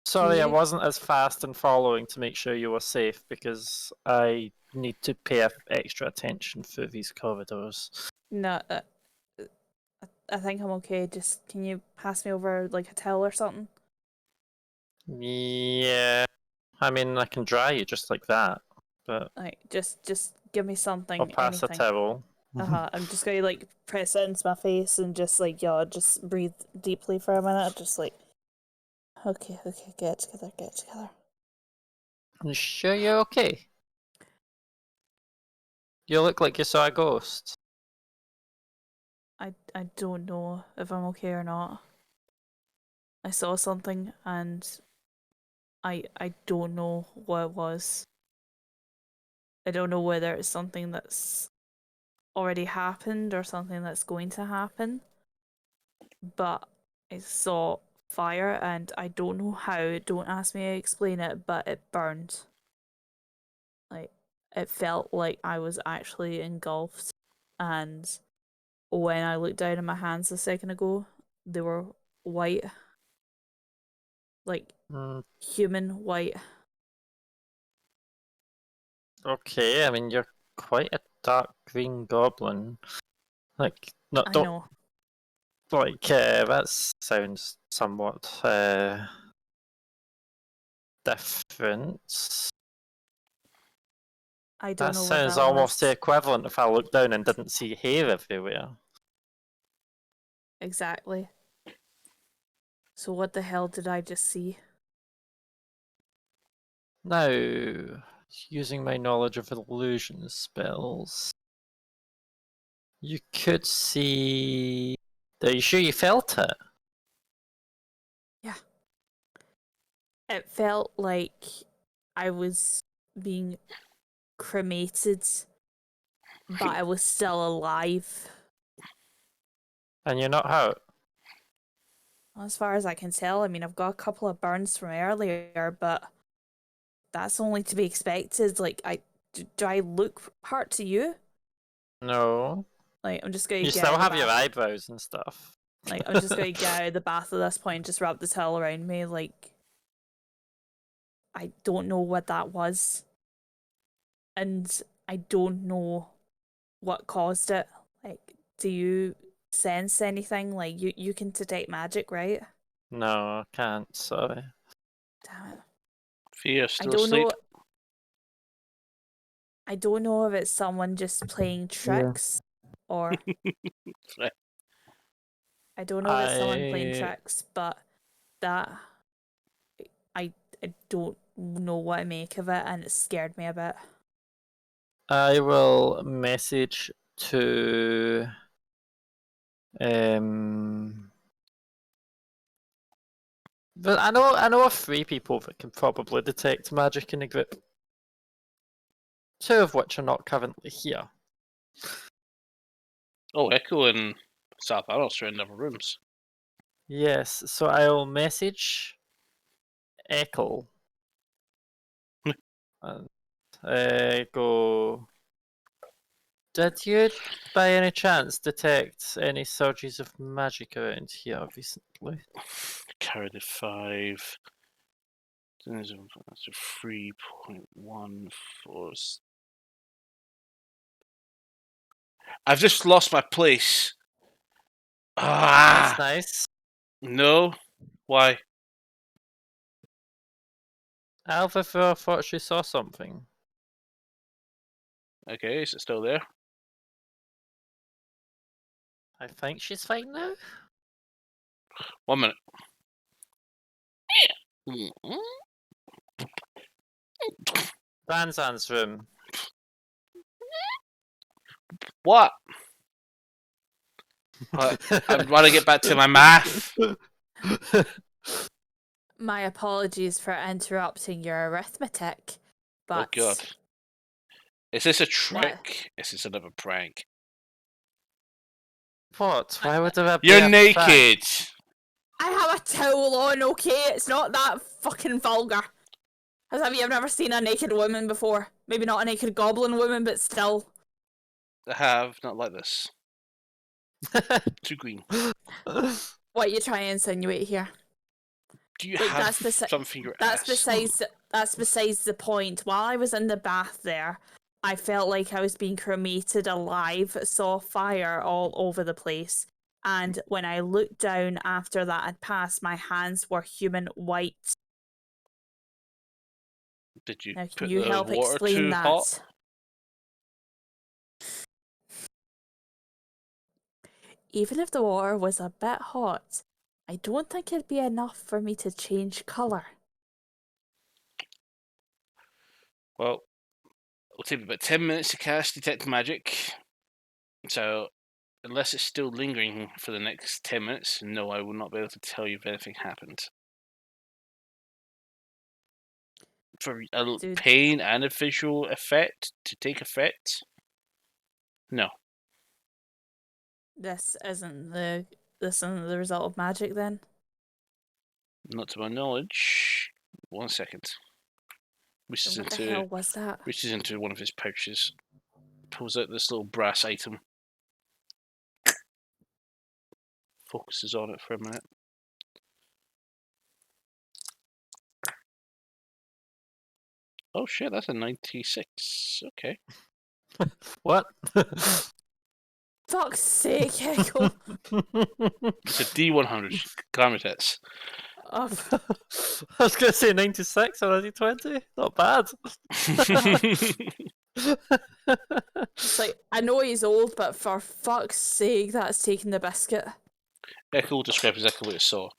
Sorry, I You? wasn't as fast in following to make sure you were safe because I need to pay extra attention through these corridors. No, I think I'm okay. Just can you pass me over like a towel or something? Yeah, I mean, I can dry you just like that, but Like just give me something, I'll pass a anything. towel. I'm just gonna like press it into my face and just like just breathe deeply for a minute. Just like Okay, get it together. You sure you're okay? You look like you saw a ghost. I don't know if I'm okay or not. I saw something and I don't know what it was. I don't know whether it's something that's already happened or something that's going to happen. But I saw fire and I don't know how. Don't ask me to explain it, but it burned. Like, it felt like I was actually engulfed. And when I looked down at my hands a second ago, they were white. Like, Mm, human white. okay, I mean you're quite a dark green goblin. Like, no, I don't know. like. That sounds somewhat different. I don't That know what sounds that almost the was. equivalent if I looked down and didn't see hair everywhere. Exactly. So what the hell did I just see? Now, using my knowledge of illusion spells, you could see. Are you sure you felt it? Yeah. It felt like I was being cremated, but I was still alive. And you're not out? As far as I can tell, I mean, I've got a couple of burns from earlier, but that's only to be expected. Like, do I look hurt to you? No. Like, I'm just going You to get out still of the have your bath. eyebrows and stuff. Like, I'm just going to get out of the bath at this point, just wrap the towel around me. Like, I don't know what that was. And I don't know what caused it. Like, do you sense anything? Like, you can detect magic, right? No, I can't, sorry. Damn it. Fia I still don't asleep. know. I don't know if it's someone just playing tricks or Right. I don't know if it's someone playing I tricks, but that I don't know what to make of it, and it scared me a bit. I will message to but I know of 3 people that can probably detect magic in a group. 2 of which are not currently here. Oh, Echo and South Aros are in other rooms. Yes, so I'll message Echo and go. Did you, by any chance, detect any surges of magic around here recently? Carried a 5. 3.1 for. I've just lost my place. That's Ah, nice. no. Why? Alva thought she saw something. Okay, is it still there? I think she's fine now. 1 minute. Banzan's room. What? I want to get back to my math. My apologies for interrupting your arithmetic, but Oh god. Is this a What? trick? Is this another prank? What? Why would there be You're a naked! prank? I have a towel on, okay? It's not that fucking vulgar. Have you never seen a naked woman before? Maybe not a naked goblin woman, but still. I have, not like this. Too green. What are you trying to insinuate here? Do you Look, have that's something your That's ass? besides the point. While I was in the bath there, I felt like I was being cremated alive, saw fire all over the place. And when I looked down after that had passed, my hands were human white. Did you Now, put can you the help water explain too that? hot? Even if the water was a bit hot, I don't think it'd be enough for me to change colour. Well, it'll take about 10 minutes to cast Detect Magic. So, unless it's still lingering for the next 10 minutes, no, I will not be able to tell you if anything happened. For a Dude. pain and a visual effect to take effect, no. This isn't the result of magic then? Not to my knowledge. 1 second. Reaches What the into hell was that? reaches into one of his pouches, pulls out this little brass item, focuses on it for a minute. Oh shit, that's a 96. Okay. What? Fuck's sake, Echo. It's a D100. Glamour I was going to say 96 on a D20. Not bad. It's like, I know he's old, but for fuck's sake, that's taking the biscuit. Echo will describe exactly what he saw.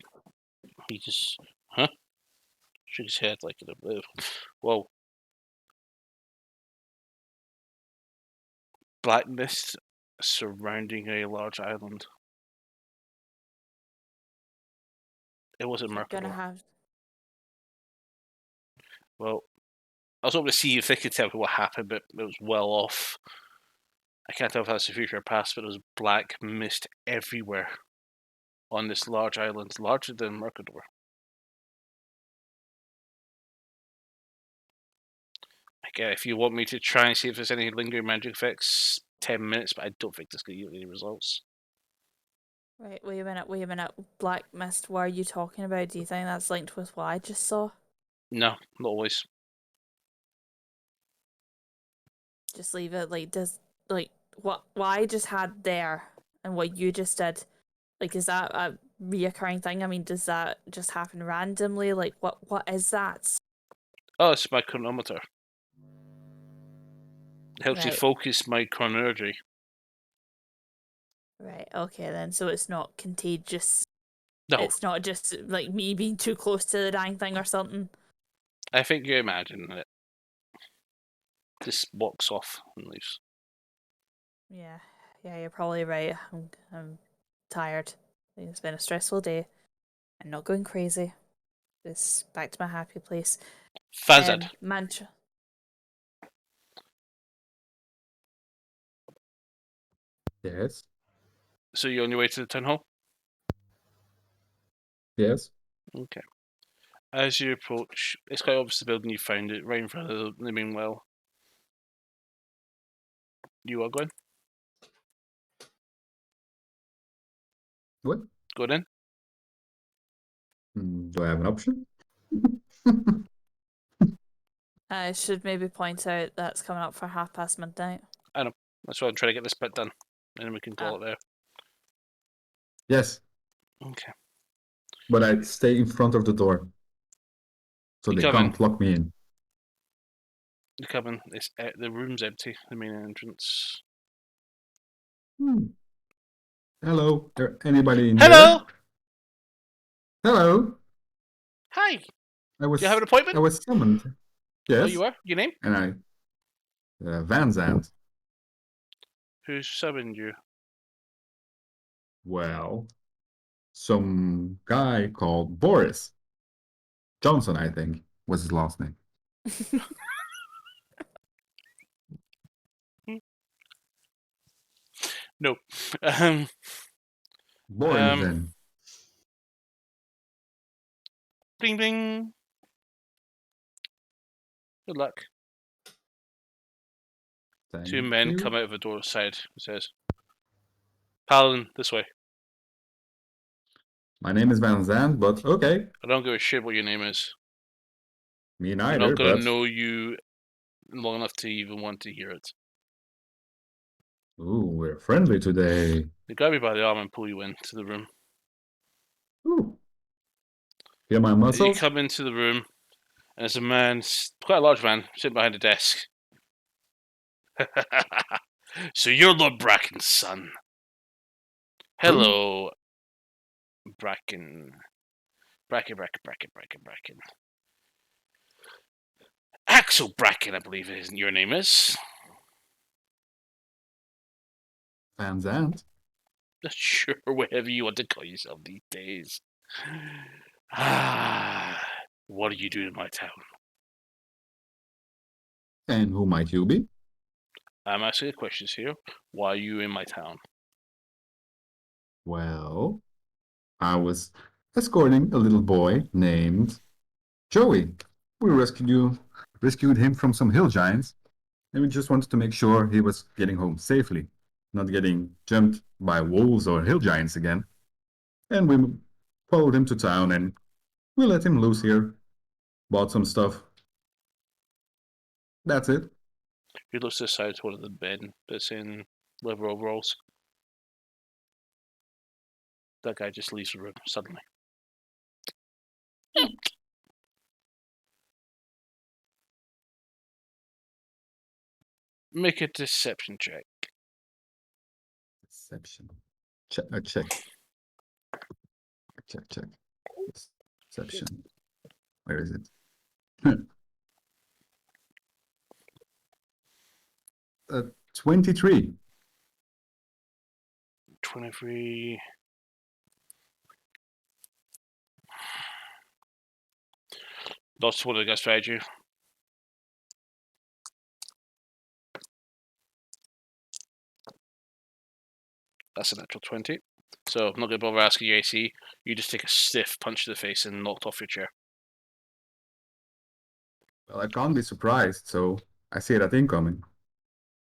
He just, huh? Shook his head like, whoa. Black mist surrounding a large island. It wasn't Gonna Mercador. have. Well, I was hoping to see if they could tell me what happened, but it was well off. I can't tell if that's the future or past, but there was black mist everywhere on this large island, larger than Mercador. Again, if you want me to try and see if there's any lingering magic effects, 10 minutes, but I don't think this could yield any results. Right, wait a minute. Black mist, what are you talking about? Do you think that's linked with what I just saw? No, not always. Just leave it. What I just had there and what you just did, like, is that a reoccurring thing? I mean, does that just happen randomly? Like, what is that? Oh, it's my chronometer. It helps you Right. focus my chronergy. Right, okay then. So it's not contagious. No, It's not just like me being too close to the dang thing or something. I think you imagine it. Just walks off and leaves. Yeah, you're probably right. I'm tired. It's been a stressful day. I'm not going crazy. Just back to my happy place. Fazad. Mantra. Yes. So you're on your way to the town hall? Yes. Okay. As you approach, it's quite obvious the building you found it, right in front of the main well. You are going? What? Going in? Do I have an option? I should maybe point out that's coming up for midnight. That's why I'm trying to get this bit done. And then we can call it there. Yes, Okay. but I stay in front of the door, so You they come can't lock me in. You come in, the room's empty, the main entrance. Hello, there anybody in Hello! here? Hello. Hi! I was. Do you have an appointment? I was summoned. Yes. Oh, you are? Your name? And I. Van Zandt. Who summoned you? Well, some guy called Boris Johnson, I think, was his last name. No. Boris then. Bling bling. Good luck. Thank Two men you. come out of a door outside. It says, Paladin, this way. My name is Van Zandt, but okay. I don't give a shit what your name is. Me I'm neither, not going but. to know you long enough to even want to hear it. Ooh, we're friendly today. They grab you by the arm and pull you into the room. Ooh. Feel my You muscles? come into the room, and there's a man, quite a large man, sitting behind a desk. So you're Lord Bracken's son. Hello. Bracken. Axel Bracken, I believe your name is. Van Zandt. Sure, whatever you want to call yourself these days. What are you doing in my town? And who might you be? I'm asking the questions here. Why are you in my town? Well, I was escorting a little boy named Joey. We rescued him from some hill giants, and we just wanted to make sure he was getting home safely, not getting jumped by wolves or hill giants again. And we followed him to town, and we let him loose here, bought some stuff. That's it. He looks aside to one of the men that's in leather overalls. That guy just leaves the room suddenly. Make a deception check. Deception. Check. Check. Deception. Where is it? 23. 23. That's what the guys tried you. That's a natural 20. So I'm not going to bother asking your AC. You just take a stiff punch to the face and knocked off your chair. Well, I can't be surprised, so I see that incoming.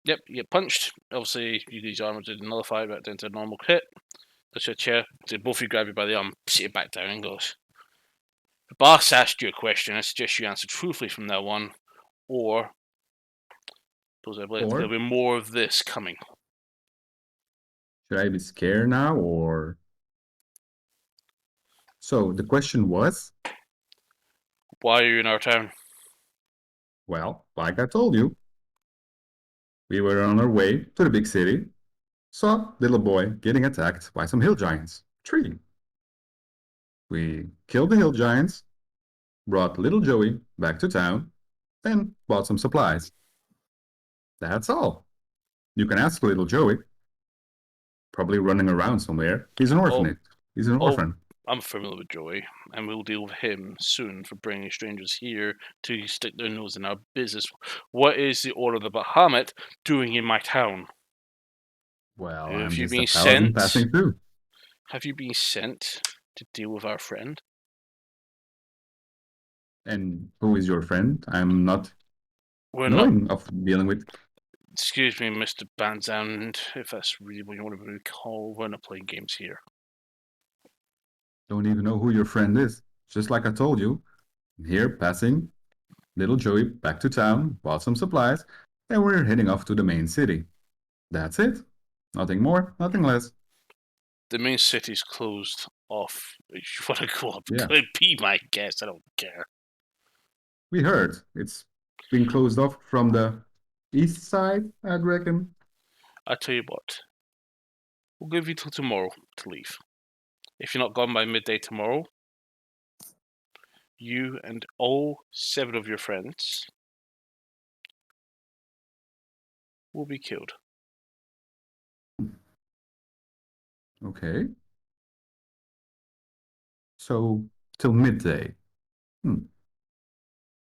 Yep, you get punched. Obviously, you use your armor to nullify it back into a normal hit. That's your chair. So both of you grab you by the arm, sit it back down, and goes. The boss asked you a question. I suggest you answer truthfully from now on, or there'll be more of this coming. Should I be scared now, or? So the question was? Why are you in our town? Well, like I told you, we were on our way to the big city, saw little boy getting attacked by some hill giants. 3. We killed the hill giants, brought little Joey back to town, and bought some supplies. That's all. You can ask little Joey. Probably running around somewhere. He's an orphanage. He's an orphan. I'm familiar with Joey, and we'll deal with him soon for bringing strangers here to stick their nose in our business. What is the Order of the Bahamut doing in my town? Well, Have I'm you just been a paladin sent? passing through. Have you been sent to deal with our friend? And who is your friend? I'm not We're knowing not. of dealing with. Excuse me, Mr. Banzand, if that's really what you want to call. We're not playing games here. Don't even know who your friend is. Just like I told you, I'm here passing little Joey back to town, bought some supplies, and we're heading off to the main city. That's it. Nothing more, nothing less. The main city's closed off. If you want to go up, Yeah. could be my guess. I don't care. We heard it's been closed off from the east side, I'd reckon. I tell you what, we'll give you till tomorrow to leave. If you're not gone by midday tomorrow, you and all 7 of your friends will be killed. Okay. So, till midday.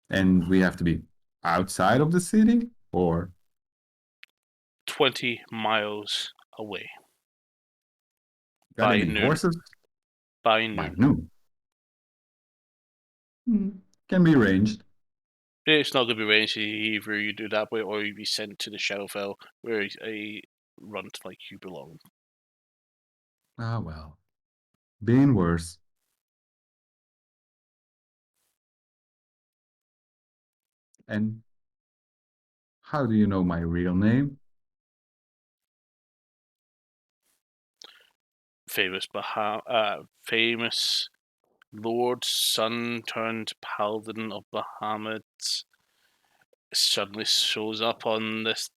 And we have to be outside of the city, or? 20 miles away. Got By any noon. horses? By By noon. noon. Can be arranged. It's not going to be arranged. Either you do that way or you be sent to the Shadowfell where a runt like you belong. Ah, well. Been worse. And how do you know my real name? Famous Lord Sun turned Paladin of Bahamut suddenly shows up on this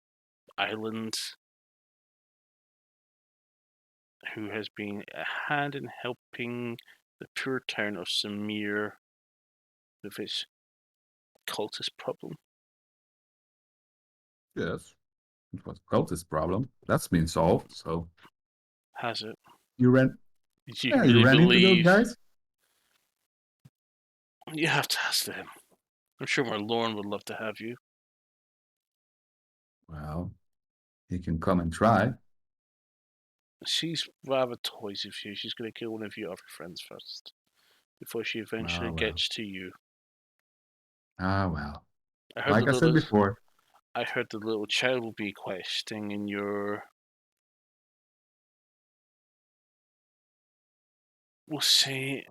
island. who has been a hand in helping the poor town of Samir with its cultist problem. Yes. It was cultist problem. That's been solved. So Has it? you ran. Did you Yeah, really you ran into those believe? guys. You have to ask them. I'm sure my Lauren would love to have you. Well, you can come and try. She's rather toys with you. She's going to kill one of your other friends first, before she eventually Ah, well. gets to you. Ah, well. I heard Like I said before. I heard the little child will be quite a sting in your. We'll say.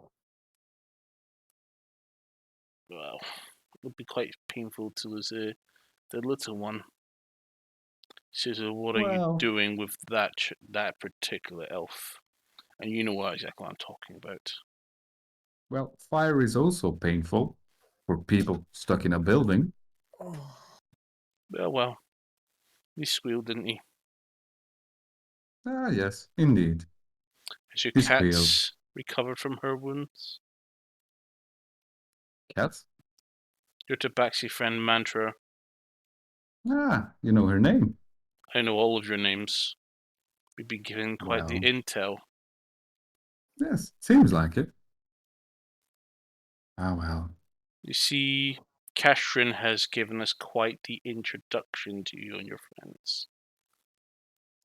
Well, it would be quite painful to lose the little one. She says, "What are you Well, doing with that particular elf?" And you know what exactly what I'm talking about. well, fire is also painful for people stuck in a building. Well, he squealed, didn't he? Ah, yes, indeed. Has your He squealed. cat's recovered from her wounds? Cat? Your tabaxi friend Mantra. Ah, you know her name. I know all of your names. We've been given quite the Well. intel. Yes, seems like it. Ah, well. You see, Cashrin has given us quite the introduction to you and your friends.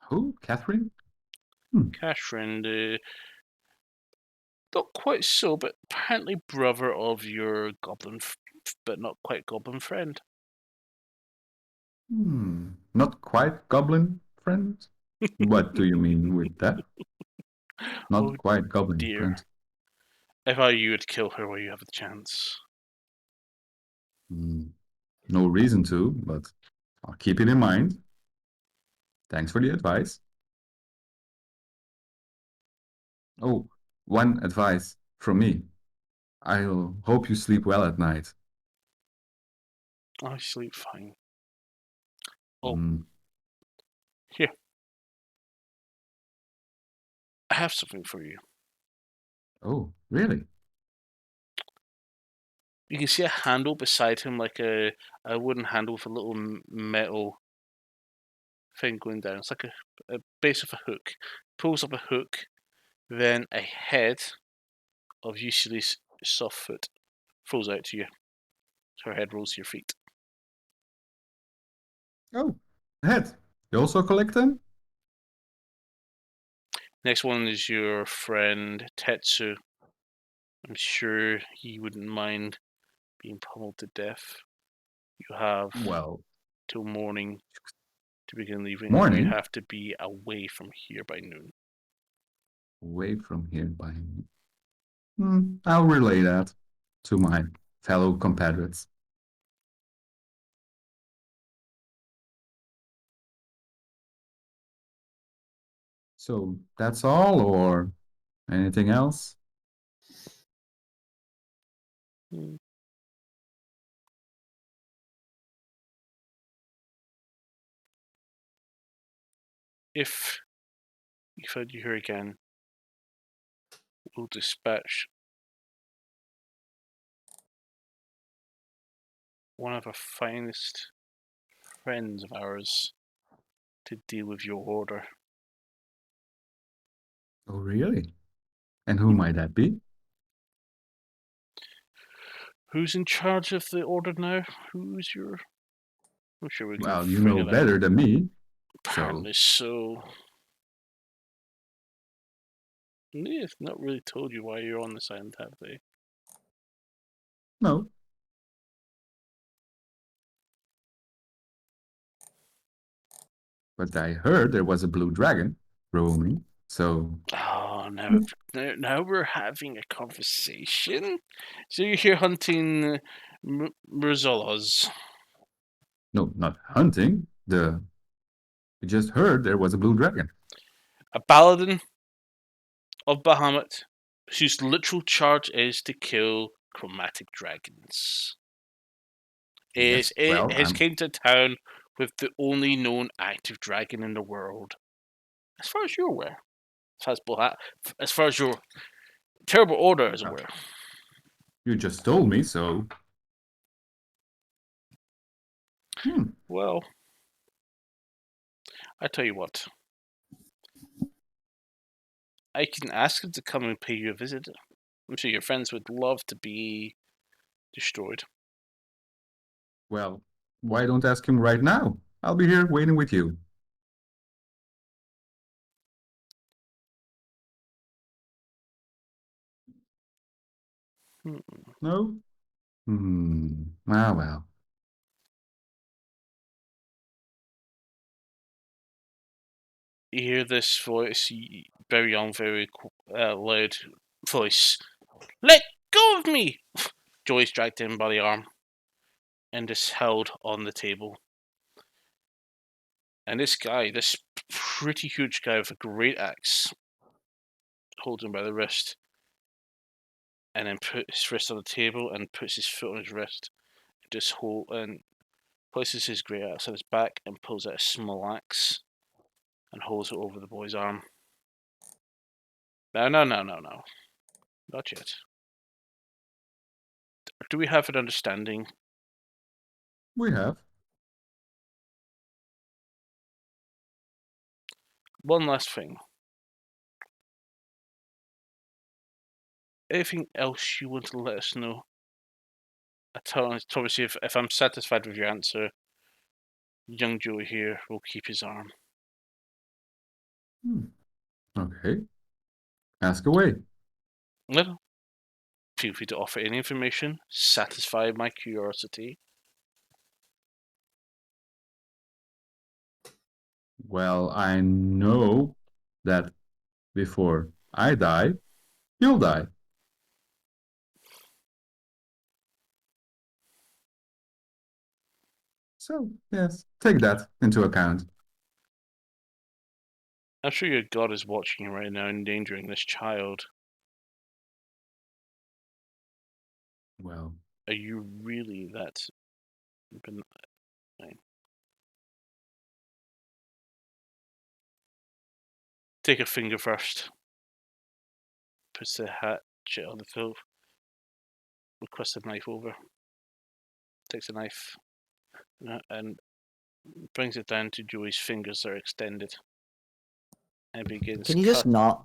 Who? Catherine? Cashrin, not quite so, but apparently brother of your goblin, but not quite goblin friend. Not quite goblin friend? What do you mean with that? Not Oh, quite goblin dear. friend. If I were you, would kill her while you have the chance. No reason to, but I'll keep it in mind. Thanks for the advice. Oh, one advice from me. I'll hope you sleep well at night. I sleep fine. Oh, Mm. here. I have something for you. Oh, really? You can see a handle beside him, like a wooden handle with a little metal thing going down. It's like a base of a hook. Pulls up a hook, then a head of usually Softfoot falls out to you. So her head rolls to your feet. Oh, head. You also collect them? Next one is your friend Tetsu. I'm sure he wouldn't mind being pummeled to death. You have Well, till morning to begin leaving. Morning? You have to be away from here by noon. away from here by. I'll relay that to my fellow compatriots. So that's all, or anything else? If you find you here again, we'll dispatch one of our finest friends of ours to deal with your order. Oh, really? And who might that be? Who's in charge of the order now? Who's your... I'm sure we can Well, you figure know that better out. than me. Apparently so. They've not really told you why you're on this island, have they? No. But I heard there was a blue dragon roaming, so. Oh, now we're having a conversation. So you're here hunting Murzolas. No, not hunting. We just heard there was a blue dragon. A paladin of Bahamut, whose literal charge is to kill chromatic dragons. Yes, It well, has came to town with the only known active dragon in the world, as far as you're aware. as far as your terrible order is aware. You just told me, so. Well, I tell you what. I can ask him to come and pay you a visit. I'm sure your friends would love to be destroyed. Well, why don't ask him right now? I'll be here waiting with you. No? Ah, well. You hear this voice, very young, very loud voice. Let go of me! Joyce dragged him by the arm and is held on the table. And this guy, this pretty huge guy with a great axe, holds him by the wrist and then put his wrist on the table and puts his foot on his wrist. Just hold and places his great axe on his back and pulls out a small axe and holds it over the boy's arm. No. Not yet. Do we have an understanding? We have. One last thing. Anything else you want to let us know? Obviously, if I'm satisfied with your answer, young Joey here will keep his arm. Okay. Ask away. Well, feel free to offer any information, satisfy my curiosity. Well, I know that before I die, you'll die. So, yes, take that into account. I'm sure your God is watching you right now, endangering this child. Well, Are you really that benign? Take a finger first. Puts the hatchet on the throat. Requests a knife over. Takes a knife and brings it down to Joey's fingers that are extended. And begins. Can you just not?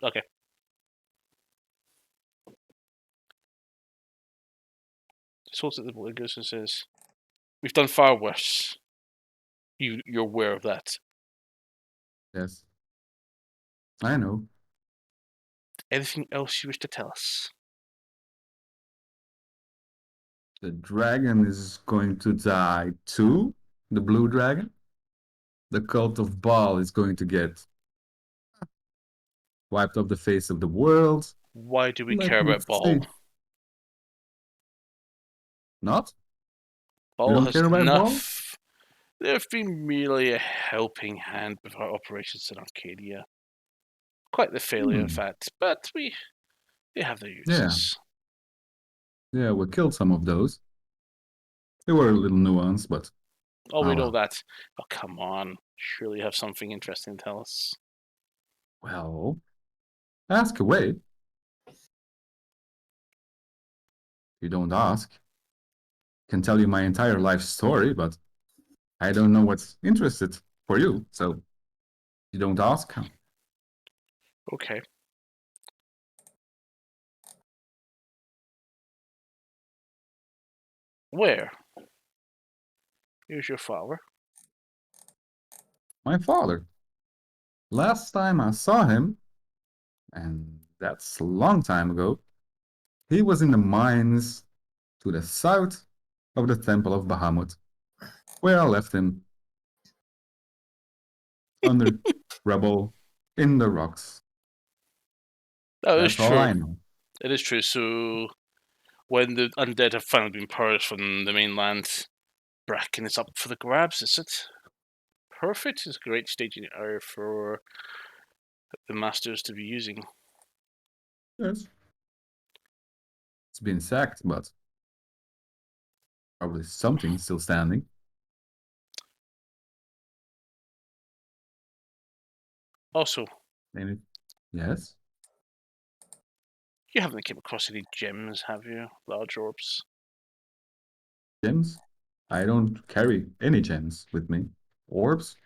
Okay. Just holds it the boy, goes and says, "We've done far worse. You're aware of that. yes. I know. Anything else you wish to tell us?" The dragon is going to die too. The blue dragon. The cult of Baal is going to get wiped off the face of the world. Why do we Let care me about Baal? see. Not? Baal don't has care about Baal? enough. They've been merely a helping hand with our operations in Arcadia. Quite the failure, in fact, but they have their uses. Yeah, we killed some of those. They were a little nuanced, but Oh, we know well. that. Oh, come on. Surely you have something interesting to tell us. Well, ask away. You don't ask. Can tell you my entire life story, but I don't know what's interested for you, so you don't ask. Okay. Where? Here's your father. My father. Last time I saw him, and that's a long time ago, he was in the mines to the south of the Temple of Bahamut, where I left him under rubble in the rocks. That is That's all I true. know. It is true. So, when the undead have finally been purged from the mainland, Bracken is up for the grabs, is it? Perfect. It's a great staging area for the masters to be using. Yes. It's been sacked, but probably something still standing. Also, Any? Yes. You haven't came across any gems, have you? Large orbs. Gems? I don't carry any gems with me. Orbs?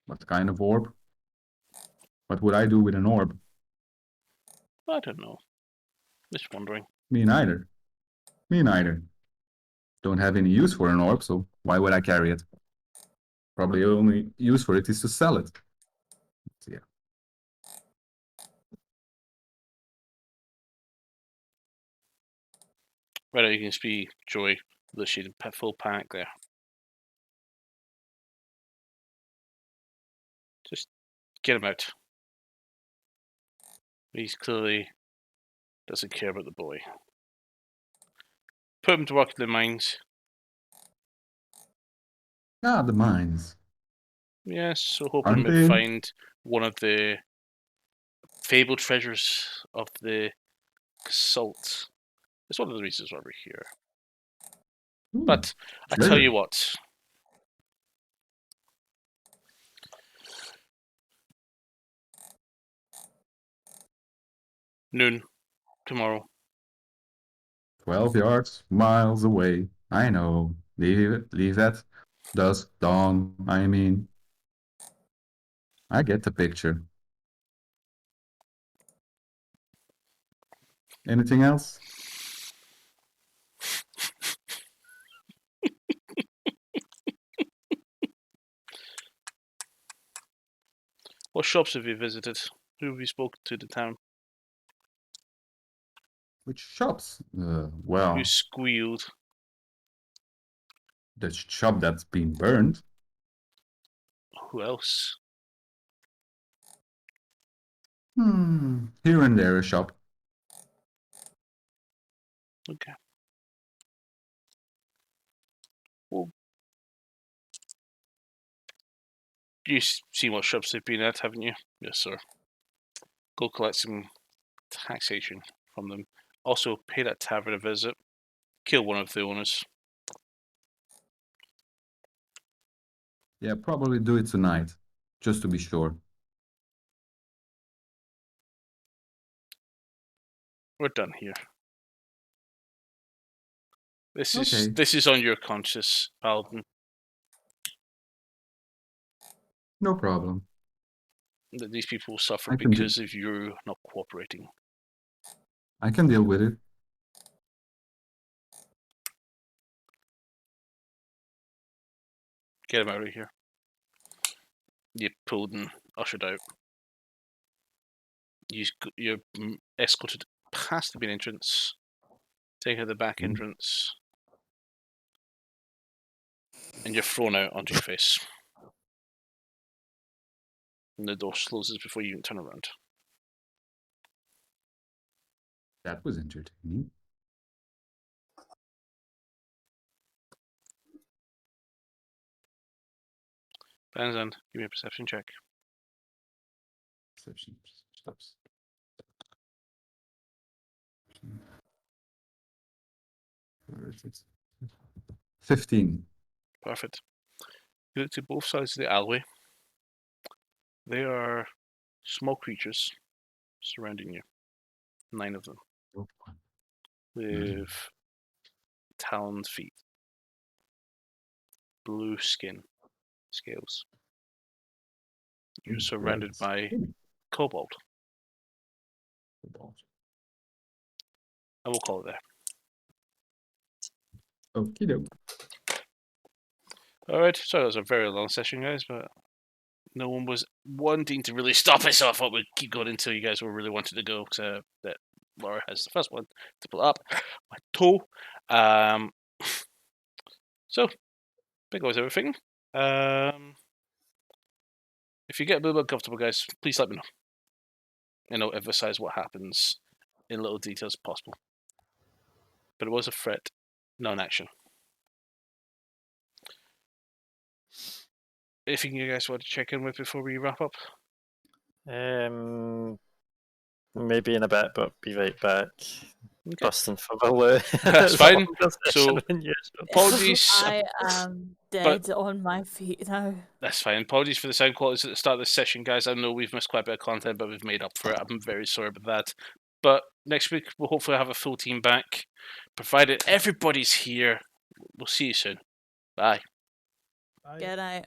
What kind of orb? What would I do with an orb? I don't know. Just wondering. Me neither. Me neither. Don't have any use for an orb, so why would I carry it? Probably only use for it is to sell it. So, yeah. Right, you can see Joy, the sheet full panic there. Just get him out. He's clearly doesn't care about the boy. Put him to work in the mines. Ah, the mines. Yes, so hoping Aren't to they? find one of the fabled treasures of the salt. It's one of the reasons why we're here. Ooh, But I tell treasure. you what. Noon tomorrow. 12 yards, miles away. I know. Leave that. Dusk, dawn, I mean. I get the picture. Anything else? What shops have you visited? Who have you spoken to in the town? Which shops? Well, You squealed. the shop that's been burned. Who else? Here and there a shop. Okay. Well, you've seen what shops they've been at, haven't you? Yes, sir. Go collect some taxation from them. Also, pay that tavern a visit. Kill one of the owners. Yeah, probably do it tonight, just to be sure. We're done here. This Okay. is on your conscience, Paladin. No problem. That these people suffer I can do- because of you not cooperating. I can deal with it. Get him out of here. You pulled and ushered out. You're escorted past the main entrance, taken to the back entrance, and you're thrown out onto your face. And the door closes before you even turn around. That was entertaining. Banzan, give me a perception check. Perception stops. 15. Perfect. You look to both sides of the alleyway. There are small creatures surrounding you. 9 of them. Oh, With taloned feet. Blue skin. Scales. You're surrounded by kobold. I will call it there. Okie doke. Alright, so that was a very long session, guys, but no one was wanting to really stop us, so I thought we'd keep going until you guys were really wanting to go, because that Laura has the first one to pull up. My toe. So, big was everything. If you get a little bit uncomfortable, guys, please let me know. And I'll emphasize what happens in little details possible. But it was a threat, not an action. Anything you guys want to check in with before we wrap up? Maybe in a bit, but be right back. Okay. Busting for the loo. That's It's a fine. longer session So, than usual. Apologies. I am dead on my feet now. That's fine. Apologies for the sound quality at the start of this session, guys. I know we've missed quite a bit of content, but we've made up for it. I'm very sorry about that. But next week, we'll hopefully have a full team back. Provided everybody's here, we'll see you soon. Bye. Bye. Good night.